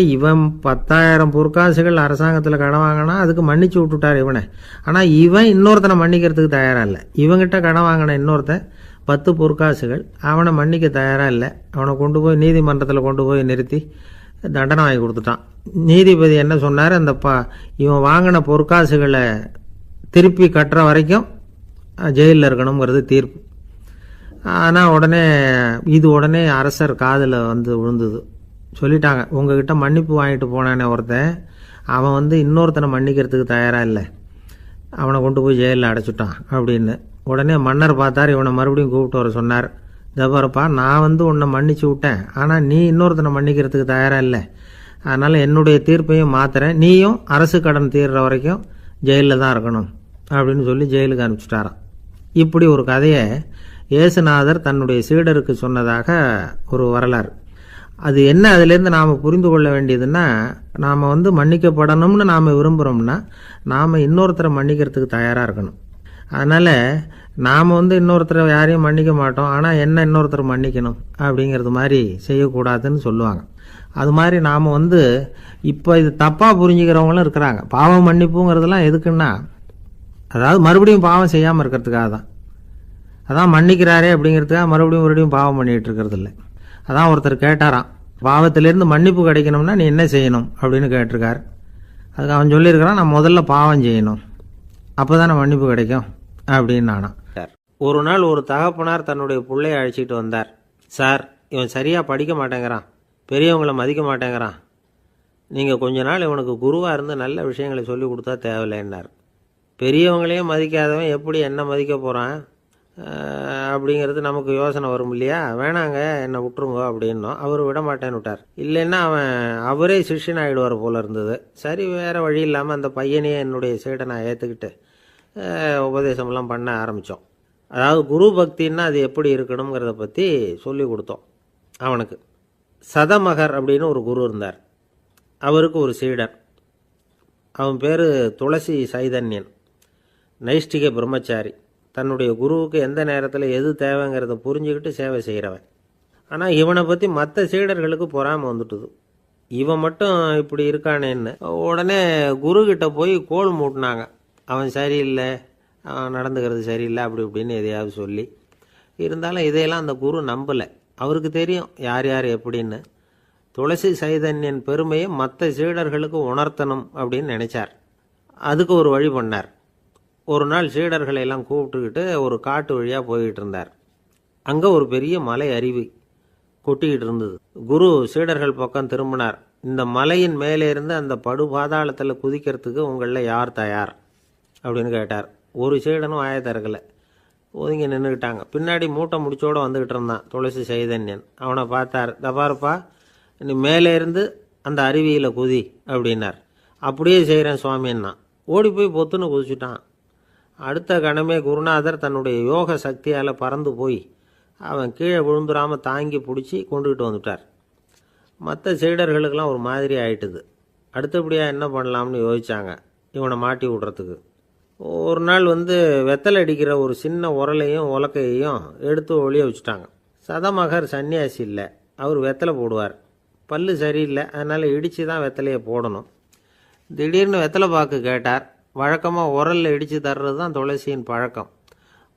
10,000 பொற்காசுகள் அரசாங்கத்தில் கடன் வாங்கினா அதுக்கு மன்னிச்சு விட்டுட்டார் இவனை. ஆனால் இவன் இன்னொருத்தனை மன்னிக்கிறதுக்கு தயாராக இல்லை. இவங்கிட்ட கடன் வாங்கின இன்னொருத்தன் 10 பொற்காசுகள், அவனை மன்னிக்க தயாராக இல்லை. அவனை கொண்டு போய் நீதிமன்றத்தில் கொண்டு போய் நிறுத்தி தண்டனை வாங்கி கொடுத்துட்டான். நீதிபதி என்ன சொன்னார், அந்த இவன் வாங்கின பொற்காசுகளை திருப்பி கட்டுற வரைக்கும் ஜெயிலில் இருக்கணுங்கிறது தீர்ப்பு. ஆனால் உடனே அரசர் காதில் விழுந்தது. சொல்லிட்டாங்க, உங்ககிட்ட மன்னிப்பு வாங்கிட்டு போனானே ஒருத்தன், அவன் இன்னொருத்தனை மன்னிக்கிறதுக்கு தயாராக இல்லை, அவனை கொண்டு போய் ஜெயிலில் அடைச்சிட்டான் அப்படின்னு. உடனே மன்னர் பார்த்தார், இவனை மறுபடியும் கூப்பிட்டு வர சொன்னார். ஜபாரப்பா, நான் உன்னை மன்னிச்சு விட்டேன், ஆனால் நீ இன்னொருத்தனை மன்னிக்கிறதுக்கு தயாராக இல்லை. அதனால் என்னுடைய தீர்ப்பையும் மாத்துறேன், நீயும் அரசு கடன் தீர்ற வரைக்கும் ஜெயிலில் தான் இருக்கணும் அப்படின்னு சொல்லி ஜெயிலுக்கு அனுப்பிச்சிட்டாராம். இப்படி ஒரு கதையை இயேசுநாதர் தன்னுடைய சீடருக்கு சொன்னதாக ஒரு வரலாறு. அது என்ன, அதுலேருந்து நாம் புரிந்து கொள்ள வேண்டியதுன்னா, நாம் மன்னிக்கப்படணும்னு நாம் விரும்புகிறோம்னா நாம் இன்னொருத்தரை மன்னிக்கிறதுக்கு தயாராக இருக்கணும். அதனால் நாம் இன்னொருத்தரை யாரையும் மன்னிக்க மாட்டோம், ஆனால் என்ன இன்னொருத்தரை மன்னிக்கணும் அப்படிங்கிறது மாதிரி செய்யக்கூடாதுன்னு சொல்லுவாங்க. அது மாதிரி நாம் இப்போ இது தப்பாக புரிஞ்சுக்கிறவங்களும் இருக்கிறாங்க. பாவம் மன்னிப்புங்கிறதுலாம் எதுக்குன்னா, அதாவது மறுபடியும் பாவம் செய்யாமல் இருக்கிறதுக்காக தான். அதான் மன்னிக்கிறாரே அப்படிங்கிறதுக்காக மறுபடியும் பாவம் பண்ணிகிட்டு இருக்கிறது இல்லை. அதான் ஒருத்தர் கேட்டாராம், பாவத்திலேருந்து மன்னிப்பு கிடைக்கணும்னா நீ என்ன செய்யணும் அப்படின்னு கேட்டிருக்கார். அதுக்கு அவன் சொல்லியிருக்கிறான், நான் முதல்ல பாவம் செய்யணும், அப்போ தானே மன்னிப்பு கிடைக்கும் அப்படின்னு நானா. ஒரு நாள் ஒரு தகப்பனார் தன்னுடைய பிள்ளையை அழைச்சிட்டு வந்தார். சார், இவன் சரியாக படிக்க மாட்டேங்கிறான், பெரியவங்களை மதிக்க மாட்டேங்கிறான், நீங்கள் கொஞ்ச நாள் இவனுக்கு குருவாக இருந்து நல்ல விஷயங்களை சொல்லி கொடுத்தா தேவையில்லைன்னார். பெரியவங்களையே மதிக்காதவன் எப்படி என்ன மதிக்க போகிறான் அப்படிங்கிறது நமக்கு யோசனை வரும் இல்லையா? வேணாங்க, என்னை விட்டுருங்க அப்படின்னோம். அவர் விட மாட்டேன்னு விட்டார். இல்லைன்னா அவரே சிஷ்யன் ஆகிடுவார் போல இருந்தது. சரி, வேறு வழி இல்லாமல் அந்த பையனையே என்னுடைய சீடனை ஏற்றுக்கிட்டு உபதேசமெல்லாம் பண்ண ஆரம்பித்தோம். அதாவது குரு பக்தின்னா அது எப்படி இருக்கணுங்கிறத பற்றி சொல்லி கொடுத்தோம் அவனுக்கு. சதமகர் அப்படின்னு ஒரு குரு இருந்தார். அவருக்கு ஒரு சீடன். அவன் பேர் துளசி சைதன்யன், நைஷ்டிக பிரம்மச்சாரி. தன்னுடைய குருவுக்கு எந்த நேரத்தில் எது தேவைங்கிறத புரிஞ்சுக்கிட்டு சேவை செய்கிறவன். ஆனால் இவனை பற்றி மற்ற சீடர்களுக்கு பொறாமை வந்துட்டுது. இவன் மட்டும் இப்படி இருக்கானேன்னு உடனே குருக்கிட்ட போய் கோல் மூட்டினாங்க. அவன் சரியில்லை, அவன் நடந்துக்கிறது சரியில்லை, அப்படி இப்படின்னு எதையாவது சொல்லி. இருந்தாலும் இதையெல்லாம் அந்த குரு நம்பலை. அவருக்கு தெரியும் யார் யார் எப்படின்னு. துளசி சைதன்யன் பெருமையை மற்ற சீடர்களுக்கு உணர்த்தணும் அப்படின்னு நினைச்சார். அதுக்கு ஒரு வழி பண்ணார். ஒரு நாள் சீடர்களை எல்லாம் கூப்பிட்டுக்கிட்டு ஒரு காட்டு வழியாக போய்கிட்டு இருந்தார். அங்கே ஒரு பெரிய மலை அருவி கொட்டிக்கிட்டு இருந்தது. குரு சீடர்கள் பக்கம் திரும்பினார். இந்த மலையின் மேலே இருந்து அந்த படுபாதாளத்தில் குதிக்கிறதுக்கு உங்களில் யார் தயார் அப்படின்னு கேட்டார். ஒரு சீடனும் ஆய திறக்கலை, ஒதுங்கி நின்றுக்கிட்டாங்க. பின்னாடி மூட்டை முடிச்சோடு வந்துக்கிட்டு இருந்தான் துளசி சைதன்யன். அவனை பார்த்தார். தபாருப்பா, நீ மேலே இருந்து அந்த அருவியில் குதி அப்படின்னார். அப்படியே செய்கிறேன் சுவாமின்னா ஓடி போய் பொத்துன்னு குதிச்சுட்டான். அடுத்த கணமே குருநாதர் தன்னுடைய யோக சக்தியால் பறந்து போய் அவன் கீழே விழுந்துடாமல் தாங்கி பிடிச்சி கொண்டுகிட்டு வந்துட்டார். மற்ற சீடர்களுக்கெல்லாம் ஒரு மாதிரி ஆயிட்டுது. அடுத்தபடியாக என்ன பண்ணலாம்னு யோசித்தாங்க இவனை மாட்டி விடுறதுக்கு. ஒரு நாள் வெத்தலை அடிக்கிற ஒரு சின்ன உரலையும் உலக்கையையும் எடுத்து ஒளிய வச்சுட்டாங்க. சதமகர் சன்னியாசி இல்லை, அவர் வெத்தலை போடுவார். பல்லு சரியில்லை, அதனால் இடித்து தான் வெத்தலையை போடணும். திடீர்னு வெத்தலை பாக்கு கேட்டார். வழக்கமாக உரலில் இடித்து தர்றது தான் துளசியின் பழக்கம்.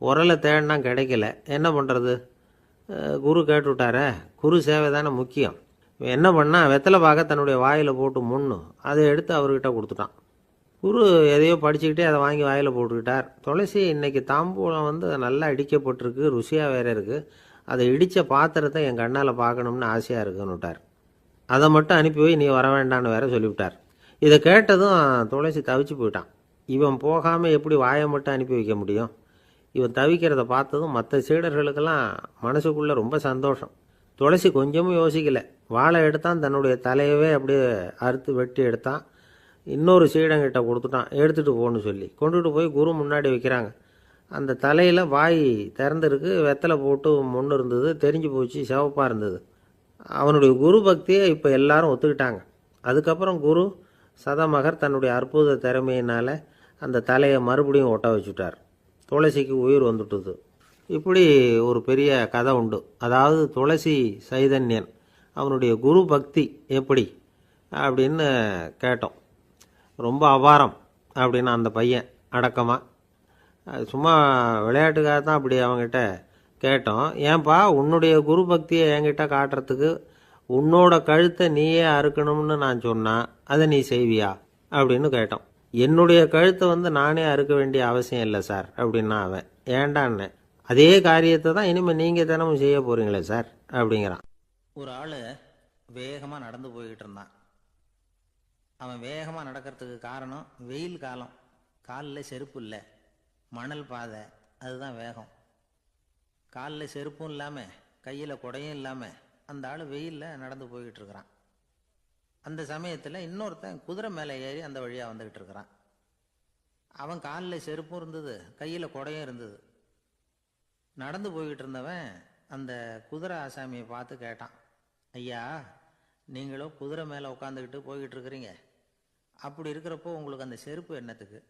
உரலை தேடினா கிடைக்கல, என்ன பண்ணுறது? குரு கேட்டுவிட்டாரே, குரு சேவை தானே முக்கியம். என்ன பண்ணால் வெத்தலை பாக்க தன்னுடைய வாயில் போட்டு முன்னு அதை எடுத்து அவர்கிட்ட கொடுத்துட்டான். குரு எதையோ படிச்சுக்கிட்டே அதை வாங்கி வாயில் போட்டுக்கிட்டார். துளசி இன்னைக்கு தாம்பூலம் நல்லா இடிக்கப்பட்டிருக்கு, ருசியாக வேற இருக்குது, அதை இடித்த பாத்திரத்தை என் கண்ணால் பார்க்கணும்னு ஆசையாக இருக்குன்னு விட்டார். அதை மட்டும் அனுப்பி போய் நீ வர வேண்டான்னு வேற சொல்லிவிட்டார். இதை கேட்டதும் துளசி தவிச்சு போயிட்டான். இவன் போகாமல் எப்படி வாயை மட்டும் அனுப்பி வைக்க முடியும்? இவன் தவிக்கிறத பார்த்ததும் மற்ற சீடர்களுக்கெல்லாம் மனசுக்குள்ளே ரொம்ப சந்தோஷம். துளசி கொஞ்சமும் யோசிக்கலை. வாழை எடுத்தான், தன்னுடைய தலையவே அப்படியே அறுத்து வெட்டி எடுத்தான். இன்னொரு சீடங்கிட்ட கொடுத்துட்டான், எடுத்துகிட்டு போன்னு சொல்லி. கொண்டுகிட்டு போய் குரு முன்னாடி வைக்கிறாங்க. அந்த தலையில் வாய் திறந்துருக்கு, வெத்தலை போட்டு முன்னு இருந்தது, தெரிஞ்சு போச்சு, சிவப்பாக இருந்தது. அவனுடைய குரு பக்தியை இப்போ எல்லாரும் ஒத்துக்கிட்டாங்க. அதுக்கப்புறம் குரு சதமகர் தன்னுடைய அற்புத திறமையினால் அந்த தலையை மறுபடியும் ஒட்ட வச்சுட்டார். துளசிக்கு உயிர் வந்துட்டுது. இப்படி ஒரு பெரிய கதை உண்டு. அதாவது துளசி சைதன்யன் அவனுடைய குரு பக்தி எப்படி அப்படின்னு கேட்டோம். ரொம்ப அபாரம் அப்படின்னு அந்த பையன் அடக்கமாக சும்மா விளையாட்டுக்காக தான் அப்படி அவங்ககிட்ட கேட்டோம். ஏன்பா உன்னுடைய குரு பக்தியை என்கிட்ட காட்டுறதுக்கு உன்னோட கழுத்தை நீயே அறுக்கணும்னு நான் சொன்னால் அதை நீ செய்வியா அப்படின்னு கேட்டோம். என்னுடைய கழுத்தை நானே அறுக்க வேண்டிய அவசியம் இல்லை சார் அப்படின்னா அவன். ஏண்டான்னு, அதே காரியத்தை தான் இனிமேல் நீங்கள் தினமும் செய்ய போகிறீங்களே சார் அப்படிங்கிறான். ஒரு ஆள் வேகமாக நடந்து போய்கிட்டு இருந்தான். அவன் வேகமாக நடக்கிறதுக்கு காரணம் வெயில் காலம், காலில் செருப்பு இல்லை, மணல் பாதை, அதுதான் வேகம். காலில் செருப்பும் இல்லாமல் கையில் குடையும் இல்லாமல் அந்த ஆள் வெயிலில் நடந்து போய்கிட்டு இருக்கிறான். அந்த சமயத்தில் இன்னொருத்தன் குதிரை மேலே ஏறி அந்த வழியாக வந்துக்கிட்டு இருக்கிறான். அவன் காலில் செருப்பும் இருந்தது, கையில் குடையும் இருந்தது. நடந்து போய்கிட்டு இருந்தவன் அந்த குதிரை ஆசாமியை பார்த்து கேட்டான், ஐயா, நீங்களும் குதிரை மேலே உட்காந்துக்கிட்டு போய்கிட்டு இருக்கிறீங்க, அப்படி இருக்கிறப்போ உங்களுக்கு அந்த செருப்பு என்னத்துக்கு?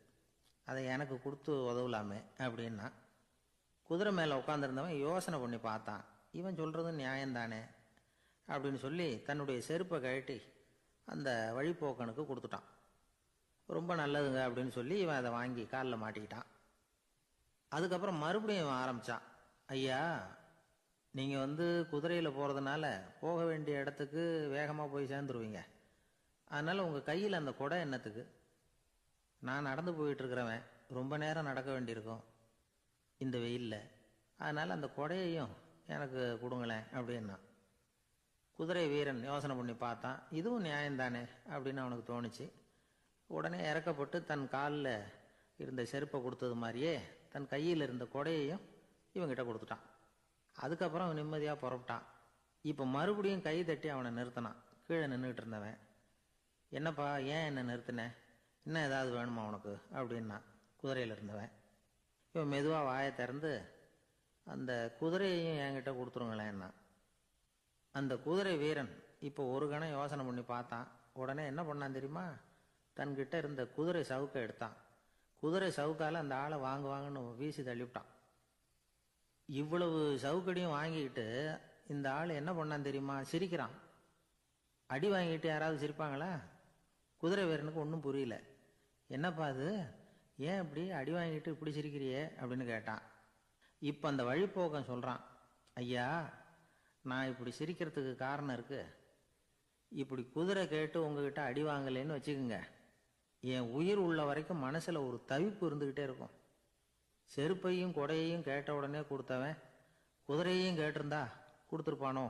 அதை எனக்கு கொடுத்து உதவலாமே அப்படின்னா. குதிரை மேலே உட்காந்துருந்தவன் யோசனை பண்ணி பார்த்தான். இவன் சொல்கிறது நியாயம்தானே அப்படின்னு சொல்லி தன்னுடைய செருப்பை கழட்டி அந்த வழிப்போக்கனுக்கு கொடுத்துட்டான். ரொம்ப நல்லதுங்க அப்படின்னு சொல்லி இவன் அதை வாங்கி காலில் மாட்டிக்கிட்டான். அதுக்கப்புறம் மறுபடியும் இவன் ஆரம்பித்தான், ஐயா, நீங்கள் குதிரையில் போகிறதுனால போக வேண்டிய இடத்துக்கு வேகமாக போய் சேர்ந்துருவீங்க. அதனால் உங்கள் கையில் அந்த குடை என்னத்துக்கு? நான் நடந்து போயிட்டுருக்கிறவன், ரொம்ப நேரம் நடக்க வேண்டியிருக்கும் இந்த வெயிலில், அதனால் அந்த குடையையும் எனக்கு கொடுங்களேன் அப்படின்னா. குதிரை வீரன் யோசனை பண்ணி பார்த்தான், இதுவும் நியாயம்தானே அப்படின்னு அவனுக்கு தோணுச்சு. உடனே இறக்கப்பட்டு தன் காலில் இருந்த செருப்பை கொடுத்தது மாதிரியே தன் கையில் இருந்த குடையையும் இவங்கிட்ட கொடுத்துட்டான். அதுக்கப்புறம் அவன் நிம்மதியாக புறப்பட்டான். இப்போ மறுபடியும் கை தட்டி அவனை நிறுத்தினான். கீழே நின்றுக்கிட்டு இருந்தவன், என்னப்பா, ஏன் என்ன நிறுத்தினேன்? இன்னும் ஏதாவது வேணுமா உனக்கு அப்படின்னா குதிரையில் இருந்தவன். இவன் மெதுவாக வாயை திறந்து, அந்த குதிரையையும் என்கிட்ட கொடுத்துருங்களேன்னா. அந்த குதிரை வீரன் இப்போ ஒரு கணம் யோசனை பண்ணி பார்த்தான். உடனே என்ன பண்ணான் தெரியுமா? தன்கிட்ட இருந்த குதிரை சவுக்கை எடுத்தான். குதிரை சவுக்கால் அந்த ஆளை வாங்குன்னு வீசி தள்ளிவிட்டான். இவ்வளவு சவுக்கடியும் வாங்கிக்கிட்டு இந்த ஆள் என்ன பண்ணான் தெரியுமா? சிரிக்கிறான். அடி வாங்கிட்டு யாராவது சிரிப்பாங்களா? குதிரை வீரனுக்கு ஒன்றும் புரியல. என்னப்பா அது, ஏன் இப்படி அடி வாங்கிட்டு இப்படி சிரிக்கிறியே அப்படின்னு கேட்டான். இப்போ அந்த வழிப்போக்கன் சொல்கிறான், ஐயா, நான் இப்படி சிரிக்கிறதுக்கு காரணம் இருக்குது. இப்படி குதிரை கேட்டு உங்ககிட்ட அடி வாங்கலேன்னு வச்சுக்கோங்க, என் உயிர் உள்ள வரைக்கும் மனசில் ஒரு தவிப்பு இருந்துக்கிட்டே இருக்கும். செருப்பையும் கொடையையும் கேட்ட உடனே கொடுத்தவன் குதிரையையும் கேட்டிருந்தா கொடுத்துருப்பானோ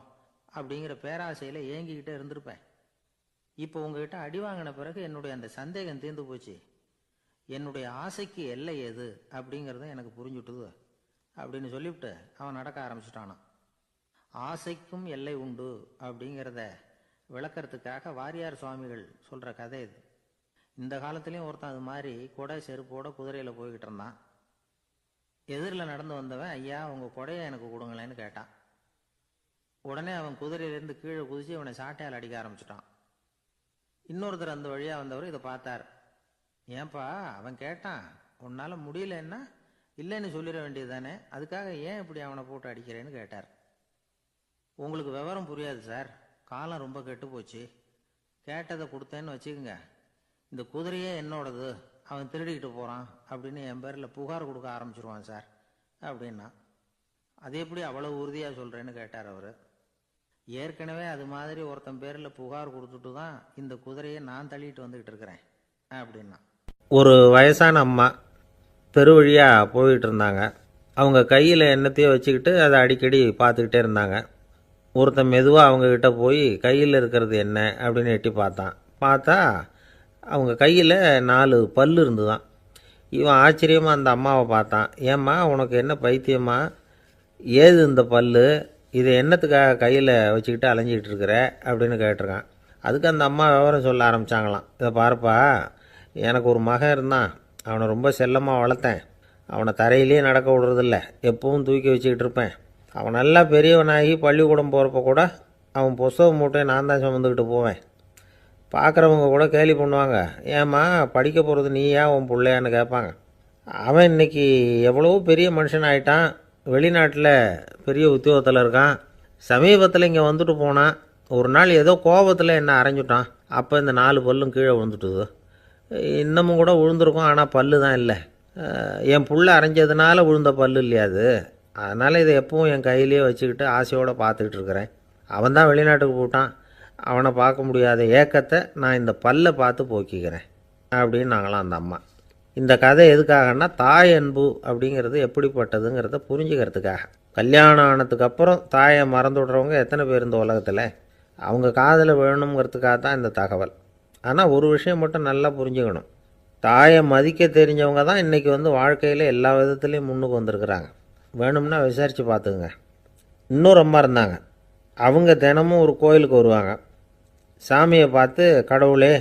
அப்படிங்கிற பேராசையில் ஏங்கிக்கிட்டே இருந்திருப்பேன். இப்போ உங்ககிட்ட அடி வாங்கின பிறகு என்னுடைய அந்த சந்தேகம் தீர்ந்து போச்சு. என்னுடைய ஆசைக்கு எல்லை எது அப்படிங்கிறத எனக்கு புரிஞ்சுட்டுது அப்படின்னு சொல்லிவிட்டு அவன் நடக்க ஆரம்பிச்சிட்டானான். ஆசைக்கும் எல்லை உண்டு அப்படிங்கிறத விளக்கறதுக்காக வாரியார் சுவாமிகள் சொல்கிற கதை இது. இந்த காலத்துலேயும் ஒருத்தன் அது மாதிரி கொடை செருப்போட குதிரையில் போய்கிட்டு இருந்தான். எதிரில் நடந்து வந்தவன், ஐயா, உங்கள் கொடையை எனக்கு கொடுங்களேன்னு கேட்டான். உடனே அவன் குதிரையிலேருந்து கீழே குதிச்சு அவனை சாட்டையால் அடிக்க ஆரம்பிச்சிட்டான். இன்னொருத்தர் அந்த வழியாக வந்தவர் இதை பார்த்தார். ஏன்பா, அவன் கேட்டான், உன்னால் முடியலன்னா இல்லைன்னு சொல்லிட வேண்டியது தானே, அதுக்காக ஏன் இப்படி அவனை போட்டு அடிக்கிறேன்னு கேட்டார். உங்களுக்கு விவரம் புரியாது சார், காலம் ரொம்ப கெட்டு போச்சு. கேட்டதை கொடுத்தேன்னு வச்சுக்கோங்க, இந்த குதிரையே என்னோடது, அவன் திருடிக்கிட்டு போகிறான் அப்படின்னு என் பேரில் புகார் கொடுக்க ஆரம்பிச்சிருவான் சார் அப்படின்னா. அது எப்படி அவ்வளோ உறுதியாக சொல்கிறேன்னு கேட்டார் அவர். ஏற்கனவே அது மாதிரி ஒருத்தன் பேரில் புகார் கொடுத்துட்டு தான் இந்த குதிரையை நான் தள்ளிட்டு வந்துக்கிட்டு இருக்கிறேன் அப்படின்னா. ஒரு வயசான அம்மா தெரு வழியாக போயிட்டு இருந்தாங்க. அவங்க கையில் என்னத்தையோ வச்சுக்கிட்டு அதை அடிக்கடி பார்த்துக்கிட்டே இருந்தாங்க. ஒருத்தன் மெதுவாக அவங்கக்கிட்ட போய் கையில் இருக்கிறது என்ன அப்படின்னு எட்டி பார்த்தா அவங்க கையில் 4 பல் இருந்துதான். இவன் ஆச்சரியமாக அந்த அம்மாவை பார்த்தான். ஏம்மா, உனக்கு என்ன பைத்தியமா? ஏது இந்த பல்? இதை என்னத்துக்காக கையில் வச்சுக்கிட்டு அலைஞ்சிக்கிட்டு இருக்கிற அப்படின்னு கேட்டிருக்கான். அதுக்கு அந்த அம்மா விவரம் சொல்ல ஆரம்பித்தாங்களாம். இதை பாருப்பா, எனக்கு ஒரு மகன் இருந்தான், அவனை ரொம்ப செல்லமாக வளர்த்தேன். அவனை தரையிலே நடக்க விடுறதில்ல, எப்பவும் தூக்கி வச்சுக்கிட்டு இருப்பேன். அவன் நல்லா பெரியவனாகி பள்ளிக்கூடம் போகிறப்ப கூட அவன் புஸ்தக மூட்டையை நான் தான் சுமந்துக்கிட்டு போவேன். பார்க்குறவங்க கூட கேலி பண்ணுவாங்க, ஏம்மா படிக்க போகிறது நீயா உன் பிள்ளையான்னு கேட்பாங்க. அவன் இன்னைக்கு எவ்வளோ பெரிய மனுஷன் ஆகிட்டான், வெளிநாட்டில் பெரிய உத்தியோகத்தில் இருக்கான். சமீபத்தில் இங்கே வந்துட்டு போனான். ஒரு நாள் ஏதோ கோபத்தில் என்ன அரைஞ்சுட்டான். அப்போ இந்த 4 பல்லும் கீழே விழுந்துட்டுது. இன்னமும் கூட விழுந்திருக்கும், ஆனால் பல்லு தான் இல்லை. என் புள்ள அரைஞ்சதுனால விழுந்த பல்லு இல்லையா அது, அதனால் இதை எப்பவும் என் கையிலேயே வச்சுக்கிட்டு ஆசையோடு பார்த்துக்கிட்டு இருக்கிறேன். அவன் தான் வெளிநாட்டுக்கு போட்டான், அவனை பார்க்க முடியாத ஏக்கத்தை நான் இந்த பல்லை பார்த்து போக்கிக்கிறேன் அப்படின்னு நாங்களாம் அந்த அம்மா. இந்த கதை எதுக்காகன்னா, தாய் அன்பு அப்படிங்கிறது எப்படிப்பட்டதுங்கிறத புரிஞ்சுக்கிறதுக்காக. கல்யாணம் ஆனதுக்கு அப்புறம் தாயை மறந்து விடுறவங்க எத்தனை பேர் இந்த உலகத்தில்? அவங்க காதில் வேணுங்கிறதுக்காக தான் இந்த தகவல். ஆனால் ஒரு விஷயம் மட்டும் நல்லா புரிஞ்சுக்கணும், தாயை மதிக்க தெரிஞ்சவங்க தான் இன்றைக்கி வந்து வாழ்க்கையில் எல்லா விதத்துலேயும் முன்னுக்கு வந்திருக்கிறாங்க. வேணும்னா விசாரித்து பார்த்துக்குங்க. இன்னொரு அம்மா இருந்தாங்க. அவங்க தினமும் ஒரு கோயிலுக்கு வருவாங்க. சாமியை பார்த்து, கடவுளே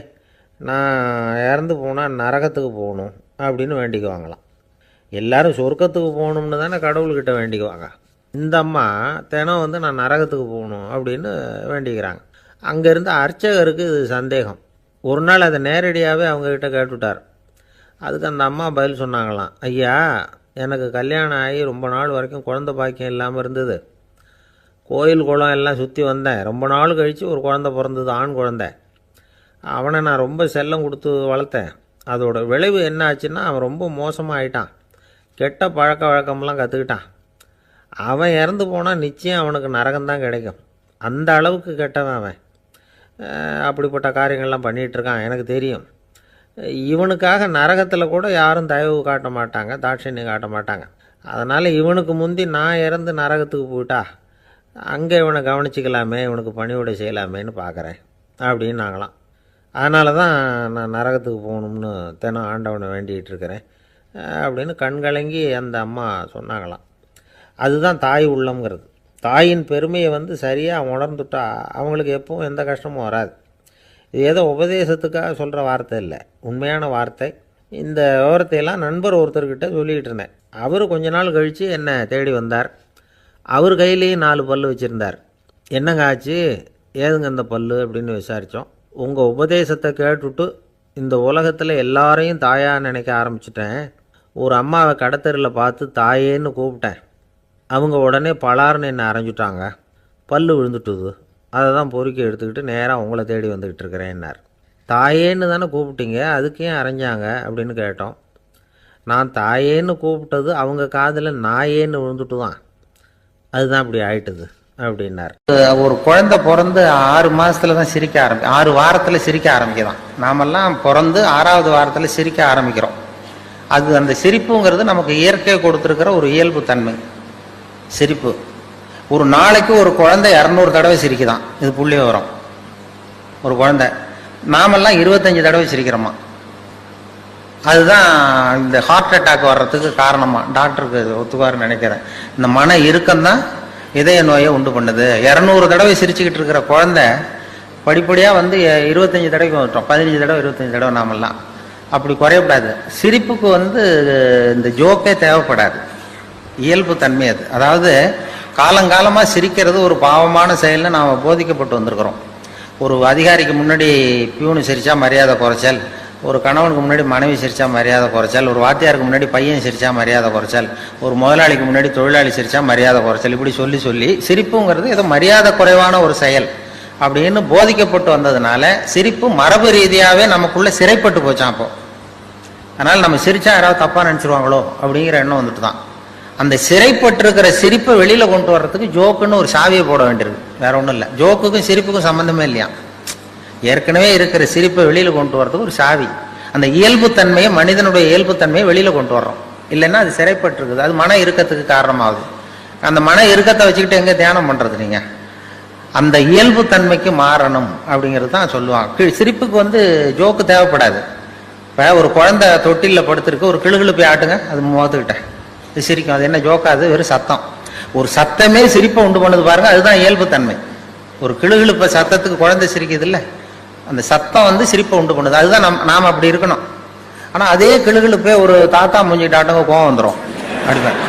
நான் இறந்து போனால் நரகத்துக்கு போகணும் அப்படின்னு வேண்டிக்குவாங்களாம். எல்லோரும் சொர்க்கத்துக்கு போகணும்னு தானே கடவுள்கிட்ட வேண்டிக்குவாங்க. இந்த அம்மா தினம் வந்து நான் நரகத்துக்கு போகணும் அப்படின்னு வேண்டிக்கிறாங்க. அங்கேருந்து அர்ச்சகருக்கு இது சந்தேகம். ஒரு நாள் அதை நேரடியாகவே அவங்கக்கிட்ட கேட்டுவிட்டார். அதுக்கு அந்த அம்மா பதில் சொன்னாங்களாம், ஐயா, எனக்கு கல்யாணம் ஆகி ரொம்ப நாள் வரைக்கும் குழந்தை பாக்கியம் இல்லாமல் இருந்தது. கோயில் குளம் எல்லாம் சுற்றி வந்தேன். ரொம்ப நாள் கழித்து ஒரு குழந்தை பிறந்தது, ஆண் குழந்தை. அவனை நான் ரொம்ப செல்லம் கொடுத்து வளர்த்தேன். அதோட விளைவு என்ன ஆச்சுன்னா, அவன் ரொம்ப மோசமாக ஆயிட்டான். கெட்ட பழக்க வழக்கம்லாம் கற்றுக்கிட்டான். அவன் இறந்து போனால் நிச்சயம் அவனுக்கு நரகம்தான் கிடைக்கும். அந்த அளவுக்கு கெட்டவன் அவன். அப்படிப்பட்ட காரியங்கள்லாம் பண்ணிகிட்ருக்கான், எனக்கு தெரியும். இவனுக்காக நரகத்தில் கூட யாரும் தயவு காட்ட மாட்டாங்க, தாட்சண்யம் காட்ட மாட்டாங்க. அதனால் இவனுக்கு முந்தி நான் இறந்து நரகத்துக்கு போயிட்டா அங்கே இவனை கவனிச்சிக்கலாமே, இவனுக்கு பணிவிடை செய்யலாமேன்னு பார்க்குறேன் அப்படின்னு நாங்களாம். அதனால தான் நான் நரகத்துக்கு போகணும்னு தினம் ஆண்டவனை வேண்டிகிட்டு இருக்கிறேன் அப்படின்னு கண்கலங்கி அந்த அம்மா சொன்னாங்களாம். அதுதான் தாய் உள்ளம்ங்கிறது. தாயின் பெருமையை வந்து சரியாக உணர்ந்துட்டா அவங்களுக்கு எப்பவும் எந்த கஷ்டமும் வராது. இது ஏதோ உபதேசத்துக்காக சொல்கிற வார்த்தை இல்லை, உண்மையான வார்த்தை. இந்த விவரத்தையெல்லாம் நண்பர் ஒருத்தர்கிட்ட சொல்லிக்கிட்டு இருந்தேன். அவர் கொஞ்ச நாள் கழித்து என்னை தேடி வந்தார். அவர் கையிலேயும் 4 பல்லு வச்சுருந்தார். என்னங்க ஆச்சு, ஏதுங்க இந்த பல்லு அப்படின்னு விசாரித்தோம். உங்கள் உபதேசத்தை கேட்டுவிட்டு இந்த உலகத்தில் எல்லாரையும் தாயாக நினைக்க ஆரம்பிச்சிட்டேன். ஒரு அம்மாவை கடத்தரில் பார்த்து தாயேன்னு கூப்பிட்டேன். அவங்க உடனே பலார்னு என்னை அரைஞ்சிட்டாங்க. பல்லு விழுந்துட்டுது. அதை தான் பொறுக்கி எடுத்துக்கிட்டு நேராக உங்களை தேடி வந்துக்கிட்டு இருக்கிறேன்னார். தாயேன்னு தானே கூப்பிட்டீங்க, அதுக்கு ஏன் அரைஞ்சாங்க அப்படின்னு கேட்டோம். நான் தாயேன்னு கூப்பிட்டது அவங்க காதில் நாயேன்னு விழுந்துட்டு தான், அதுதான் இப்படி ஆயிட்டுது அப்படின்னார். ஒரு குழந்தை பிறந்து 6 மாதத்தில் தான் சிரிக்க 6 வாரத்தில் சிரிக்க ஆரம்பிக்கலாம். நாமெல்லாம் பிறந்து 6வது வாரத்தில் சிரிக்க ஆரம்பிக்கிறோம். அது அந்த சிரிப்புங்கிறது நமக்கு இயற்கை கொடுத்துருக்கிற ஒரு இயல்பு தன்மை. சிரிப்பு ஒரு நாளைக்கு ஒரு குழந்தை 200 தடவை சிரிக்குதான். இது புள்ளி விவரம். ஒரு குழந்தை, நாமெல்லாம் 25 தடவை சிரிக்கிறோமா. அதுதான் இந்த ஹார்ட் அட்டாக் வர்றதுக்கு காரணமா டாக்டருக்கு ஒத்துவாருன்னு நினைக்கிறேன். இந்த மன இறுக்கம்தான் இதய நோயை உண்டு பண்ணுது. 200 தடவை சிரிச்சுக்கிட்டு இருக்கிற குழந்தை படிப்படியாக வந்து 25 தடவைக்கு வந்துட்டோம். 15 தடவை 25 தடவை. நாமெல்லாம் அப்படி குறையப்படாது. சிரிப்புக்கு வந்து இந்த ஜோக்கே தேவைப்படாது, இயல்பு தன்மை அது. அதாவது காலங்காலமாக சிரிக்கிறது ஒரு பாவமான செயல்னு நாம் போதிக்கப்பட்டு வந்திருக்கிறோம். ஒரு அதிகாரிக்கு முன்னாடி பியூனு சிரித்தா மரியாதை குறைச்சல், ஒரு கணவனுக்கு முன்னாடி மனைவி சிரித்தா மரியாதை குறைச்சல், ஒரு வாத்தியாருக்கு முன்னாடி பையன் சிரித்தா மரியாதை குறைச்சல், ஒரு முதலாளிக்கு முன்னாடி தொழிலாளி சிரித்தா மரியாதை குறைச்சல், இப்படி சொல்லி சொல்லி சிரிப்புங்கிறது ஏதோ மரியாதை குறைவான ஒரு செயல் அப்படின்னு போதிக்கப்பட்டு வந்ததுனால சிரிப்பு மரபு ரீதியாகவே நமக்குள்ளே சிறைப்பட்டு போச்சான். அப்போ அதனால் நம்ம சிரித்தா யாராவது தப்பாக நினச்சிருவாங்களோ அப்படிங்கிற எண்ணம் வந்துட்டு தான். அந்த சிறைப்பட்டிருக்கிற சிரிப்பை வெளியில் கொண்டு வர்றதுக்கு ஜோக்குன்னு ஒரு சாவியை போட வேண்டியிருக்கு, வேற ஒன்றும் இல்லை. ஜோக்குக்கும் சிரிப்புக்கும் சம்மந்தமே இல்லையா. ஏற்கனவே இருக்கிற சிரிப்பை வெளியில் கொண்டு வர்றதுக்கு ஒரு சாவி. அந்த இயல்புத்தன்மையை, மனிதனுடைய இயல்புத்தன்மையை வெளியில் கொண்டு வர்றோம். இல்லைன்னா அது சிறைப்பட்டிருக்குது, அது மன இறுக்கத்துக்கு காரணமாகுது. அந்த மன இறுக்கத்தை வச்சுக்கிட்டு எங்கே தியானம் பண்ணுறது நீங்கள்? அந்த இயல்புத்தன்மைக்கு மாறணும் அப்படிங்கிறது தான் சொல்லுவாங்க. சிரிப்புக்கு வந்து ஜோக்கு தேவைப்படாது. இப்போ ஒரு குழந்தை தொட்டிலில் படுத்துருக்கு, ஒரு கிளுகிழு ஆட்டுங்க, அது முகத்துக்கிட்ட இது சிரிக்கும். அது என்ன ஜோக்காது? வெறும் சத்தம். ஒரு சத்தமே சிரிப்பை உண்டு பண்ணுது பாருங்க, அதுதான் இயல்புத்தன்மை. ஒரு கிளுகிழுப்ப சத்தத்துக்கு குழந்தை சிரிக்குது இல்லை, அந்த சத்தம் வந்து சிரிப்பை உண்டு பண்ணுது. அதுதான் நாம் அப்படி இருக்கணும். ஆனால் அதே கிளுகிழுப்பே ஒரு தாத்தா மூஞ்சிக்கிட்ட ஆட்டங்க கோவம் வந்துடும் அடிப்பேன்.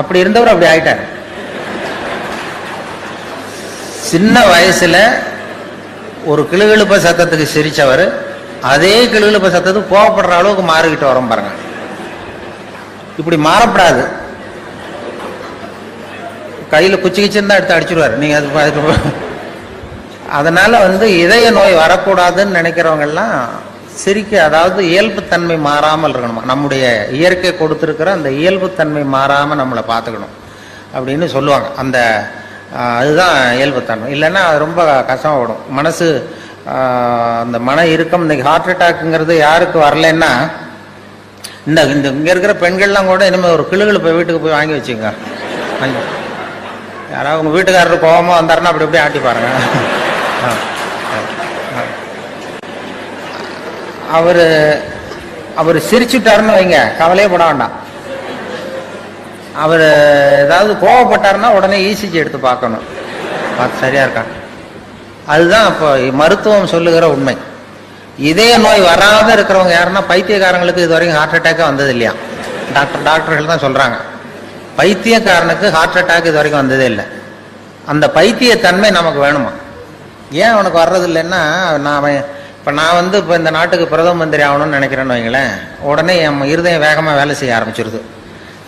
அப்படி இருந்தவர் அப்படி ஆயிட்டார். சின்ன வயசுல ஒரு கிளுகிழுப்ப சத்தத்துக்கு சிரிச்சவர் அதே கிளுகிழுப்ப சத்தத்துக்கு கோவப்படுற அளவுக்கு மாறிக்கிட்டு வரோம் பாருங்க. இப்படி மாறப்படாது. கையில குச்சி கிச்சிருந்தா எடுத்து அடிச்சிருவாரு நீங்க. அது அதனால வந்து இதய நோய் வரக்கூடாதுன்னு நினைக்கிறவங்க எல்லாம் சிரிக்க, அதாவது இயல்புத்தன்மை மாறாமல் இருக்கணுமா. நம்முடைய இயற்கை கொடுத்துருக்கிற அந்த இயல்புத்தன்மை மாறாம நம்மளை பார்த்துக்கணும் அப்படின்னு சொல்லுவாங்க. அந்த அதுதான் இயல்புத்தன்மை. இல்லைன்னா அது ரொம்ப கஷ்டப்படும் மனசு. அந்த மன இறுக்கம், இன்னைக்கு ஹார்ட் அட்டாக்குங்கிறது யாருக்கு வரலன்னா, இந்த இங்க இருக்கிற பெண்கள்லாம் கூட இனிமேல் ஒரு கிளுகிழு போய் வீட்டுக்கு போய் வாங்கி வச்சுங்க. யாராவது உங்க வீட்டுக்காரர் கோபமா வந்தாருன்னா அப்படி அப்படியே ஆட்டி பாருங்க. அவர் அவர் சிரிச்சுட்டாருன்னு வைங்க, கவலையே பட வேண்டாம். அவர் ஏதாவது கோவப்பட்டாருன்னா உடனே இசிஜி எடுத்து பார்க்கணும், பார்த்து சரியா இருக்கா. அதுதான் இப்போ மருத்துவம் சொல்லுகிற உண்மை. இதய நோய் வராத இருக்கிறவங்க யாருன்னா பைத்தியக்காரங்களுக்கு இது வரைக்கும் ஹார்ட் அட்டாக்கே வந்தது இல்லையா. டாக்டர்கள் தான் சொல்றாங்க, பைத்தியக்காரனுக்கு ஹார்ட் அட்டாக் இது வரைக்கும் வந்ததே இல்லை. அந்த பைத்தியத்தன்மை நமக்கு வேணுமா? ஏன் அவனுக்கு வர்றது இல்லைன்னா, நான் இப்போ இந்த நாட்டுக்கு பிரதம மந்திரி ஆகணும்னு நினைக்கிறேன்னு வைங்களேன், உடனே என் இருதயம் வேகமாக வேலை செய்ய ஆரம்பிச்சிருது.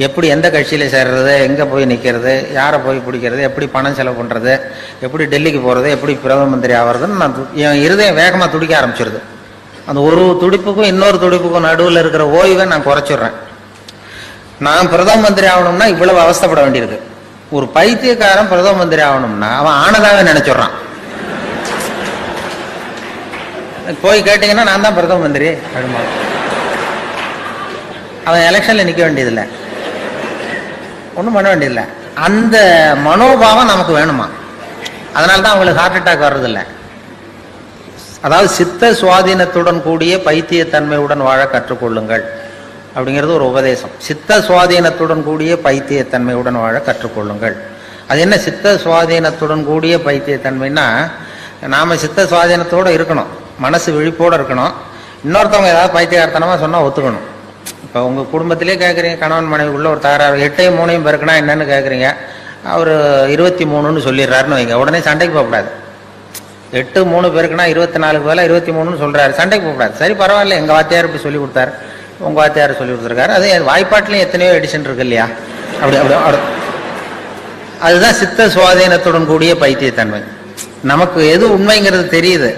எப்படி எந்த கட்சியில் சேர்றது, எங்கே போய் நிற்கிறது, யாரை போய் பிடிக்கிறது, எப்படி பணம் செலவு பண்ணுறது, எப்படி டெல்லிக்கு போகிறது, எப்படி பிரதம மந்திரி ஆகிறதுன்னு என் இருதயம் வேகமாக துடிக்க ஆரம்பிச்சிருது. அந்த ஒரு துடிப்புக்கும் இன்னொரு துடிப்புக்கும் நடுவில் இருக்கிற ஓய்வை நான் குறைச்சிடுறேன். நான் பிரதம மந்திரி ஆகணும்னா இவ்வளவு அவஸ்தைப்பட வேண்டியிருக்கு. ஒரு பைத்தியக்காரன் பிரதம மந்திரி ஆகணும்னா அவன் ஆனதாவே நினைச்சிடறான். போய் கேட்டீங்கன்னா நான் தான் பிரதம மந்திரி அப்படிமா, அவன் எலெக்ஷன்ல நிக்க வேண்டியதில்லை, ஒன்றும் பண்ண வேண்டியதில்லை. அந்த மனோபாவம் நமக்கு வேணுமா? அதனால்தான் அவங்களுக்கு ஹார்ட் அட்டாக் வர்றதில்லை. அதாவது சித்த சுவாதீனத்துடன் கூடிய பைத்தியத்தன்மையுடன் வாழ கற்றுக்கொள்ளுங்கள் அப்படிங்கிறது ஒரு உபதேசம். சித்த சுவாதீனத்துடன் கூடிய பைத்தியத்தன்மையுடன் வாழ கற்றுக்கொள்ளுங்கள். அது என்ன சித்த சுவாதீனத்துடன் கூடிய பைத்தியத்தன்மைன்னா, நாம சித்த சுவாதீனத்தோட இருக்கணும், மனசு விழிப்போட இருக்கணும். இன்னொருத்தவங்க ஏதாவது பைத்தியகாரத்தனமா சொன்னா ஒத்துக்கணும். இப்போ உங்க குடும்பத்திலே கேட்குறீங்க, கணவன் மனைவிக்குள்ள ஒரு தகராறு, 8ஐயும் 3ஐயும் பெருக்கினா என்னன்னு கேட்குறீங்க, அவர் 23ன்னு சொல்லிடுறாருன்னு வைங்க, உடனே சண்டைக்கு போகக்கூடாது. 8 3 பெருக்குனா 24க்கு பதிலாக 23ன்னு சொல்றாரு, சண்டைக்கு போகக்கூடாது. சரி பரவாயில்ல, எங்க வாத்தியார் இப்படி சொல்லி கொடுத்தாரு, உங்க வாத்தியார் சொல்லி கொடுத்துருக்காரு, அது வாய்ப்பாட்டிலையும் எத்தனையோ எடிஷன் இருக்கு இல்லையா. அப்படி அப்படி அதுதான் சித்த சுவாதீனத்துடன் கூடிய பைத்தியத்தன்மை. நமக்கு எது உண்மைங்கிறது தெரியுது,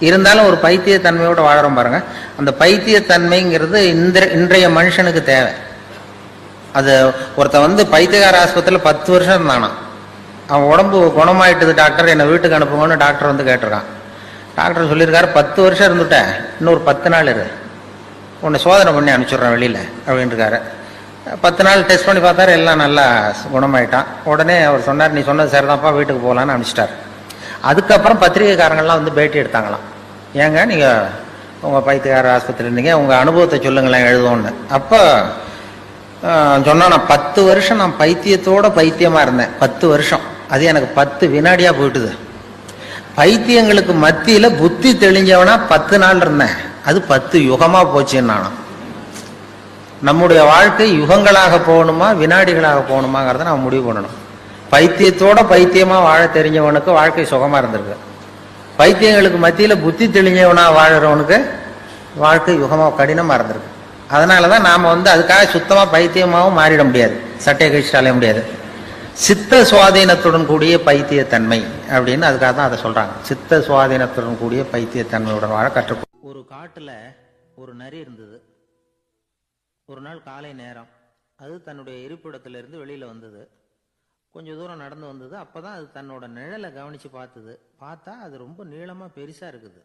இருந்தாலும் ஒரு பைத்தியத்தன்மையோட வாழறோம் பாருங்க. அந்த பைத்தியத்தன்மைங்கிறது இன்றைய மனுஷனுக்கு தேவை. அது ஒருத்த பைத்தியகார ஆஸ்பத்திரியில் 10 வருஷம் இருந்தானா, அவன் உடம்பு குணமாயிட்டது டாக்டர், என்னை வீட்டுக்கு அனுப்புங்கன்னு டாக்டர் கேட்டிருக்கான். டாக்டர் சொல்லியிருக்காரு, 10 வருஷம் இருந்துட்டேன், இன்னொரு 10 நாள் இரு, உன்னை சோதனை பண்ணி அனுப்பிச்சுட்றேன் வெளியில அப்படின்னு இருக்காரு. 10 நாள் டெஸ்ட் பண்ணி பார்த்தாரு, எல்லாம் நல்லா குணமாயிட்டான். உடனே அவர் சொன்னார், நீ சொன்னது சரிதான்ப்பா, வீட்டுக்கு போகலான்னு அனுப்பிச்சிட்டார். அதுக்கப்புறம் பத்திரிகைக்காரங்கள்லாம் பேட்டி எடுத்தாங்களாம், ஏங்க நீங்க உங்க பைத்தியக்கார ஆஸ்பத்திரி இருந்தீங்க, உங்க அனுபவத்தை சொல்லுங்களேன் எழுதுவோன்னு. அப்போ சொன்னா, நான் 10 வருஷம் நான் பைத்தியத்தோட பைத்தியமா இருந்தேன். 10 வருஷம், அது எனக்கு 10 வினாடியா போயிட்டுது. பைத்தியங்களுக்கு மத்தியில புத்தி தெளிஞ்சவனா 10 நாள் இருந்தேன், அது 10 யுகமா போச்சுன்னு நானும். நம்முடைய வாழ்க்கை யுகங்களாக போகணுமா வினாடிகளாக போகணுமாங்கிறத நான் முடிவு பண்ணணும். பைத்தியத்தோட பைத்தியமா வாழ தெரிஞ்சவனுக்கு வாழ்க்கை சுகமா இருந்திருக்கு. பைத்தியங்களுக்கு மத்தியில புத்தி தெளிஞ்சவனா வாழறவனுக்கு வாழ்க்கை யுகமா கடினமா இருந்திருக்கு. அதனாலதான் நாம அதுக்காக சுத்தமா பைத்தியமாவும் மாறிட முடியாது, சட்டையை கழிச்சுட்டாலே முடியாது. சித்த சுவாதீனத்துடன் கூடிய பைத்தியத்தன்மை அப்படின்னு அதுக்காக தான் அதை சொல்றாங்க. சித்த சுவாதீனத்துடன் கூடிய பைத்தியத்தன்மையுடன் வாழ கற்றுக்கொள். ஒரு காட்டுல ஒரு நரி இருந்தது. ஒரு நாள் காலை நேரம் அது தன்னுடைய இருப்பிடத்திலிருந்து வெளியில வந்தது. கொஞ்சம் தூரம் நடந்து வந்தது. அப்பதான் அது தன்னோட நிழலை கவனிச்சு பார்த்தா அது ரொம்ப நீளமா பெருசா இருக்குது.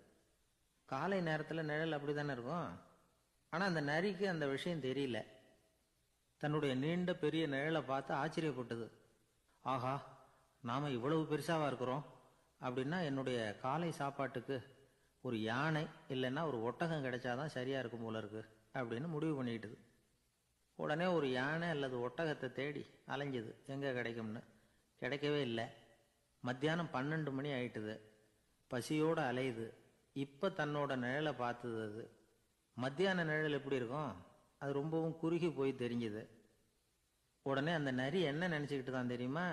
காலை நேரத்துல நிழல் அப்படித்தானே இருக்கும். ஆனா அந்த நரிக்கு அந்த விஷயம் தெரியல. தன்னுடைய நீண்ட பெரிய நிழலை பார்த்து ஆச்சரியப்பட்டது. ஆஹா, நாம இவ்வளவு பெருசாவா இருக்கிறோம் அப்படின்னா என்னுடைய காலை சாப்பாட்டுக்கு ஒரு யானை இல்லைன்னா ஒரு ஒட்டகம் கிடைச்சாதான் சரியா இருக்கும் போல இருக்கு அப்படின்னு முடிவு பண்ணிக்கிட்டது. உடனே ஒரு யானை அல்லது ஒட்டகத்தை தேடி அலைஞ்சது, எங்க கிடைக்கும்னு. கிடைக்கவே இல்லை. மத்தியானம் 12 மணி ஆயிட்டுது. பசியோடு அலையுது. இப்ப தன்னோட நிழலை பார்த்தது. அது மத்தியான நிழல் எப்படி இருக்கும், அது ரொம்பவும் குறுகி போய் தெரிஞ்சுது. உடனே அந்த நரி என்ன நினைச்சுக்கிட்டு தான் தெரியுமா,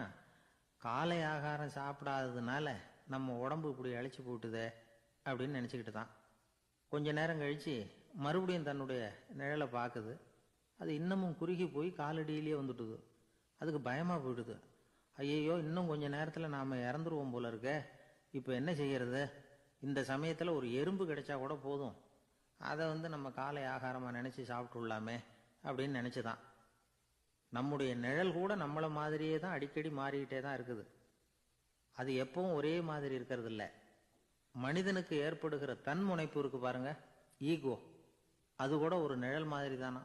காலை ஆகாரம் சாப்பிடாததுனால நம்ம உடம்பு இப்படி அழைச்சி போட்டுதே அப்படின்னு நினைச்சுக்கிட்டு தான். கொஞ்ச நேரம் கழிச்சு மறுபடியும் தன்னுடைய நிழலை பார்க்குது. அது இன்னமும் குறுகி போய் காலடியிலேயே வந்துட்டுது. அதுக்கு பயமா போயிடுது. ஐயையோ, இன்னும் கொஞ்ச நேரத்துல நாம இறந்துருவோம் போல இருக்க, இப்ப என்ன செய்யறது? இந்த சமயத்துல ஒரு எறும்பு கிடைச்சா கூட போதும், அதை நம்ம காலை ஆகாரமா நினைச்சு சாப்பிட்டுள்ளாமே அப்படின்னு நினைச்சுதான். நம்முடைய நிழல் கூட நம்மள மாதிரியே தான் அடிக்கடி மாறிக்கிட்டே தான் இருக்குது. அது எப்பவும் ஒரே மாதிரி இருக்கிறது இல்லை. மனிதனுக்கு ஏற்படுகிற தன்முனைப்பு இருக்கு பாருங்க, ஈகோ, அது கூட ஒரு நிழல் மாதிரி தானா.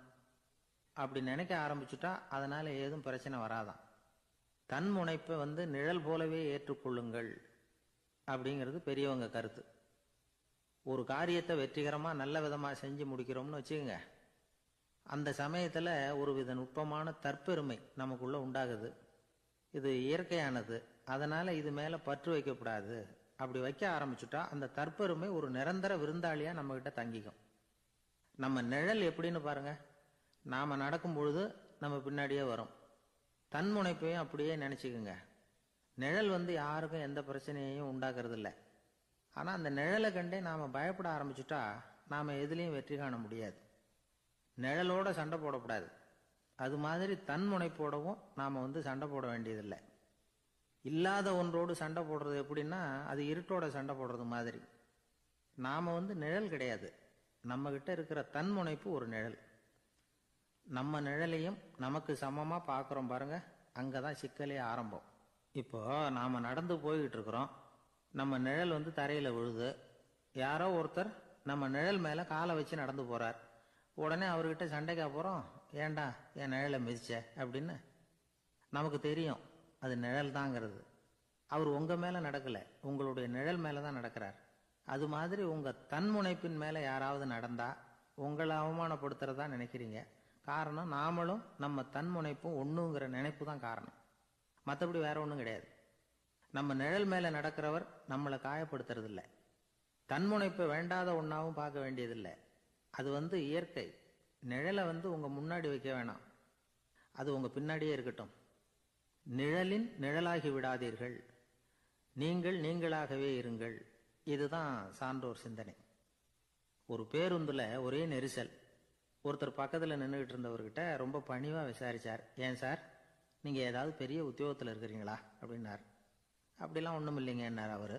அப்படி நினைக்க ஆரம்பிச்சுட்டா அதனால ஏதும் பிரச்சனை வராதான். தன்முனைப்பை நிழல் போலவே ஏற்றுக்கொள்ளுங்கள் அப்படிங்கிறது பெரியவங்க கருத்து. ஒரு காரியத்தை வெற்றிகரமாக நல்ல விதமாக செஞ்சு முடிக்கிறோம்னு வச்சுக்கோங்க. அந்த சமயத்தில் ஒரு வித நுட்பமான தற்பெருமை நமக்குள்ளே உண்டாகுது. இது இயற்கையானது, அதனால் இது மேலே பற்று வைக்கக்கூடாது. அப்படி வைக்க ஆரம்பிச்சுட்டா அந்த தற்பெருமை ஒரு நிரந்தர விருந்தாளியாக நம்மக்கிட்ட தங்கிக்கும். நம்ம நிழல் எப்படின்னு பாருங்க, நாம் நடக்கும் பொழுது நம்ம பின்னாடியே வரும். தன்முனைப்பையும் அப்படியே நினச்சிக்குங்க. நிழல் யாருக்கும் எந்த பிரச்சனையையும் உண்டாக்குறது இல்லை. ஆனால் அந்த நிழலை கண்டே நாம் பயப்பட ஆரம்பிச்சுட்டா நாம் எதுலேயும் வெற்றி காண முடியாது. நிழலோட சண்டை போடக்கூடாது. அது மாதிரி தன்முனைப்போடவும் நாம் சண்டை போட வேண்டியதில்லை. இல்லாத ஒன்றோடு சண்டை போடுறது எப்படின்னா, அது இருட்டோட சண்டை போடுறது மாதிரி. நாம் நிழல் கிடையாது, நம்மகிட்ட இருக்கிற தன்முனைப்பு ஒரு நிழல். நம்ம நிழலையும் நமக்கு சமமாக பார்க்குறோம் பாருங்க, அங்கே தான் சிக்கலே ஆரம்பம். இப்போ நாம் நடந்து போய்கிட்டு இருக்கிறோம், நம்ம நிழல் தரையில் விழுது. யாரோ ஒருத்தர் நம்ம நிழல் மேலே காலை வச்சு நடந்து போகிறார். உடனே அவர்கிட்ட சண்டைக்கா போகிறோம், ஏண்டா என் நிழலை மிதிச்ச அப்படின்னு. நமக்கு தெரியும் அது நிழல் தாங்கிறது. அவர் உங்கள் மேலே நடக்கலை, உங்களுடைய நிழல் மேலே தான் நடக்கிறார். அது மாதிரி உங்கள் தன்முனைப்பின் மேலே யாராவது நடந்தால் உங்களை அவமானப்படுத்துறதா நினைக்கிறீங்க. காரணம், நாமளும் நம்ம தன்முனைப்பும் ஒன்றுங்கிற நினைப்பு தான் காரணம். மற்றபடி வேற ஒன்றும் கிடையாது. நம்ம நிழல் மேலே நடக்கிறவர் நம்மளை காயப்படுத்துறதில்லை. தன்முனைப்பை வேண்டாத ஒன்றாவும் பார்க்க வேண்டியதில்லை. அது இயற்கை. நிழலை உங்கள் முன்னாடி வைக்க வேணாம், அது உங்கள் பின்னாடியே இருக்கட்டும். நிழலின் நிழலாகி விடாதீர்கள், நீங்கள் நீங்களாகவே இருங்கள். இதுதான் சான்றோர் சிந்தனை. ஒரு பேருந்துல ஒரே நெரிசல். ஒருத்தர் பக்கத்தில் நின்றுகிட்டு இருந்தவர்கிட்ட ரொம்ப பணிவாக விசாரிச்சார், ஏன் சார் நீங்கள் ஏதாவது பெரிய உத்தியோகத்தில் இருக்கிறீங்களா அப்படின்னார். அப்படிலாம் ஒன்றும் இல்லைங்கன்னார் அவர்.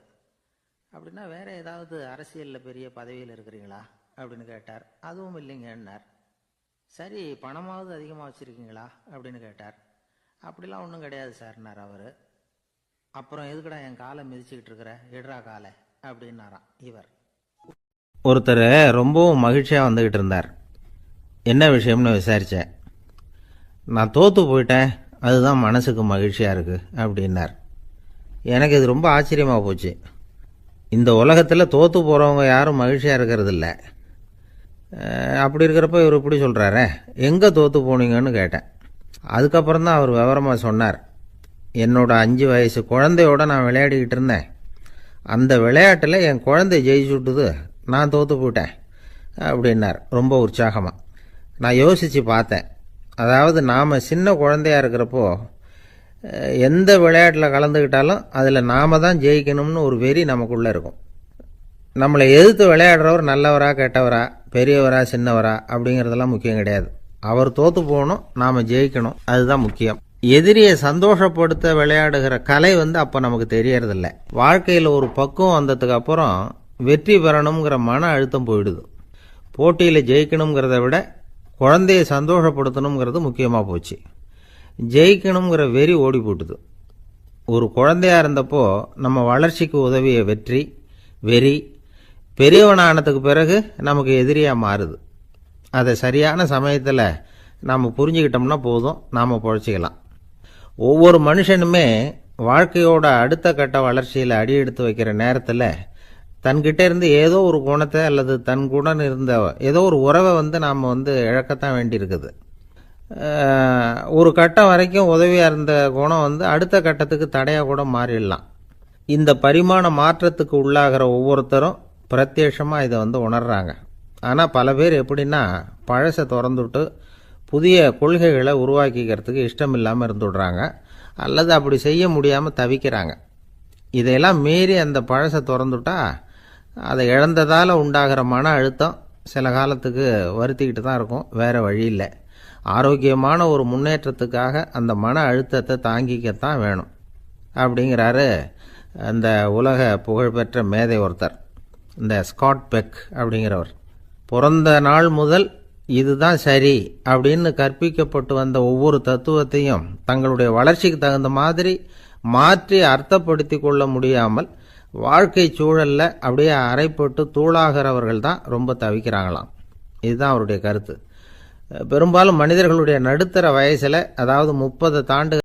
அப்படின்னா வேற ஏதாவது அரசியலில் பெரிய பதவியில் இருக்கிறீங்களா அப்படின்னு கேட்டார். அதுவும் இல்லைங்கன்னார். சரி, பணமாவது அதிகமாக வச்சுருக்கீங்களா அப்படின்னு கேட்டார். அப்படிலாம் ஒன்றும் கிடையாது சார்னார் அவர். அப்புறம் எதுக்குடா என் காலை மிதிச்சுக்கிட்டு இருக்கிற, எடுறா காலை அப்படின்னாராம் இவர். ஒருத்தர் ரொம்பவும் மகிழ்ச்சியாக வந்துக்கிட்டு இருந்தார். என்ன விஷயம்னு விசாரித்தேன். நான் தோற்று போயிட்டேன், அதுதான் மனசுக்கு மகிழ்ச்சியாக இருக்குது அப்படின்னார். எனக்கு இது ரொம்ப ஆச்சரியமாக போச்சு. இந்த உலகத்தில் தோற்று போகிறவங்க யாரும் மகிழ்ச்சியாக இருக்கிறதில்ல. அப்படி இருக்கிறப்ப இவர் இப்படி சொல்கிறாரே, எங்கே தோற்று போனீங்கன்னு கேட்டேன். அதுக்கப்புறம் தான் அவர் விவரமாக சொன்னார். என்னோட 5 வயசு குழந்தையோடு நான் விளையாடிக்கிட்டு இருந்தேன். அந்த விளையாட்டில் என் குழந்தை ஜெயிச்சு விட்டுது, நான் தோற்று போயிட்டேன் அப்படின்னார் ரொம்ப உற்சாகமாக. நான் யோசித்து பார்த்தேன். அதாவது நாம் சின்ன குழந்தையாக இருக்கிறப்போ எந்த விளையாட்டில் கலந்துக்கிட்டாலும் அதில் நாம் தான் ஜெயிக்கணும்னு ஒரு வெறி நமக்குள்ளே இருக்கும். நம்மளை எதிர்த்து விளையாடுறவர் நல்லவரா கெட்டவரா, பெரியவரா சின்னவரா அப்படிங்கிறதெல்லாம் முக்கியம் கிடையாது. அவர் தோற்று போகணும், நாம் ஜெயிக்கணும், அதுதான் முக்கியம். எதிரியை சந்தோஷப்படுத்த விளையாடுகிற கலை அப்போ நமக்கு தெரியறதில்ல. வாழ்க்கையில் ஒரு பக்குவம் வந்ததுக்கு அப்புறம் வெற்றி பெறணுங்கிற மன அழுத்தம் போயிடுது. போட்டியில் ஜெயிக்கணுங்கிறத விட குழந்தையை சந்தோஷப்படுத்தணுங்கிறது முக்கியமாக போச்சு. ஜெயிக்கணுங்கிற வெறி ஓடி போட்டுது. ஒரு குழந்தையாக இருந்தப்போ நம்ம வளர்ச்சிக்கு உதவிய வெறி பெரியவனானதுக்கு பிறகு நமக்கு எதிரியாக மாறுது. அதை சரியான சமயத்தில் நாம் புரிஞ்சுக்கிட்டோம்னா போதும், நாம் பொழைச்சிக்கலாம். ஒவ்வொரு மனுஷனுமே வாழ்க்கையோட அடுத்த கட்ட வளர்ச்சியில் அடி எடுத்து வைக்கிற நேரத்தில் தன்கிட்ட இருந்து ஏதோ ஒரு குணத்தை அல்லது தன் குணம் இருந்த ஏதோ ஒரு உறவை நாம் இழக்கத்தான் வேண்டியிருக்குது. ஒரு கட்டம் வரைக்கும் உதவியாக இருந்த குணம் அடுத்த கட்டத்துக்கு தடையாக கூட மாறிடலாம். இந்த பரிமாண மாற்றத்துக்கு உள்ளாகிற ஒவ்வொருத்தரும் பிரத்யட்சமாக இதை உணர்றாங்க. ஆனால் பல பேர் எப்படின்னா, பழசை திறந்துவிட்டு புதிய கொள்கைகளை உருவாக்கிக்கிறதுக்கு இஷ்டம் இல்லாமல் இருந்துடுறாங்க, அல்லது அப்படி செய்ய முடியாமல் தவிக்கிறாங்க. இதையெல்லாம் மீறி அந்த பழசை திறந்துட்டா அதை இழந்ததால் உண்டாகிற மன அழுத்தம் சில காலத்துக்கு வருத்திக்கிட்டு தான் இருக்கும், வேறு வழி இல்லை. ஆரோக்கியமான ஒரு முன்னேற்றத்துக்காக அந்த மன அழுத்தத்தை தாங்கிக்கத்தான் வேணும் அப்படிங்கிறாரு அந்த உலக புகழ்பெற்ற மேதை ஒருத்தர், இந்த ஸ்காட் பெக் அப்படிங்கிறவர். பிறந்த நாள் முதல் இதுதான் சரி அப்படின்னு கற்பிக்கப்பட்டு வந்த ஒவ்வொரு தத்துவத்தையும் தங்களுடைய வளர்ச்சிக்கு தகுந்த மாதிரி மாற்றி அர்த்தப்படுத்தி கொள்ள முடியாமல் வாழ்க்கை சூழலில் அப்படியே அரைப்பட்டு தூளாகிறவர்கள் தான் ரொம்ப தவிக்கிறாங்களாம். இதுதான் அவருடைய கருத்து. பெரும்பாலும் மனிதர்களுடைய நடுத்தர வயசில், அதாவது 30 தாண்டு